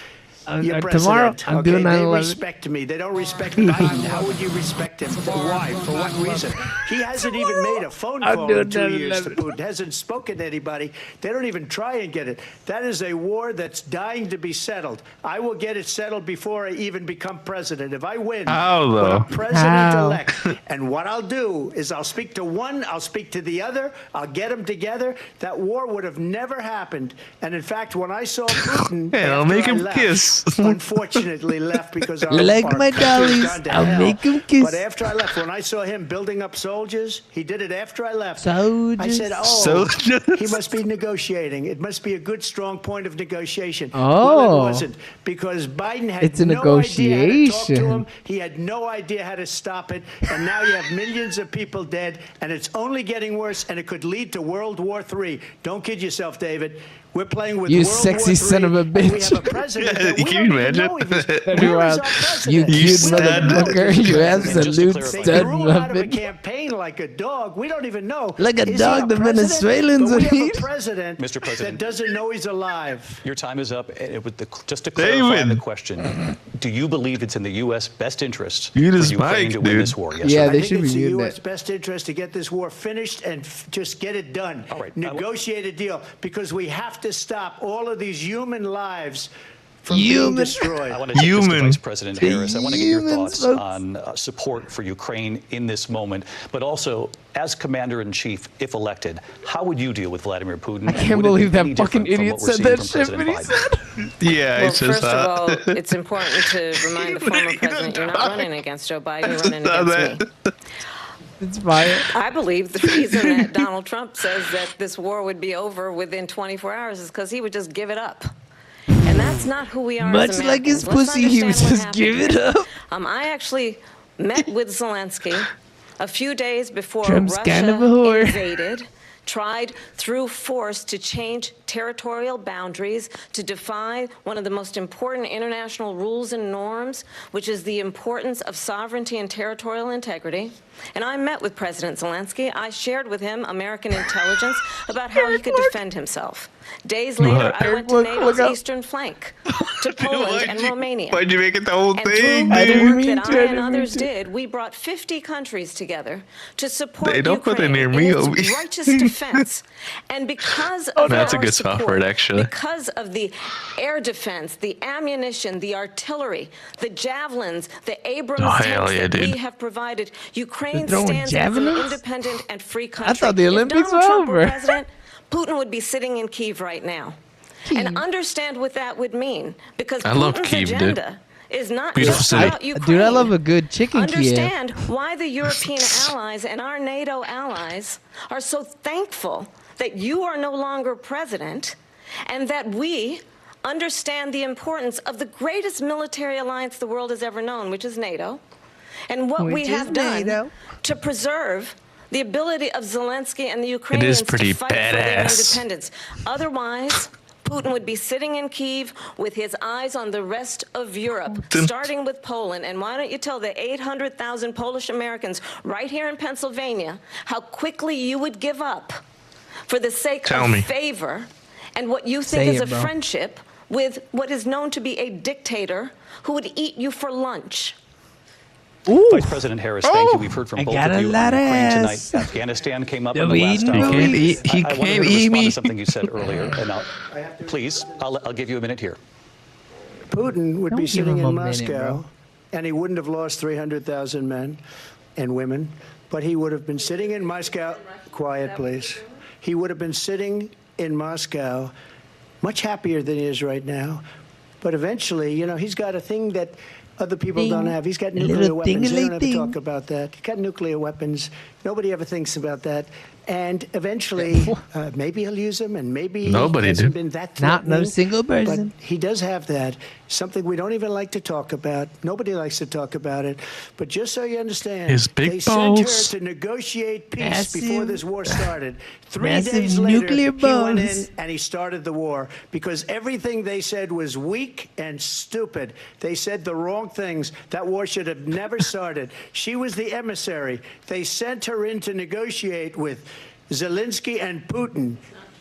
your Tomorrow, president, I'm doing okay? They 9/11. respect me. They don't respect Biden. How would you respect him? Why? For what reason? He hasn't even made a phone I'm call doing in 2 years to 9/11. Putin. Hasn't spoken to anybody. They don't even try and get it. That is a war that's dying to be settled. I will get it settled before I even become president. If I win, How, though? when I'm president-elect, and what I'll do is I'll speak to one, I'll speak to the other, I'll get them together. That war would have never happened. And in fact, when I saw Putin, Hey, I'll after make I him left, kiss. unfortunately left because our, Like our my country has dollies, gone to I'll hell. make 'em kiss. But after I left, when I saw him building up soldiers, he did it after I left. Soldiers. I said, oh, Soldiers. he must be negotiating. It must be a good, strong point of negotiation. Oh. Well, it wasn't, because Biden had It's a no idea how to talk to negotiation. him. He had no idea how to stop it. And now you have millions of people dead, and it's only getting worse, and it could lead to World War III. Don't kid yourself, David. We're playing with You World sexy III, son of a and we bitch. have a president that we Can don't you even imagine? know if he's- That'd be where is wild. our You president? You cute stud. motherfucker. You absolute Just to They stud grew out of a muffin. campaign like a dog. We don't even know. Like a Is he dog the president? Venezuelans But we would have eat. a president, Mr. President. that doesn't know he's alive. Your time is up. Just to clarify David. the question, do you believe it's in the U.S. best interest Mute for his Ukraine mic, to win dude. this war? Yes Yeah, or no? they I should think be it's in muting U.S. that. best interest to get this war finished and just get it done. All right. Negotiate a deal, because we have to stop all of these human lives from being Human. destroyed. I want to take this to Human. Vice President Harris. I want to get your Humans, thoughts folks. on support for Ukraine in this moment, but also as Commander-in-Chief, if elected, how would you deal with Vladimir Putin? I can't believe that fucking idiot said that shit, but he said. Yeah, Well, it's just first of all, it's important to remind the former president you're not running against Joe Biden, you're running against me. It's fire. I believe the reason that Donald Trump says that this war would be over within 24 hours is because he would just give it up. And that's not who we are Much as like his Americans. Let's pussy, he would understand what just give it happened. up. I actually met with Zelensky a few days before Trump's Russia kind of a whore. invaded tried through force to change territorial boundaries, to defy one of the most important international rules and norms, which is the importance of sovereignty and territorial integrity. And I met with President Zelensky. I shared with him American intelligence about how he could defend himself. Days later, I went to NATO's eastern flank, to Poland and Romania. Why'd you make it the whole thing? And through the work that I and others did, we brought 50 countries together to support They don't put it Ukraine near in me, its righteous defense. And because of that's a our good support, software, actually. because of the air defense, the ammunition, the artillery, the javelins, the Abrams Oh, tanks hell yeah, that we dude. have provided, Ukraine throwing stands as an javelins? independent and free country. I thought the Olympics if Donald were Trump were over. president, Putin would be sitting in Kyiv right now. And understand what that would mean, because I love Putin's Kyiv, dude. agenda is not Beautiful just city. about Ukraine. Dude, I love a good chicken Kiev. Understand why the European allies and our NATO allies are so thankful that you are no longer president, and that we understand the importance of the greatest military alliance the world has ever known, which is NATO, and what we Which is have done NATO. to preserve the ability of Zelensky and the Ukrainians pretty to fight for their badass. independence. Otherwise, Putin would be sitting in Kyiv with his eyes on the rest of Europe, starting with Poland. And why don't you tell the 800,000 Polish Americans right here in Pennsylvania how quickly you would give up for the sake Tell of me. favor and what you Say think is it, a bro. friendship with what is known to be a dictator who would eat you for lunch. Vice President Harris, thank you. We've heard from I both got of a you on lot of Ukraine tonight. ass. Afghanistan came up The in the last weed, hour. the weed. He I can't wanted to eat respond me. to something you said earlier, and please, I'll give you a minute here. Putin would Don't be give sitting him a in minute, Moscow, bro. and he wouldn't have lost 300,000 men and women, but he would have been sitting in Moscow. Quiet, please. He would have been sitting in Moscow, much happier than he is right now. But eventually, you know, he's got a thing that other people Ding. don't have. He's got A little nuclear weapons. They don't ever ding-a-ling-ding. talk about that. He's got nuclear weapons. Nobody ever thinks about that. And eventually, maybe he'll use them, and maybe Nobody he hasn't did. been that Not no threatening, single but person. he does have that, something we don't even like to talk about. Nobody likes to talk about it. But just so you understand, His big they sent her balls. to negotiate peace Massive- before this war started. 3 massive days later, nuclear he went in balls. and he started the war because everything they said was weak and stupid. They said the wrong things. That war should have never started. She was the emissary. They sent her in to negotiate with Zelensky and Putin,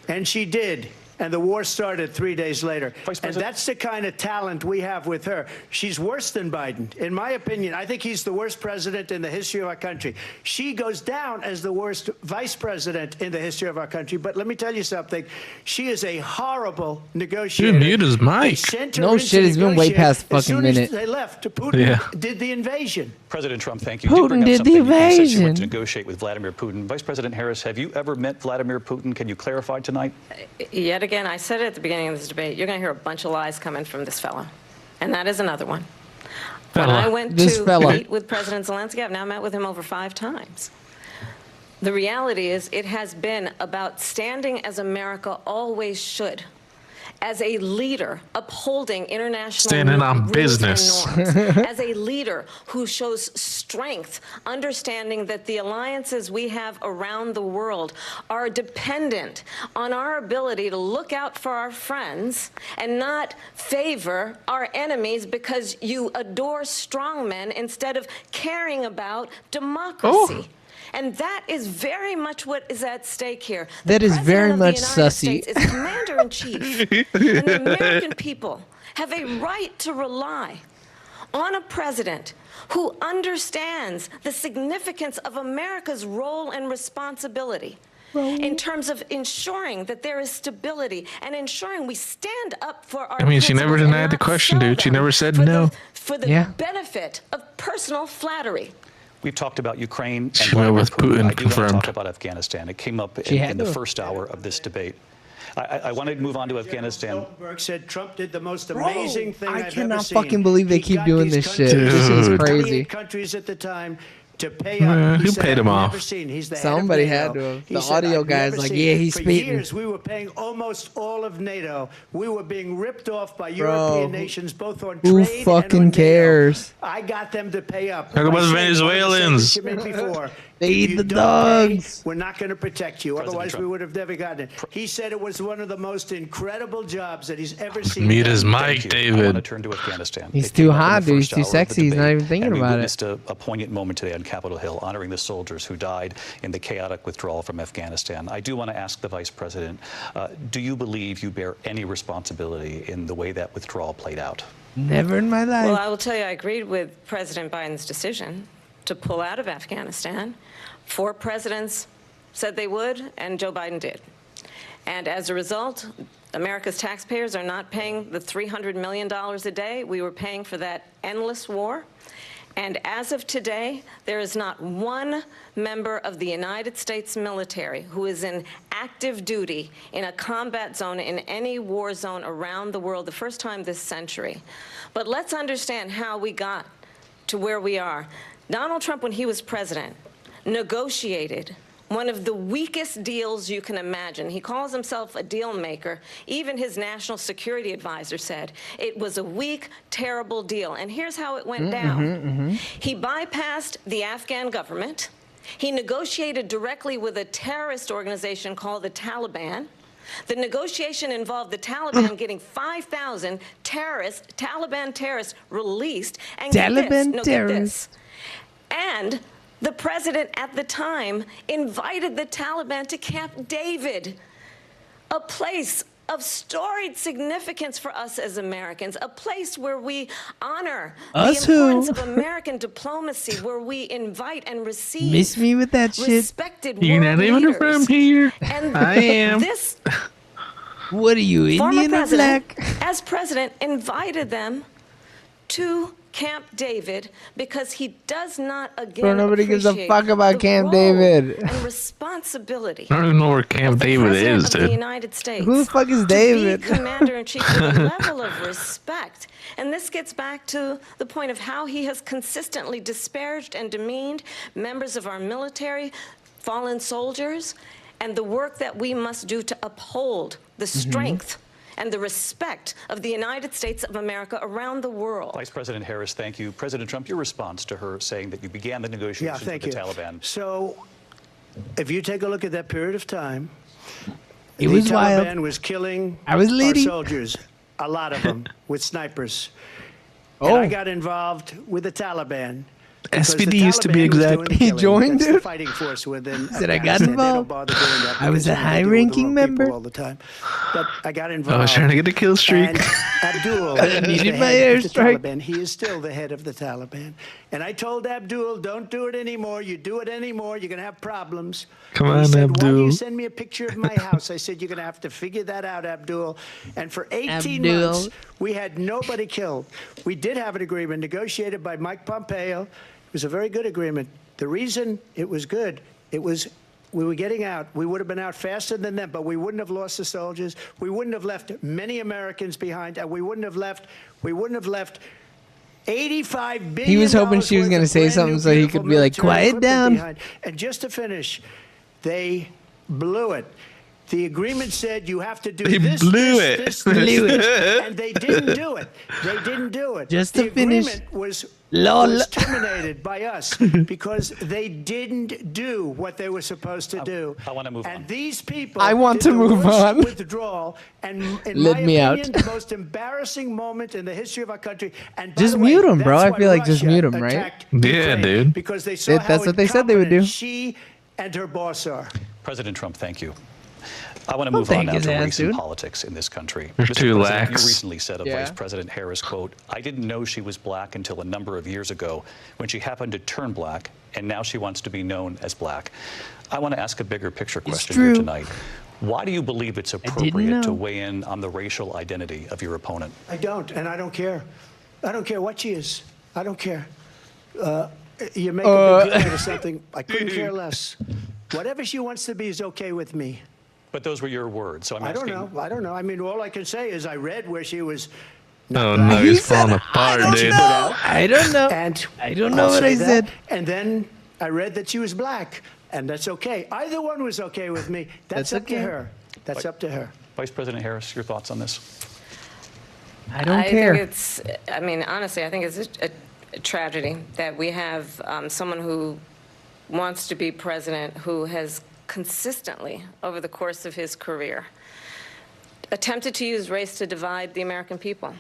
and she did. And the war started 3 days later. Vice And President- that's the kind of talent we have with her. She's worse than Biden. In my opinion, I think he's the worst president in the history of our country. She goes down as the worst vice president in the history of our country. But let me tell you something. She is a horrible negotiator. Dude, mute his They mic. sent her No in shit, to it's been way negotiate. past As fucking soon as minute. they left, Putin Yeah. did the invasion. President Trump, thank you. Putin You bring up did the something. You said you went invasion. to negotiate with Vladimir Putin. Vice President Harris, have you ever met Vladimir Putin? Can you clarify tonight? Yet again, I said it at the beginning of this debate, you're going to hear a bunch of lies coming from this fellow. And that is another one. When Fella. I went This to fella. meet with President Zelensky, I've now met with him over 5 times. The reality is it has been about standing as America always should, as a leader upholding international Standing on rules business. and norms, as a leader who shows strength, understanding that the alliances we have around the world are dependent on our ability to look out for our friends and not favor our enemies because you adore strong men instead of caring about democracy. And that is very much what is at stake here. That is very President of the much United sussy. States is commander-in-chief. And the American people have a right to rely on a president who understands the significance of America's role and responsibility in terms of ensuring that there is stability and ensuring we stand up for our I mean, she never principles and denied the not question, sell dude. She them never said for no. for the Yeah. benefit of personal flattery. We've talked about Ukraine and She met Vladimir with Putin, I do want to confirmed. talk about Afghanistan. It came up She in, had in the to. first hour of this debate. I want to move on to Afghanistan. Stoltenberg said Trump did the most amazing thing I I've ever cannot seen. fucking believe they He keep got doing these this shit. countries, This is Dude. crazy. 28 countries at the time to pay Man, up. He who said, paid him "I've off?" never seen." He's the head of Somebody NATO. had to have. He The said, audio "I've guy's never like, seen." yeah, he's For spitting. years, we were paying almost all of NATO. We were being ripped off by European nations, both on Who trade and fucking on NATO. cares? I got them to pay up. Talk about I the said, one of the Venezuelans. statements you made before, Feed If the you don't pay, dogs. we're not going to protect you. President Otherwise, Trump. we would have never gotten it. He said it was one of the most incredible jobs that he's ever seen. Mute his done. mic, I want to David. turn to Afghanistan. He's It too came up in the hot, dude. He's first too hour of the sexy. He's not debate, even thinking and we about it. witnessed a poignant moment today on Capitol Hill, honoring the soldiers who died in the chaotic withdrawal from Afghanistan. I do want to ask the Vice President, do you believe you bear any responsibility in the way that withdrawal played out? Never in my life. Well, I will tell you, I agreed with President Biden's decision to pull out of Afghanistan. 4 presidents said they would, and Joe Biden did. And as a result, America's taxpayers are not paying the $300 million a day we were paying for that endless war. And as of today, there is not one member of the United States military who is in active duty in a combat zone in any war zone around the world, the first time this century. But let's understand how we got to where we are. Donald Trump, when he was president, negotiated one of the weakest deals you can imagine. He calls himself a deal maker. Even his national security advisor said it was a weak, terrible deal. And here's how it went down. He bypassed the Afghan government. He negotiated directly with a terrorist organization called the Taliban. The negotiation involved the Taliban getting 5,000 Taliban terrorists released. And get this. And the president at the time invited the Taliban to Camp David, a place of storied significance for us as Americans, a place where we honor the importance of American diplomacy, where we invite and receive Miss me with that shit. respected You're world not even leaders. from here. And I am. This What are you, former Indian or president, black? as president, invited them to Camp David because he does not again Bro, nobody gives a appreciate fuck about the Camp role David. and responsibility I don't even know where Camp David is, of the dude. United States. Who the fuck is to David? be commander-in-chief with a level of respect. And this gets back to the point of how he has consistently disparaged and demeaned members of our military, fallen soldiers, and the work that we must do to uphold the strength and the respect of the United States of America around the world. Vice President Harris, thank you. President Trump, your response to her saying that you began the negotiations with the Taliban. So, if you take a look at that period of time, It the was Taliban wild. was killing I was our leading. soldiers, a lot of them, with snipers. And I got involved with the Taliban. because the SPD used to be Taliban was exact. doing the He killing. joined, That's the dude? fighting force within Said I got Afghanistan. They don't involved. bother doing that I was because a they deal with the high-ranking wrong member. people all the time. But I got involved. I was trying to get a kill streak. And Abdul I is needed the my head of the airstrike. Taliban. He is still the head of the Taliban. And I told Abdul, don't do it anymore. You do it anymore, you're going to have problems. Come And he on, said, why do you Abdul. send me a picture of my house? I said, you're going to have to figure that out, Abdul. And for 18 Abdul. months, we had nobody killed. We did have an agreement negotiated by Mike Pompeo. It was a very good agreement. The reason it was good, it was we were getting out. We would have been out faster than them, but we wouldn't have lost the soldiers. We wouldn't have left many Americans behind, and we wouldn't have left $85 billion. He was hoping she was worth gonna of say brand something new, so he beautiful could be like, military "Quiet equipment down." behind. And just to finish, they blew it. The agreement said you have to do They this, blew this, it. this, Blew this, it. and they didn't do it. They didn't do it. Just the to finish. agreement was Lol. terminated by us because they didn't do what they were supposed to do. I want to move and on. these people I want did to the move worst on. withdrawal, and in Let my me out. opinion, the most embarrassing moment in the history of our country. And by Just the way, mute 'em, bro. that's I why feel like just Russia mute 'em, right? attacked Yeah, Ukraine, dude. Because they saw That's how what they said they would do. incompetent she and her boss are. President Trump, thank you. I want to Well, move on thank now his to ass, race and dude. politics in this country. You're Mr. too President, lax. You recently said of Yeah. Vice President Harris, quote, I didn't know she was black until a number of years ago when she happened to turn black, and now she wants to be known as black. I want to ask a bigger picture question here true. tonight. Why do you believe it's didn't appropriate to know. weigh in on the racial identity of your opponent? I don't, and I don't care. I don't care what she is. I don't care. You make a big deal out of something. I couldn't care less. Whatever she wants to be is okay with me. But those were your words, so I'm I asking. don't know. I don't know. I mean, all I can say is I read where she was. Oh no, he's falling I apart, don't dude. know. I don't know. And I don't know I'll what say I that. said. And then I read that she was black, and that's okay. Either one was okay with me. That's up okay. to her. That's up to her. Vice President Harris, your thoughts on this? I don't care. Think it's, I mean, honestly, I think it's a tragedy that we have someone who wants to be president who has consistently, over the course of his career, attempted to use race to divide the American people.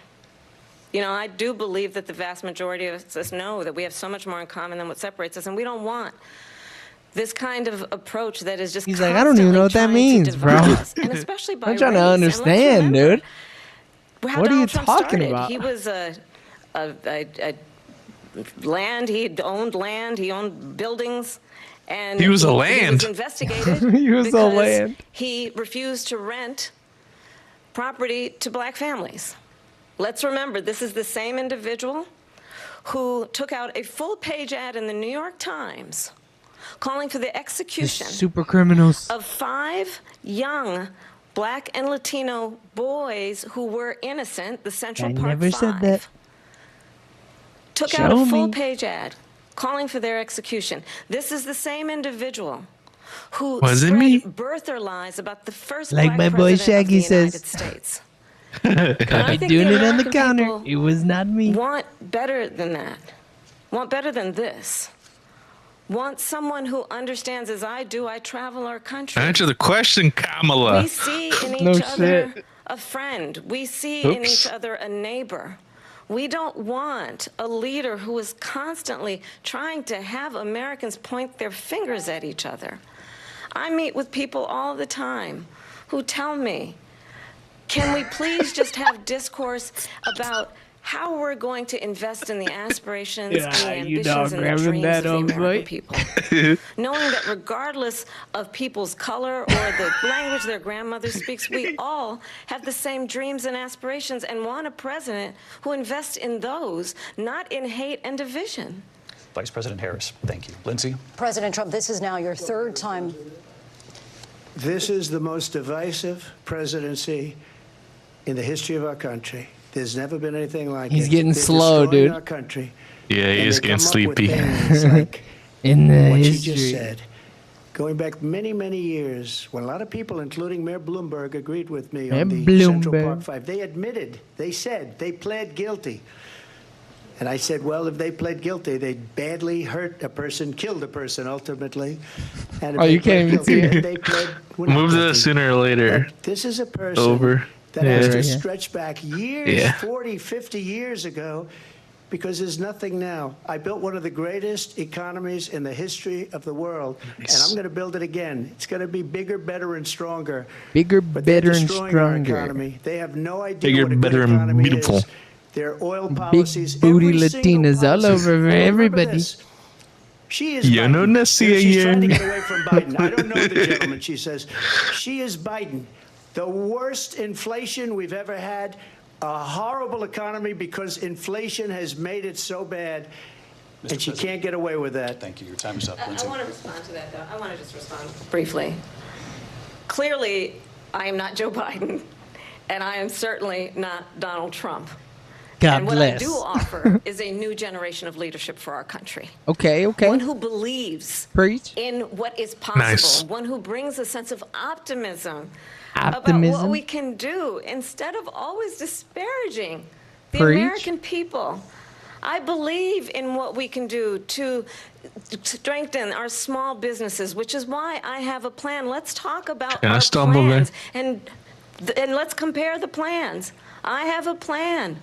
You know, I do believe that the vast majority of us know that we have so much more in common than what separates us, and we don't want this kind of approach that is just He's like, I don't even know what that means, bro. And especially by I'm trying to race. And understand, let's dude. how What are you Donald Trump talking started. about? He was a land, he owned land, he owned buildings, and He was a He land. was investigated He was a because land. he refused to rent property to black families. Let's remember, this is the same individual who took out a full-page ad in the New York Times calling for the The execution super criminals. of 5 young black and Latino boys who were innocent, the Central I Park never said 5. that. Took Show out a me. full-page ad calling for their execution. This is the same individual who Was it spread me? birther lies about the first Like black my boy president of Shaggy the United says. States. I've think been doing the it on the American counter. people It was not me. Want better than that. Want better than this. Want someone who understands, as I do, I travel our country. Answer the question, Kamala. We see in each No other shit. a friend. We see in Oops. each other a neighbor. We don't want a leader who is constantly trying to have Americans point their fingers at each other. I meet with people all the time who tell me, can we please just have discourse about how we're going to invest in the aspirations and the ambitions and the dreams of the American people. Knowing that regardless of people's color or the language their grandmother speaks, we all have the same dreams and aspirations and want a president who invests in those, not in hate and division. Vice President Harris, thank you. Lindsay? President Trump, this is now your 3rd time. This is the most divisive presidency in the history of our country. There's never been anything like it. He's getting They're slow, destroying dude. Our country. Yeah, he And is they getting come up with sleepy. things like In the what you history. just said. Going back many, many years, when a lot of people, including Mayor Bloomberg, agreed with me on the Mayor Central Bloomberg. Park 5, they admitted, they said, they pled guilty. And I said, well, if they pled guilty, they badly hurt a person, killed a person ultimately. And if Oh, they you can't pled even see guilty, it. they pled we're not Move to guilty. this sooner or later. But this is a person Over. that has Yeah. to Right here. stretch back years, Yeah. 40, 50 years ago, because there's nothing now. I built one of the greatest economies in the history of the world, and I'm going to build it again. It's going to be bigger, better, and stronger. Bigger, But they're better, and destroying our stronger. economy. They have no idea Bigger, what a good better, and economy beautiful. is. Their oil Big policies, booty every single Latinas all policy. over Remember everybody. this. She is Yo Biden. no nací She's trying to ayer. get away from Biden. I don't know the gentleman, she says. She is Biden. The worst inflation we've ever had, a horrible economy because inflation has made it so bad, and she can't get away with that. Thank you. Your time is up, I Lindsay. want to respond to that, though. I want to just respond briefly. Clearly, I am not Joe Biden, and I am certainly not Donald Trump. God and what bless. I do offer is a new generation of leadership for our country. Okay, okay. One who believes Preach. in what is possible. Nice. One who brings a sense of optimism, about Optimism. what we can do instead of always disparaging the Preach. American people. I believe in what we can do to strengthen our small businesses, which is why I have a plan. Let's talk about Can I our stumble there? plans and let's compare the plans. I have a plan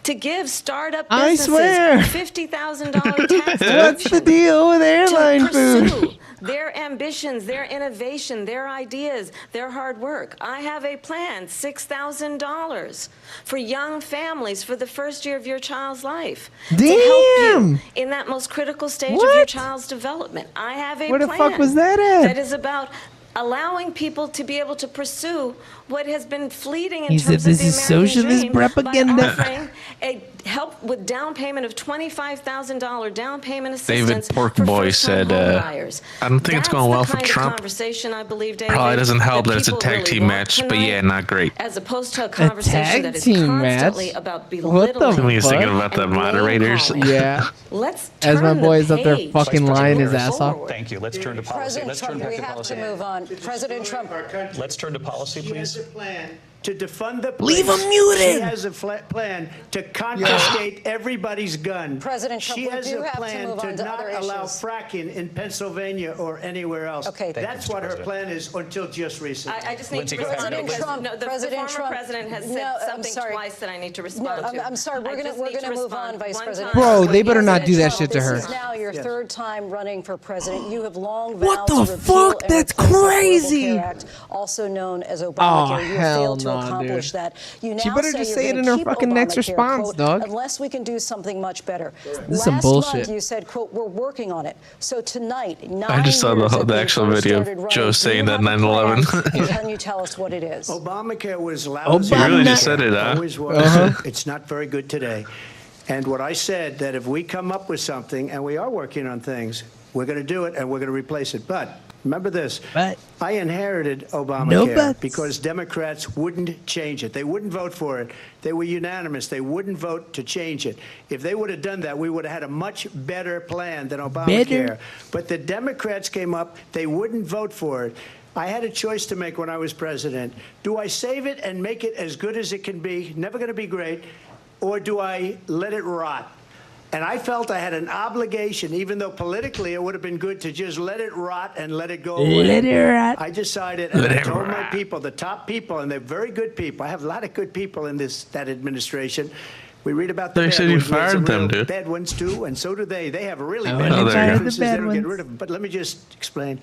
to give startup I businesses swear. $50,000 tax What's the deal with airline to pursue food? their ambitions, their innovation, their ideas, their hard work. I have a plan, $6,000 for young families for the first year of your child's life. To help Damn! you in that most critical stage of your What? child's development. I have a Where the plan fuck was that at? that is about allowing people to be able to pursue what has been fleeting in He terms said of this the is American socialist dream propaganda. by offering a help with down payment of $25,000 down payment assistance David for Porkboy first-time said, home buyers. I don't think it's going well for That's the kind Trump. of conversation I believe, David, Probably doesn't help that it's a people tag really team want match, but tonight, yeah, not great. as opposed to a conversation tag that is team match? constantly about What the belittling. Somebody was thinking fuck? about the and moderators. name-calling. Yeah. Let's As my turn the boy's up there page fucking to lying move his ass off. forward. Thank you. Let's turn to policy. President Let's turn Trump, back we to have policy. to move on. President Trump. Let's turn to policy, She has please. a plan to defund the Leave police. him muted. She has a plan to confiscate everybody's gun. President Trump, she we has do a have to plan move on to not other allow issues. fracking in Pennsylvania or anywhere else. Okay. That's what her plan is until just recently. I just need Lindsay, to go ahead. respond because Trump, no, the President former Trump- president has said No, I'm something sorry. twice that I need to No, respond to. I'm sorry. We're I just need going to move respond on, Vice one President. time. Bro, they better not do that President shit to Trump, her. This is now your Yes. third time running for president. You have long What vowed the to repeal fuck? and That's replace the Affordable crazy. Care Act, also known as Obamacare. You hell failed to no, accomplish dude. that. You She now better say just you're say it gonna in her keep fucking next Obamacare, response, quote, dog. unless we can do something much better. This is some Last bullshit. month, you said, quote, we're working on it. So tonight, 9 I just saw years the after you actual first video of started Joe running, saying you that have a 9/11. plan. Can you tell us what it is? Obamacare was lousy. You really just said it, huh? Always was. It's not very good today. And what I said, that if we come up with something, and we are working on things, we're going to do it and we're going to replace it. But remember this. But I inherited No Obamacare buts. because Democrats wouldn't change it. They wouldn't vote for it. They were unanimous. They wouldn't vote to change it. If they would have done that, we would have had a much better plan than Obamacare. But the Democrats came up. They wouldn't vote for it. I had a choice to make when I was president. Do I save it and make it as good as it can be, never going to be great, or do I let it rot? And I felt I had an obligation, even though politically it would have been good to just let it rot and let it go away. Let it rot. I decided, and I told my people, the top people, and they're very good people. I have a lot of good people in that administration. We read about the They bad said you ones. We have fired some them, real dude. bad ones too, and so do they. They have really I bad wouldn't Oh, there you go. fire the businesses. They bad don't get ones. rid of them. But let me just explain.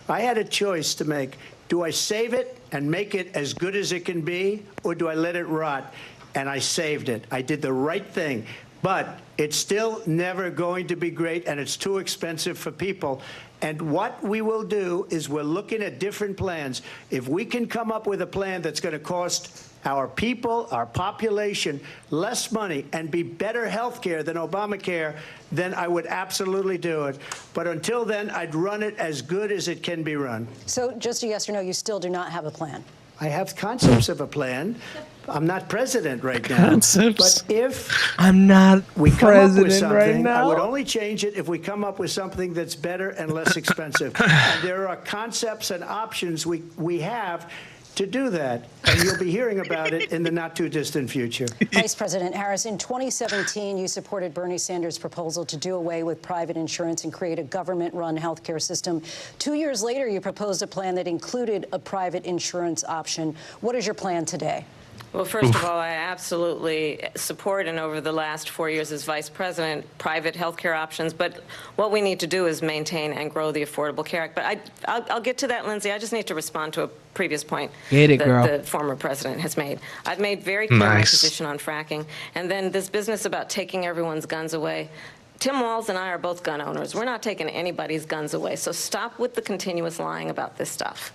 I had a choice to make. Do I save it and make it as good as it can be, or do I let it rot? And I saved it. I did the right thing. But it's still never going to be great, and it's too expensive for people. And what we will do is we're looking at different plans. If we can come up with a plan that's going to cost our people, our population, less money and be better health care than Obamacare, then I would absolutely do it. But until then, I'd run it as good as it can be run. So just a yes or no, you still do not have a plan. I have concepts of a plan. I'm not president right now. Concepts. But if I'm not we come up with president right something, I would now. only change it if we come up with something that's better and less expensive. And there are concepts and options we have to do that. And you'll be hearing about it in the not too distant future. Vice President Harris, in 2017, you supported Bernie Sanders' proposal to do away with private insurance and create a government-run healthcare system. 2 years later, you proposed a plan that included a private insurance option. What is your plan today? Well, first of all, I absolutely support, and over the last 4 years as vice president, private health care options. But what we need to do is maintain and grow the Affordable Care Act. But I'll get to that, Lindsay. I just need to respond to a previous point Get it, that girl. the former president has made. I've made very clear my Nice. position on fracking. And then this business about taking everyone's guns away. Tim Walz and I are both gun owners. We're not taking anybody's guns away. So stop with the continuous lying about this stuff.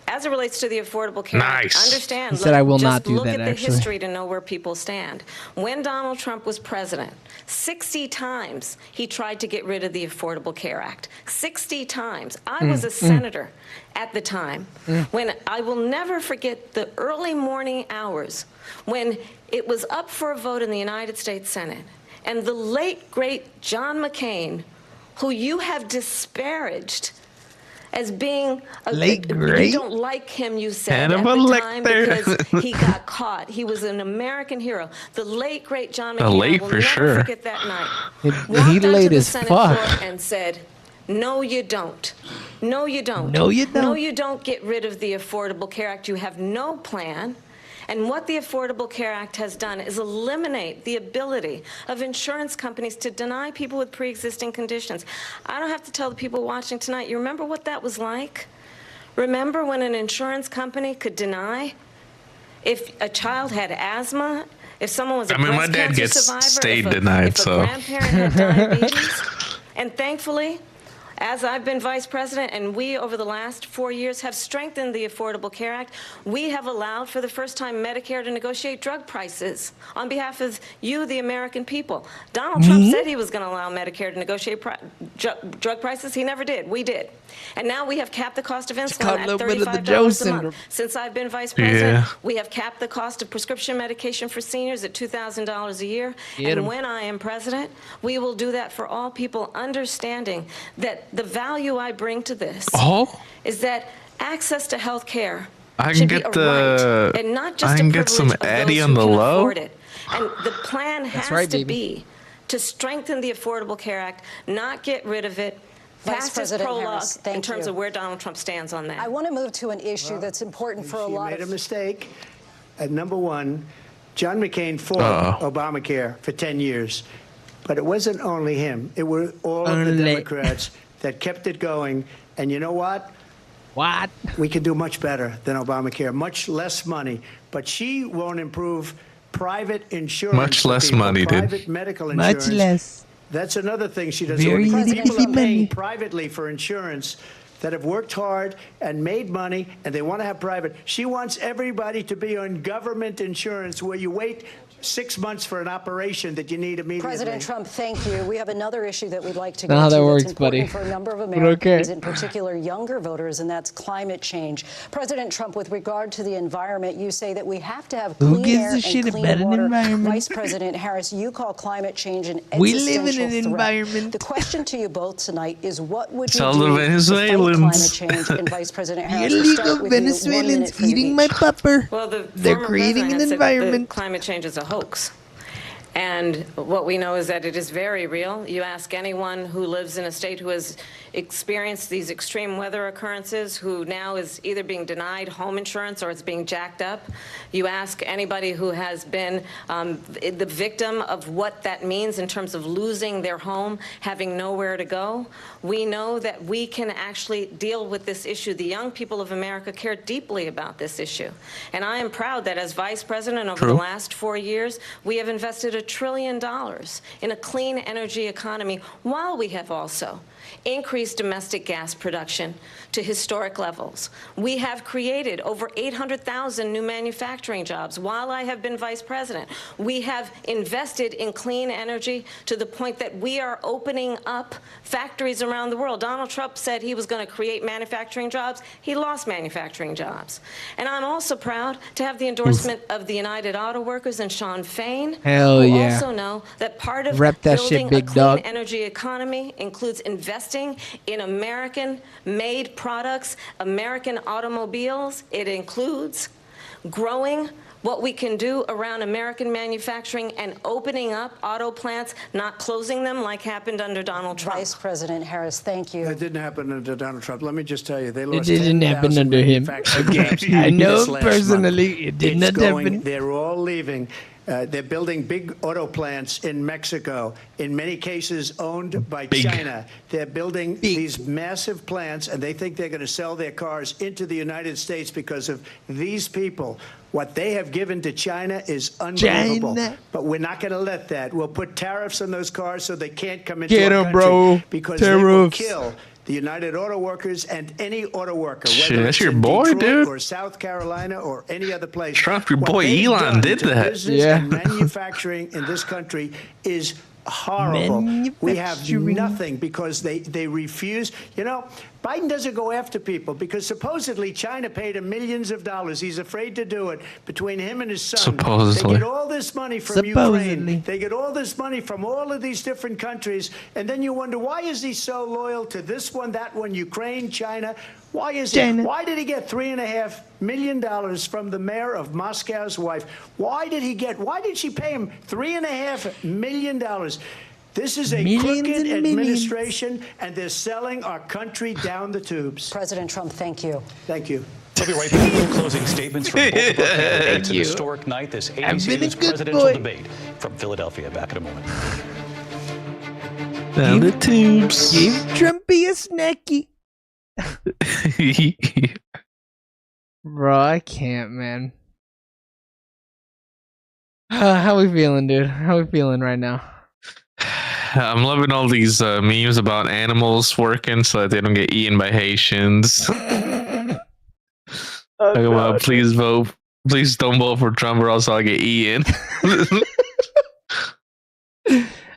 As it relates to the Affordable Care Act, Nice. understand. He said I will just not do look that, at the actually. history to know where people stand. When Donald Trump was president, 60 times he tried to get rid of the Affordable Care Act. 60 times. I was a senator at the time when I will never forget the early morning hours when it was up for a vote in the United States Senate. And the late, great John McCain, who you have disparaged as being Late, you great? don't like him, you said, at Hannibal the time Lecter. because he got caught. He was an American hero. The late, great John The McCain, late I will for never sure. forget that night. He Walked late onto the as Senate fuck. floor and said, no, you don't. No, you don't. No, you don't. No, you don't get rid of the Affordable Care Act. You have no plan. And what the Affordable Care Act has done is eliminate the ability of insurance companies to deny people with pre-existing conditions. I don't have to tell the people watching tonight, you remember what that was like? Remember when an insurance company could deny if a child had asthma, if someone was a I mean, my breast dad cancer gets survivor, stayed if a, denied, if a so. grandparent had diabetes? And thankfully, as I've been vice president, and we over the last 4 years have strengthened the Affordable Care Act, we have allowed for the first time Medicare to negotiate drug prices on behalf of you, the American people. Donald Trump said he was going to allow Medicare to negotiate drug prices. He never did. We did. And now we have capped the cost of caught insulin a at little bit of the Joe $35 a syndrome. month. Since I've been vice president, Yeah. we have capped the cost of prescription medication for seniors at $2,000 a year. Get 'em. And when I am president, we will do that for all people, understanding that the value I bring to this Oh? is that access to health care I can should be get a the. right and not just I a can privilege get some of Addy those on who the can low. afford it. And the plan has right, to baby. be to strengthen the Affordable Care Act, not get rid of it. Vice Pass this President prologue Harris, in thank terms you. of where Donald Trump stands on that. I want to move to an issue that's important for a She lot made a of mistake. At number one, John McCain fought Obamacare for 10 years. But it wasn't only him. It were all of the Democrats that kept it going. And you know what? What? We can do much better than Obamacare, much less money. But she won't improve private insurance. Much for less people, money, dude. private medical insurance. Much less. That's another thing she doesn't Very want. little People are paying money. privately for insurance that have worked hard and made money, and they want to have private. She wants everybody to be on government insurance where you wait 6 months for an operation that you need immediately. President Trump, thank you. We have another issue that we'd like to Not get how to that that's works, important buddy. for a number of But Americans, okay. in particular younger voters, and that's climate change. President Trump, with regard to the environment, you say that we have to have Who clean gives air a and shit clean about an water. environment? Vice President Harris, you call climate change an We existential live in an threat. environment. The question to you both tonight is, what would you Tell do the to fight Venezuelans. climate change? And Vice President Harris, we'll Illegal start with you. 1 minute Venezuelans for you eating my each. pupper. Well, the They're former creating an president said environment. that climate change is a hoax. And what we know is that it is very real. You ask anyone who lives in a state who has experienced these extreme weather occurrences, who now is either being denied home insurance or it's being jacked up. You ask anybody who has been the victim of what that means in terms of losing their home, having nowhere to go. We know that we can actually deal with this issue. The young people of America care deeply about this issue. And I am proud that as vice president over the last 4 years, we have invested $1 trillion in a clean energy economy, while we have also increased domestic gas production to historic levels. We have created over 800,000 new manufacturing jobs while I have been vice president. We have invested in clean energy to the point that we are opening up factories around the world. Donald Trump said he was going to create manufacturing jobs. He lost manufacturing jobs. And I'm also proud to have the endorsement of the United Auto Workers and Sean Fain, Hell who yeah. also know that part of Rep that shit, building big a clean dog. energy economy includes investing in American-made products, American automobiles. It includes growing what we can do around American manufacturing and opening up auto plants, not closing them like happened under Donald Trump. Vice President Harris, thank you. That didn't happen under Donald Trump. Let me just tell you, they lost didn't happen 10,000 under him. manufacturing Okay. jobs I know this last personally month. it did It's not going- happen. They're all leaving. They're building big auto plants in Mexico, in many cases owned by China. They're building these massive plants, and they think they're going to sell their cars into the United States because of these people. What they have given to China is unbelievable. China. But we're not going to let that. We'll put tariffs on those cars so they can't come into Get our 'em, country bro. because they will Tariffs. kill the United Auto Workers and any auto worker, Shit, whether that's it's your in boy, Detroit dude. or South Carolina or any other place. Trump, your What boy they've Elon done did to that. business Yeah. and manufacturing in this country is horrible. We have Manufacturing. nothing because they refuse. You know, Biden doesn't go after people because supposedly China paid him millions of dollars. He's afraid to do it between him and his son. Supposedly. They get all this money from Supposedly. Ukraine. They get all this money from all of these different countries. And then you wonder, why is he so loyal to this one, that one, Ukraine, China? Why is China. it? Why did he get $3.5 million from the mayor of Moscow's wife? Why did she pay him $3.5 million? This is a Millions crooked and millions. administration, and they're selling our country down the tubes. President Trump, thank you. Thank you. We'll be right back with closing statements from both of our candidates. An you. historic night, this I've ABC been a News good presidential boy. debate from Philadelphia. Back in a moment. Down the tubes. Give Trumpy a snacky. Bro, I can't, man. How we feeling, dude? How we feeling right now? I'm loving all these memes about animals working so that they don't get eaten by Haitians. Talking about please don't vote for Trump or else I'll get eaten.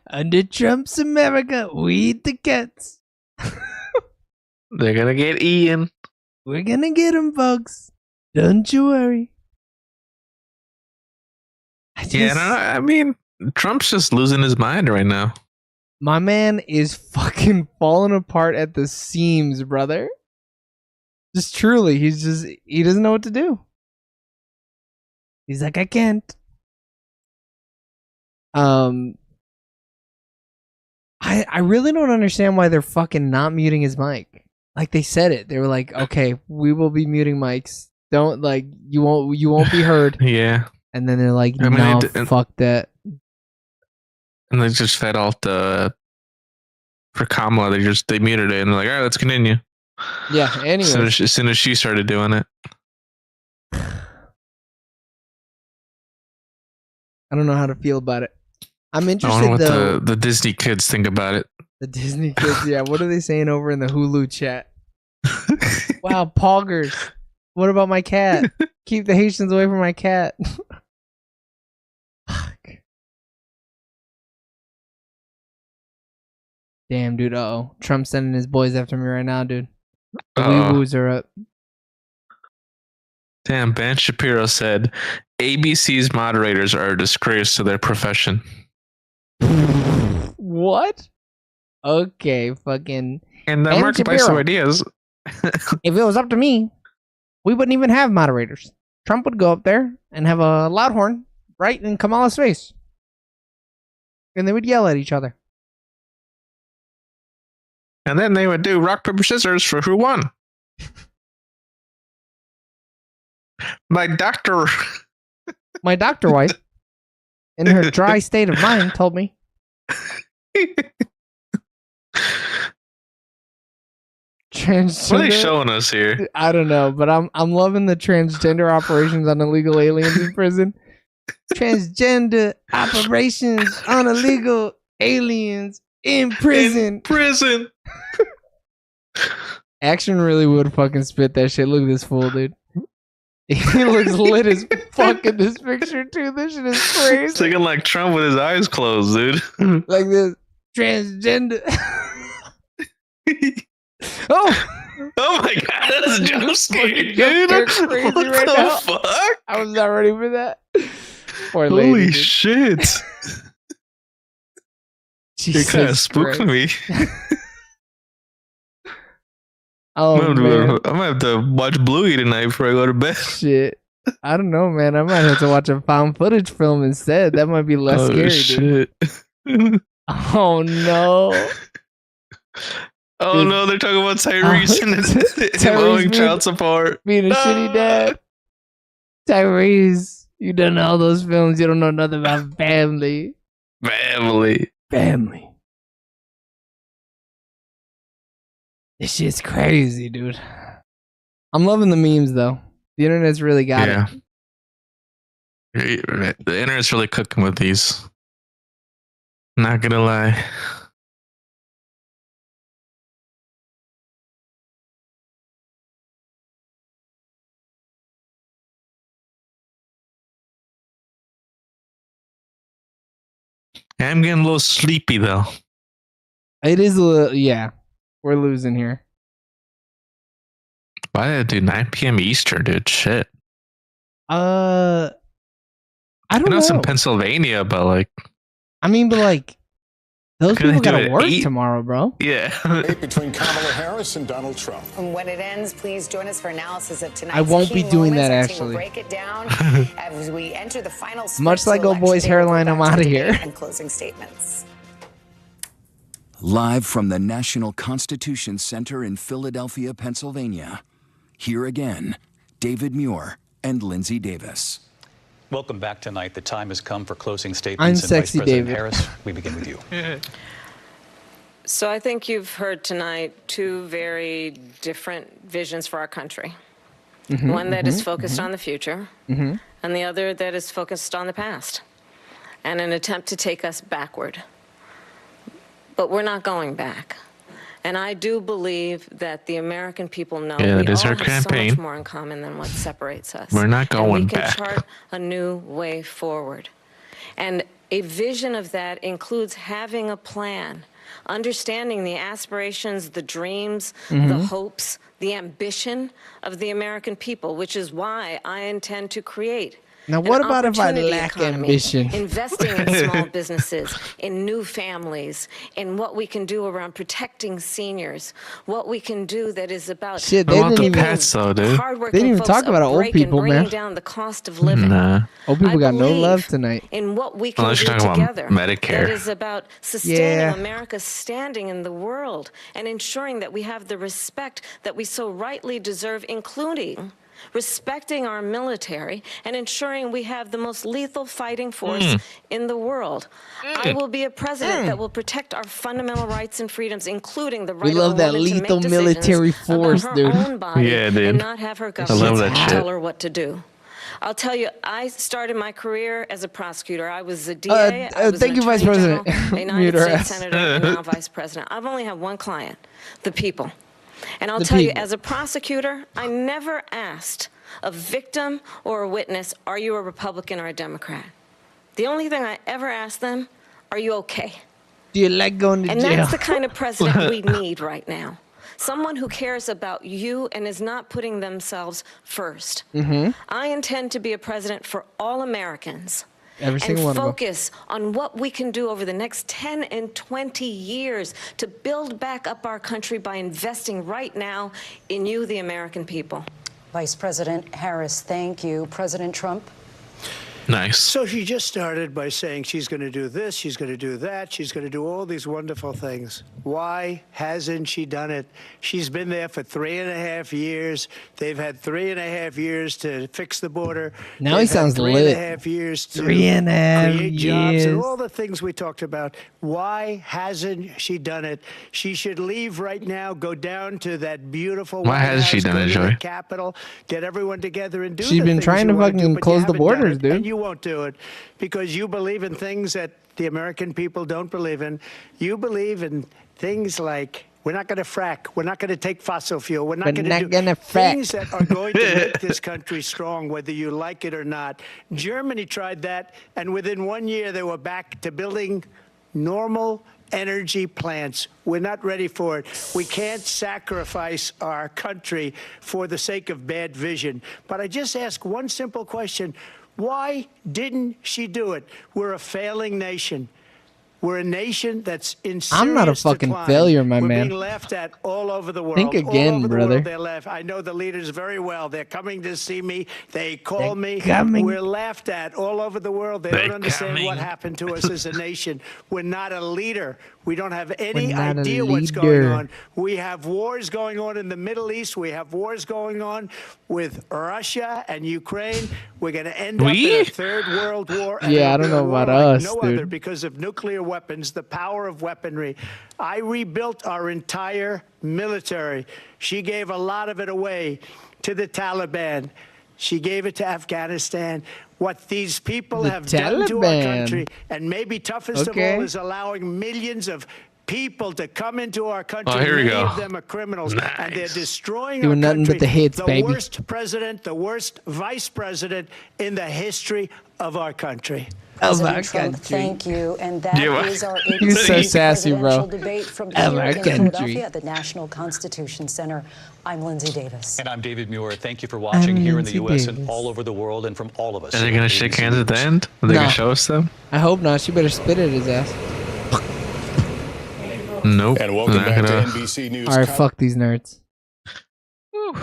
Under Trump's America, we eat the cats. They're gonna get eaten. We're gonna get them, folks. Don't you worry. Yeah, I mean, Trump's just losing his mind right now. My man is fucking falling apart at the seams, brother. Just truly, he doesn't know what to do. He's like, I can't. I really don't understand why they're fucking not muting his mic. Like they said it. They were like, okay, we will be muting mics. Don't like you won't be heard. Yeah. And then they're like, I mean, no, fuck that. And they just fed off for Kamala. They muted it and they're like, all right, let's continue. Yeah. Anyway, As soon as she started doing it. I don't know how to feel about it. I'm I interested wonder though. what the Disney kids think about it. The Disney kids, yeah. What are they saying over in the Hulu chat? Wow, poggers. What about my cat? Keep the Haitians away from my cat. Fuck. Damn, dude. Uh-oh. Trump's sending his boys after me right now, dude. The wee-woos are up. Damn, Ben Shapiro said, ABC's moderators are a disgrace to their profession. What? Okay, fucking. And the Ben marketplace of Shapiro. ideas. If it was up to me, we wouldn't even have moderators. Trump would go up there and have a loud horn right in Kamala's face. And they would yell at each other. And then they would do rock, paper, scissors for who won. My doctor wife, in her dry state of mind, told me. Transgender, What are they showing us here? I don't know, but I'm loving the transgender operations on illegal aliens in prison. Transgender operations on illegal aliens in prison. Action really would fucking spit that shit. Look at this fool, dude. He looks lit as fuck in this picture too. This shit is crazy. It's looking like Trump with his eyes closed, dude. Like this transgender. Oh my god, that's a jump scare, Dude, dude. crazy What right the now. fuck? I was not ready for that. Poor Holy lady, dude. shit. You Jesus kind of spooked Christ. me. Oh I'm man, gonna have to watch Bluey tonight before I go to bed. shit. I don't know, man. I might have to watch a found footage film instead. That might be less scary, dude. Shit. Oh no. Oh Dude. no, they're talking about Tyrese and him owing child support. Being a shitty dad. Tyrese, you done all those films. You don't know nothing about family. Family. This shit's crazy, dude. I'm loving the memes though. The internet's really got it. The internet's really cooking with these. Not gonna lie. I'm getting a little sleepy though. It is a little, yeah. We're losing here. Why did it do 9 p.m. Eastern, dude? Shit. I don't I know it's in know. Pennsylvania, but like, I mean, but like, those Couldn't people they do gotta it work 8? tomorrow, bro. yeah. Debate between Kamala Harris and Donald Trump. And when it ends, please join us for analysis of tonight's I won't key be doing moments. that, Our team will actually. break it down as we enter the final Much like old selection boy's day. We'll go hairline, I'm back to outta the here. debate And closing statements. Live from the National Constitution Center in Philadelphia, Pennsylvania. Here again, David Muir and Lindsay Davis. Welcome back tonight. The time has come for closing statements. I'm sexy, Vice President David. Harris, we begin with you. So I think you've heard tonight two very different visions for our country. One that is focused on the future, and the other that is focused on the past, and an attempt to take us backward. But we're not going back. And I do believe that the American people know Yeah, we that is all our have so campaign. much more in common than what separates us. We're not And going we can back. chart a new way forward. And a vision of that includes having a plan, understanding the aspirations, the dreams, the hopes, the ambition of the American people, which is why I intend to create Now, an what about if I opportunity lack economy, ambition? investing in small businesses, in new families, in what we can do around protecting seniors, what we can do that is about Shit, What they about the didn't even. pets, though, dude? hardworking They didn't even folks talk about a old break people, and bringing man. down the cost of living. Nah. Old people I got no love believe tonight. in what we can Unless do you're talking about together. Medicare. That is about sustaining Yeah. America's standing in the world and ensuring that we have the respect that we so rightly deserve, including respecting our military and ensuring we have the most lethal fighting force in the world. I will be a president that will protect our fundamental rights and freedoms, including the right love of a that woman to lethal make decisions military force, about dude. her own body Yeah, dude. and not have her I love government that shit. tell her what to do. I'll tell you, I started my career as a prosecutor. I was a DA. I was thank an you, Vice Attorney President. General, a United Mute her States ass. Senator, and now Vice President. I've only had one client, the people. And I'll The tell you, people. as a prosecutor, I never asked a victim or a witness, are you a Republican or a Democrat? The only thing I ever asked them, are you okay? Do you like going to And jail? that's the kind of president we need right now. Someone who cares about you and is not putting themselves first. I intend to be a president for all Americans. Every And single one of them. focus on what we can do over the next 10 and 20 years to build back up our country by investing right now in you, the American people. Vice President Harris, thank you. President Trump? Nice. So she just started by saying she's going to do this, she's going to do that, she's going to do all these wonderful things. Why hasn't she done it? She's been there for 3.5 years. They've had 3.5 years to fix the border. Now he They've had sounds lit. 3.5 years to 3.5 create jobs and years. all the things we talked about. Why hasn't she done it? She should leave right now, go down to that beautiful Why White hasn't she House, done go it, to the Joey? Capitol, get everyone together and do She's the been things trying you to wanna do, fucking but you close the haven't done borders, it, dude. And you won't do it because you believe in things that the American people don't believe in. You believe in things like we're not going to frack. We're not going to take fossil fuel. We're not going to do frack. things that are going to make this country strong, whether you like it or not. Germany tried that, and within 1 year, they were back to building normal energy plants. We're not ready for it. We can't sacrifice our country for the sake of bad vision. But I just ask one simple question. Why didn't she do it? We're a failing nation. We're a nation that's in serious I'm not a fucking decline. failure, my We're man. being laughed at all over the world. Think again, all over brother. The world they're laughed. I know the leaders very well. They're coming to see me. They call me. coming. We're laughed at all over the world. They They're don't understand what coming. happened to us as a nation. We're not a leader. We don't have any We're not a idea what's going leader. on. We have wars going on in the Middle East. We have wars going on with Russia and Ukraine. We're going to end up in a third world war. and Yeah, I it'll don't be a know war about like us, no dude. other because of nuclear weapons, the power of weaponry. I rebuilt our entire military. She gave a lot of it away to the Taliban. She gave it to Afghanistan. What these people The have done to our Taliban. country, and maybe toughest Okay. of all, is allowing millions of people to come into our country. Oh, here we Many go. of them are criminals, and they're Nice. destroying Doing our nothing country. but the hits, the baby. worst president, the worst vice president in the history of our country. Of President our Trump, country. thank you. And that Yeah, is our You're so 18th sassy, bro. presidential debate from Of here our in country. Philadelphia at the National Constitution Center. I'm Lindsay Davis. And I'm David Muir. Thank you for watching I'm here in the Lindsay U.S. Davis. and all over the world and from all of us. Are they here gonna at shake ABC hands at the News. end? Are they Nah. gonna show us them? I hope not. She better spit at his ass. Nope. And welcome Not back gonna- to NBC News. All right, fuck these nerds. All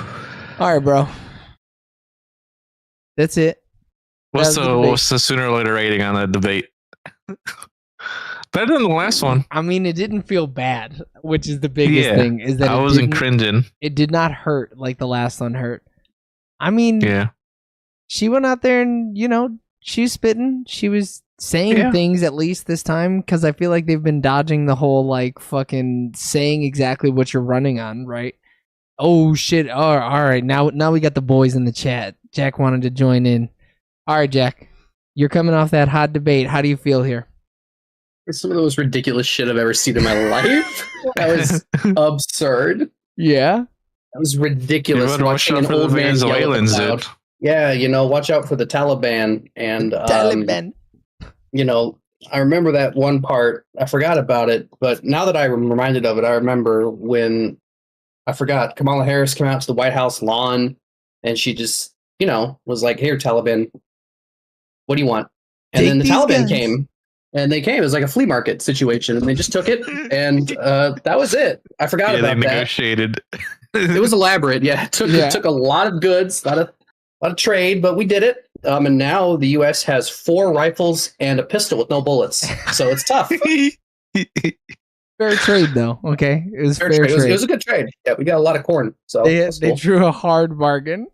right, bro. That's it. What's That was the debate. the sooner or later rating on that debate? Better than the last one. I mean, it didn't feel bad, which is the biggest Yeah, thing. Is that I it wasn't didn't- cringing. It did not hurt like the last one hurt. I mean, Yeah. she went out there and she was spitting. She was saying Yeah. things at least this time, because I feel like they've been dodging the whole like fucking saying exactly what you're running on, right? Oh shit! All right, now we got the boys in the chat. Jack wanted to join in. All right, Jack, you're coming off that hot debate. How do you feel here? It's some of the most ridiculous shit I've ever seen in my life. That was absurd. Yeah, That was ridiculous. Everyone watch Watching out an for the old man yell at the Venezuelans, cloud. dude. Yeah, watch out for the Taliban. And Taliban. I remember that one part. I forgot about it, but now that I'm reminded of it, I remember when I forgot Kamala Harris came out to the White House lawn, and she just, was like, "Here, Taliban, What do you want? And Take then the these Taliban guns. came. And they came. It was like a flea market situation, and they just took it, and that was it. I forgot Yeah, about they that. negotiated. It was elaborate. Yeah, it took a lot of goods, a lot of trade, but we did it. And now the U.S. has 4 rifles and a pistol with no bullets, so it's tough. Fair trade, though. Okay, it was fair trade. It was a good trade. Yeah, we got a lot of corn. So They that's cool. drew a hard bargain.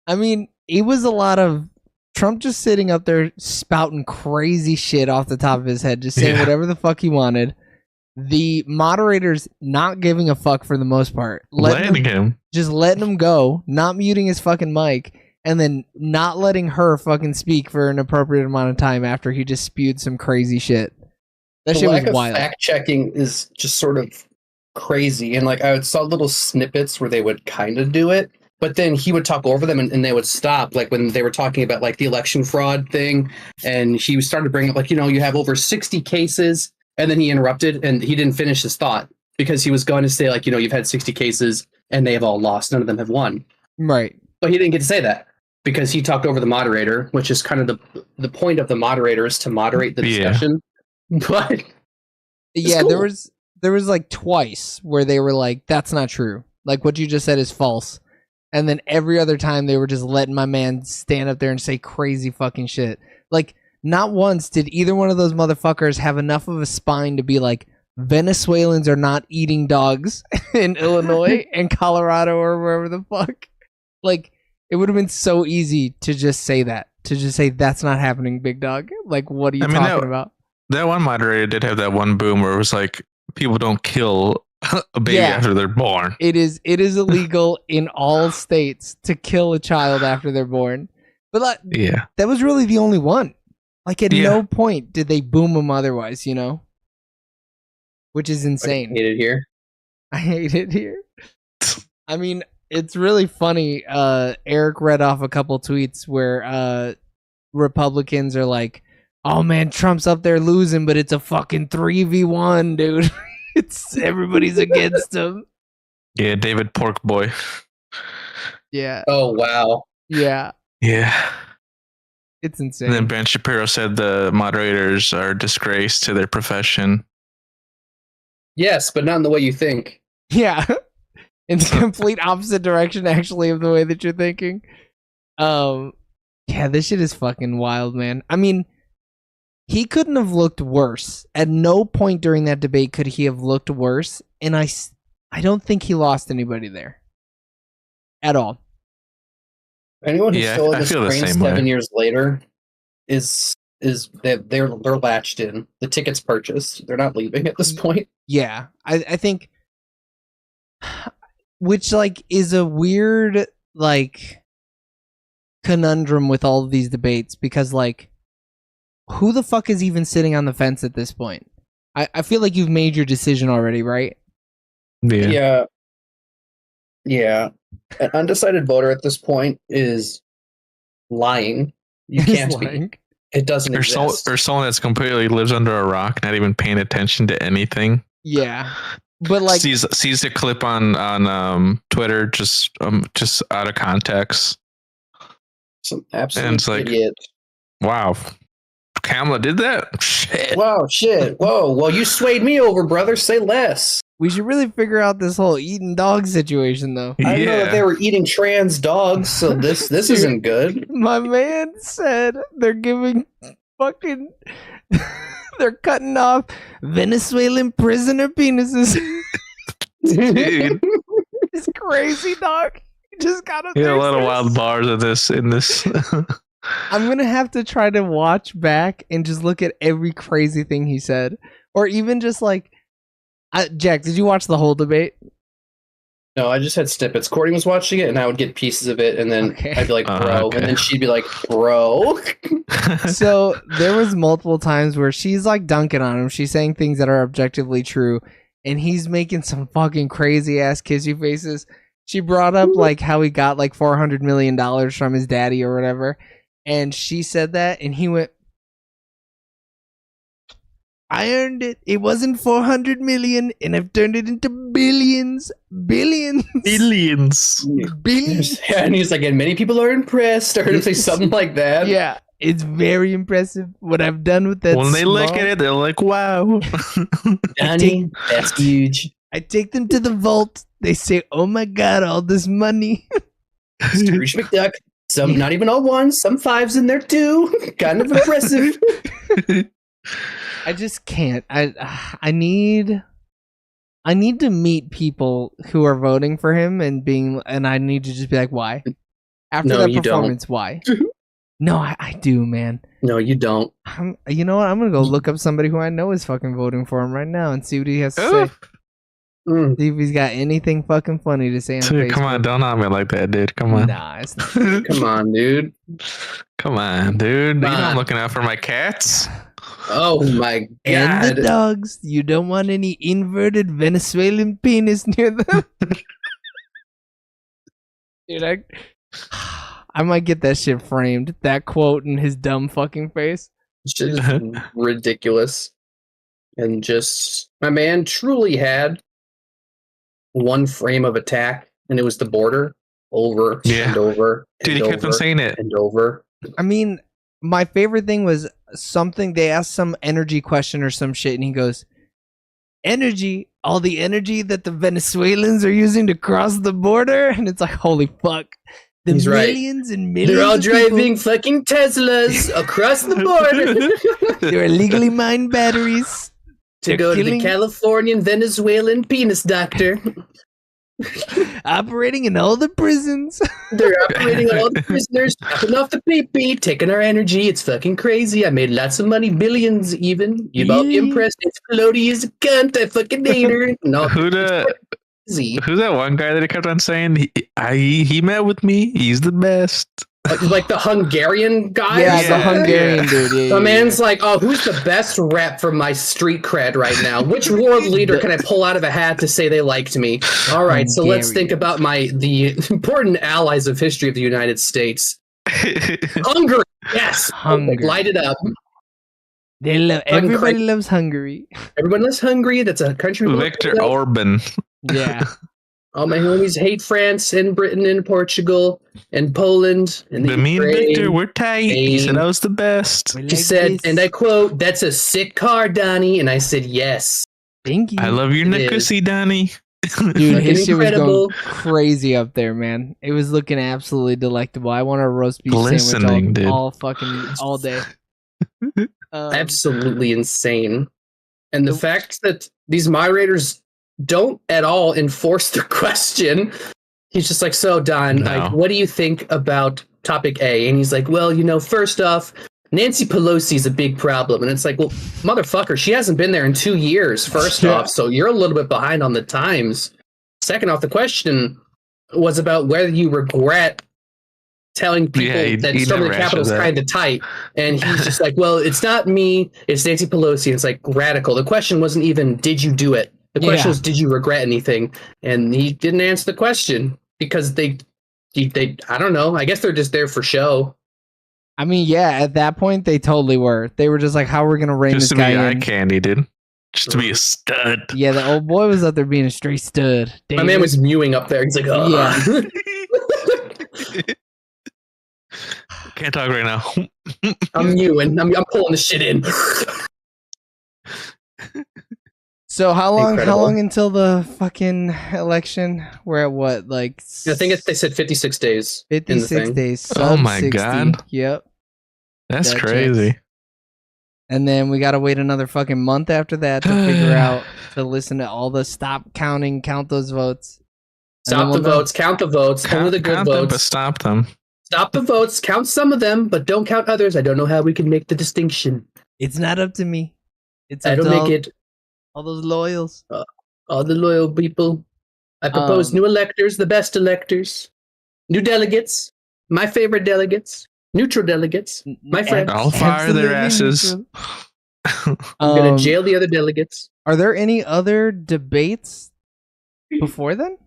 I mean, it was a lot of Trump just sitting up there spouting crazy shit off the top of his head, just saying whatever the fuck he wanted. The moderators not giving a fuck for the most part. Letting him. Just letting him go, not muting his fucking mic, and then not letting her fucking speak for an appropriate amount of time after he just spewed some crazy shit. That The shit was lack of wild. fact checking is just sort of crazy, and like I saw little snippets where they would kind of do it, but then he would talk over them and they would stop, like when they were talking about like the election fraud thing, and he started to bring up like, you have over 60 cases, and then he interrupted and he didn't finish his thought because he was going to say like, you've had 60 cases and they have all lost, none of them have won. Right. But he didn't get to say that because he talked over the moderator, which is kind of the point of the moderator is to moderate the discussion. But Yeah, cool. there was like twice where they were like, that's not true. Like what you just said is false. And then every other time they were just letting my man stand up there and say crazy fucking shit. Like not once did either one of those motherfuckers have enough of a spine to be like, Venezuelans are not eating dogs in Illinois and Colorado or wherever the fuck. Like it would have been so easy to just say that. To just say that's not happening, big dog. Like what are you talking about? That one moderator did have that one boom where it was like, people don't kill a baby after they're born. It is illegal in all states to kill a child after they're born. But like, that was really the only one. Like at no point did they boom him otherwise, which is insane. I hate it here. I hate it here. I mean, it's really funny. Eric read off a couple tweets where Republicans are like, oh man, Trump's up there losing, but it's a fucking 3v1, dude. It's everybody's against him. Yeah, David Pork Boy. Yeah. Oh wow. Yeah. Yeah. It's insane. And then Ben Shapiro said the moderators are a disgrace to their profession. Yes, but not in the way you think. Yeah. In the complete opposite direction, actually, of the way that you're thinking. Yeah, this shit is fucking wild, man. I mean, he couldn't have looked worse. At no point during that debate could he have looked worse. And I don't think he lost anybody there. At all. Anyone who's still in I this feel the train same 7 way. years later is they're latched in. The ticket's purchased. They're not leaving at this point. Yeah. I think, which like is a weird like conundrum with all of these debates, because like, who the fuck is even sitting on the fence at this point? I feel like you've made your decision already, right? Yeah. An undecided voter at this point is lying. You can't speak. It doesn't exist. Or someone that's completely lives under a rock, not even paying attention to anything. Yeah. But like sees a clip on Twitter just out of context. Some absolute and it's like, idiot. Wow. Kamala did that? Shit. Wow, shit. Whoa. Well, you swayed me over, brother. Say less. We should really figure out this whole eating dog situation, though. I know that they were eating trans dogs, so this isn't good. My man said they're giving fucking... they're cutting off Venezuelan prisoner penises. Dude. It's crazy, dog. You just gotta... Yeah, a lot of wild bars in this. I'm gonna have to try to watch back and just look at every crazy thing he said, or even just like, Jack, did you watch the whole debate? No, I just had snippets. Courtney was watching it, and I would get pieces of it, and then I'd be like, bro, and then she'd be like, bro. So there was multiple times where she's like dunking on him. She's saying things that are objectively true, and he's making some fucking crazy ass kissy faces. She brought up like how he got like $400 million from his daddy or whatever. And she said that, and he went, I earned it. It wasn't 400 million, and I've turned it into billions. Billions. Yeah, and he's like, and many people are impressed. I heard him say something like that. Yeah. It's very impressive what I've done with that. When they look at it, they're like, "Wow, Danny, that's huge." I take them to the vault. They say, "Oh my god, all this money!" Scrooge McDuck. Some, not even all ones. Some fives in there too. Kind of impressive. I just can't. I need to meet people who are voting for him and I need to just be like, why? After No, that you don't. performance, why? No, I do, man. No, you don't. You know what? I'm gonna go look up somebody who I know is fucking voting for him right now and see what he has to say. See if he's got anything fucking funny to say on dude, Facebook. come on, don't on me like that, dude. Come on, Nah, it's not. Come on, dude. come on, dude. You know Come I'm on. looking out for my cats. Oh my And the god. dogs. You don't want any inverted Venezuelan penis near them. Dude, I might get that shit framed. That quote in his dumb fucking face. It's just ridiculous. And just, my man truly had one frame of attack, and it was the border over Yeah. and over. Dude, he and kept on over saying it. and over. I mean, my favorite thing was something they asked some energy question or some shit, and he goes, "Energy, all the energy that the Venezuelans are using to cross the border," and it's like, holy fuck, the He's right. millions and millions. They're all of people- driving fucking Teslas across the border They're illegally mined batteries to They're go to the killing- Californian Venezuelan penis doctor. operating in all the prisons. They're operating all the prisoners, chopping off the pee-pee, taking our energy. It's fucking crazy. I made lots of money, billions even. You've all Yeah. impressed. It's Pelosi is a cunt. I fucking hate her. No, Who's that one guy that he kept on saying? He met with me. He's the best. like the Hungarian guy. Yeah, or the something? Hungarian dude. Yeah, The yeah, man's like, oh, who's the best rep for my street cred right now? Which world leader can I pull out of a hat to say they liked me? All right, so let's think about the important allies of history of the United States. Hungary, yes, Hungary. light it up. They love. Everybody loves Hungary. Everyone loves Hungary. That's a country. Victor Orban. Yeah. All my homies hate France and Britain and Portugal and Poland and But me and Ukraine, Victor, we're tight. He said Spain. I was the best. He said, and I quote, "That's a sick car, Donnie." And I said, "Yes." Thank you. I love your It Nicosi, Donnie. Dude, Fucking his shit was incredible. going crazy up there, man. It was looking absolutely delectable. I want a roast beef Glistening, sandwich dude. all fucking all day. Absolutely insane. And the fact that these moderators don't at all enforce the question. He's just like, so Don, like, what do you think about topic A? And he's like, well, you know, first off, Nancy Pelosi's a big problem. And it's like, well, motherfucker, she hasn't been there in 2 years, first off. So you're a little bit behind on the times. Second off, the question was about whether you regret telling people that he storming the never Capitol is answered that. kind of tight. And he's just like, well, it's not me, it's Nancy Pelosi. And it's like radical. The question wasn't even, did you do it? The question was, did you regret anything? And he didn't answer the question because they I don't know. I guess they're just there for show. I mean, yeah, at that point they totally were. They were just like, how are we gonna rein Just this to be guy eye in? candy, dude. Just to be a stud. Yeah, the old boy was out there being a straight stud. My man was mewing up there. He's like, oh. Yeah. Can't talk right now. I'm mewing. I'm pulling the shit in. So how long Incredible. until the fucking election? We're at what, like I think they said 56 days. in the 56 thing. days. Oh sub my 60. God. Yep. That's That crazy. checks. And then we gotta wait another fucking month after that to figure out to listen to all the count those votes. And then Stop the we'll know. votes. Count the votes. Only the good Count them, but votes. stop them. Stop the votes. Count some of them, but don't count others. I don't know how we can make the distinction. It's not up to me. It's I up don't to make it. all those loyals. All the loyal people. I propose new electors, the best electors, new delegates, my favorite delegates, neutral delegates, my friends. I'll fire their asses. I'm gonna jail the other delegates. Are there any other debates before then?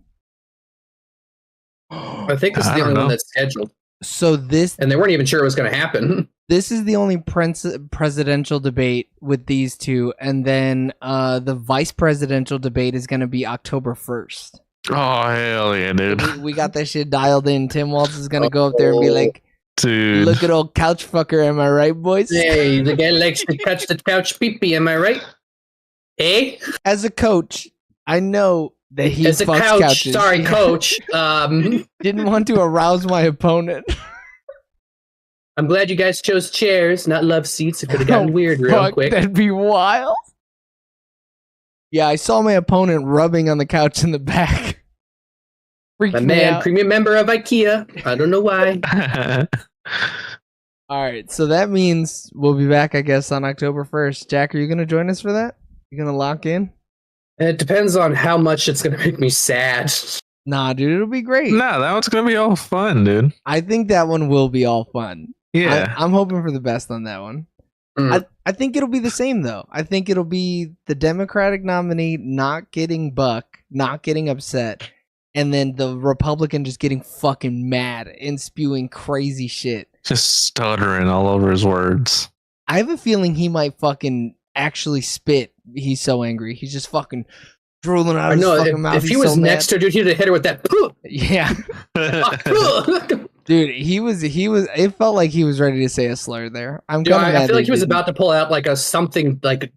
I think this is I the don't only one know. that's scheduled, So this and they weren't even sure it was going to happen. this is the only presidential debate with these two, and then the vice presidential debate is going to be October 1st. Oh hell yeah, dude. We got that shit dialed in. Tim Walz is going to go up there and be like, Dude. Look at old couch fucker, am I right, boys? Hey, the guy likes to touch the couch pee-pee, am I right? Eh? As a coach, I know that he As a fucks couch, couches. sorry, coach. Didn't want to arouse my opponent. I'm glad you guys chose chairs, not love seats. It could have gotten weird real Fuck, quick. that'd be wild. Yeah, I saw my opponent rubbing on the couch in the back. Freaked My me man, out. premium member of IKEA. I don't know why. All right, so that means we'll be back, I guess, on October 1st. Jack, are you going to join us for that? You going to lock in? It depends on how much it's going to make me sad. Nah, dude, it'll be great. No, that one's gonna be all fun, dude. I think that one will be all fun. Yeah. I'm hoping for the best on that one. I think it'll be the same, though. I think it'll be the Democratic nominee not getting buck, not getting upset, and then the Republican just getting fucking mad and spewing crazy shit. Just stuttering all over his words. I have a feeling he might fucking actually spit. He's so angry. He's just fucking drooling out I his know, fucking mouth. if he He's was so next to her, dude, he'd have hit her with that. Yeah. Dude, he was, it felt like he was ready to say a slur there. I'm Dude, kind of I feel like he was about to pull out like a something like a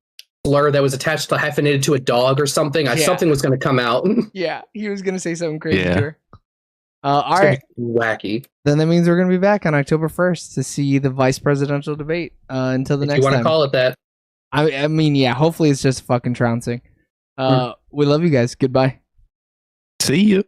slur that was attached to hyphenated to a dog or something. Yeah. Something was going to come out. Yeah, he was going to say something crazy Yeah. to her. All right. Wacky. Then that means we're going to be back on October 1st to see the vice presidential debate. Until the If next you want time. to call it that. I mean, yeah, hopefully it's just fucking trouncing. We love you guys. Goodbye. See you.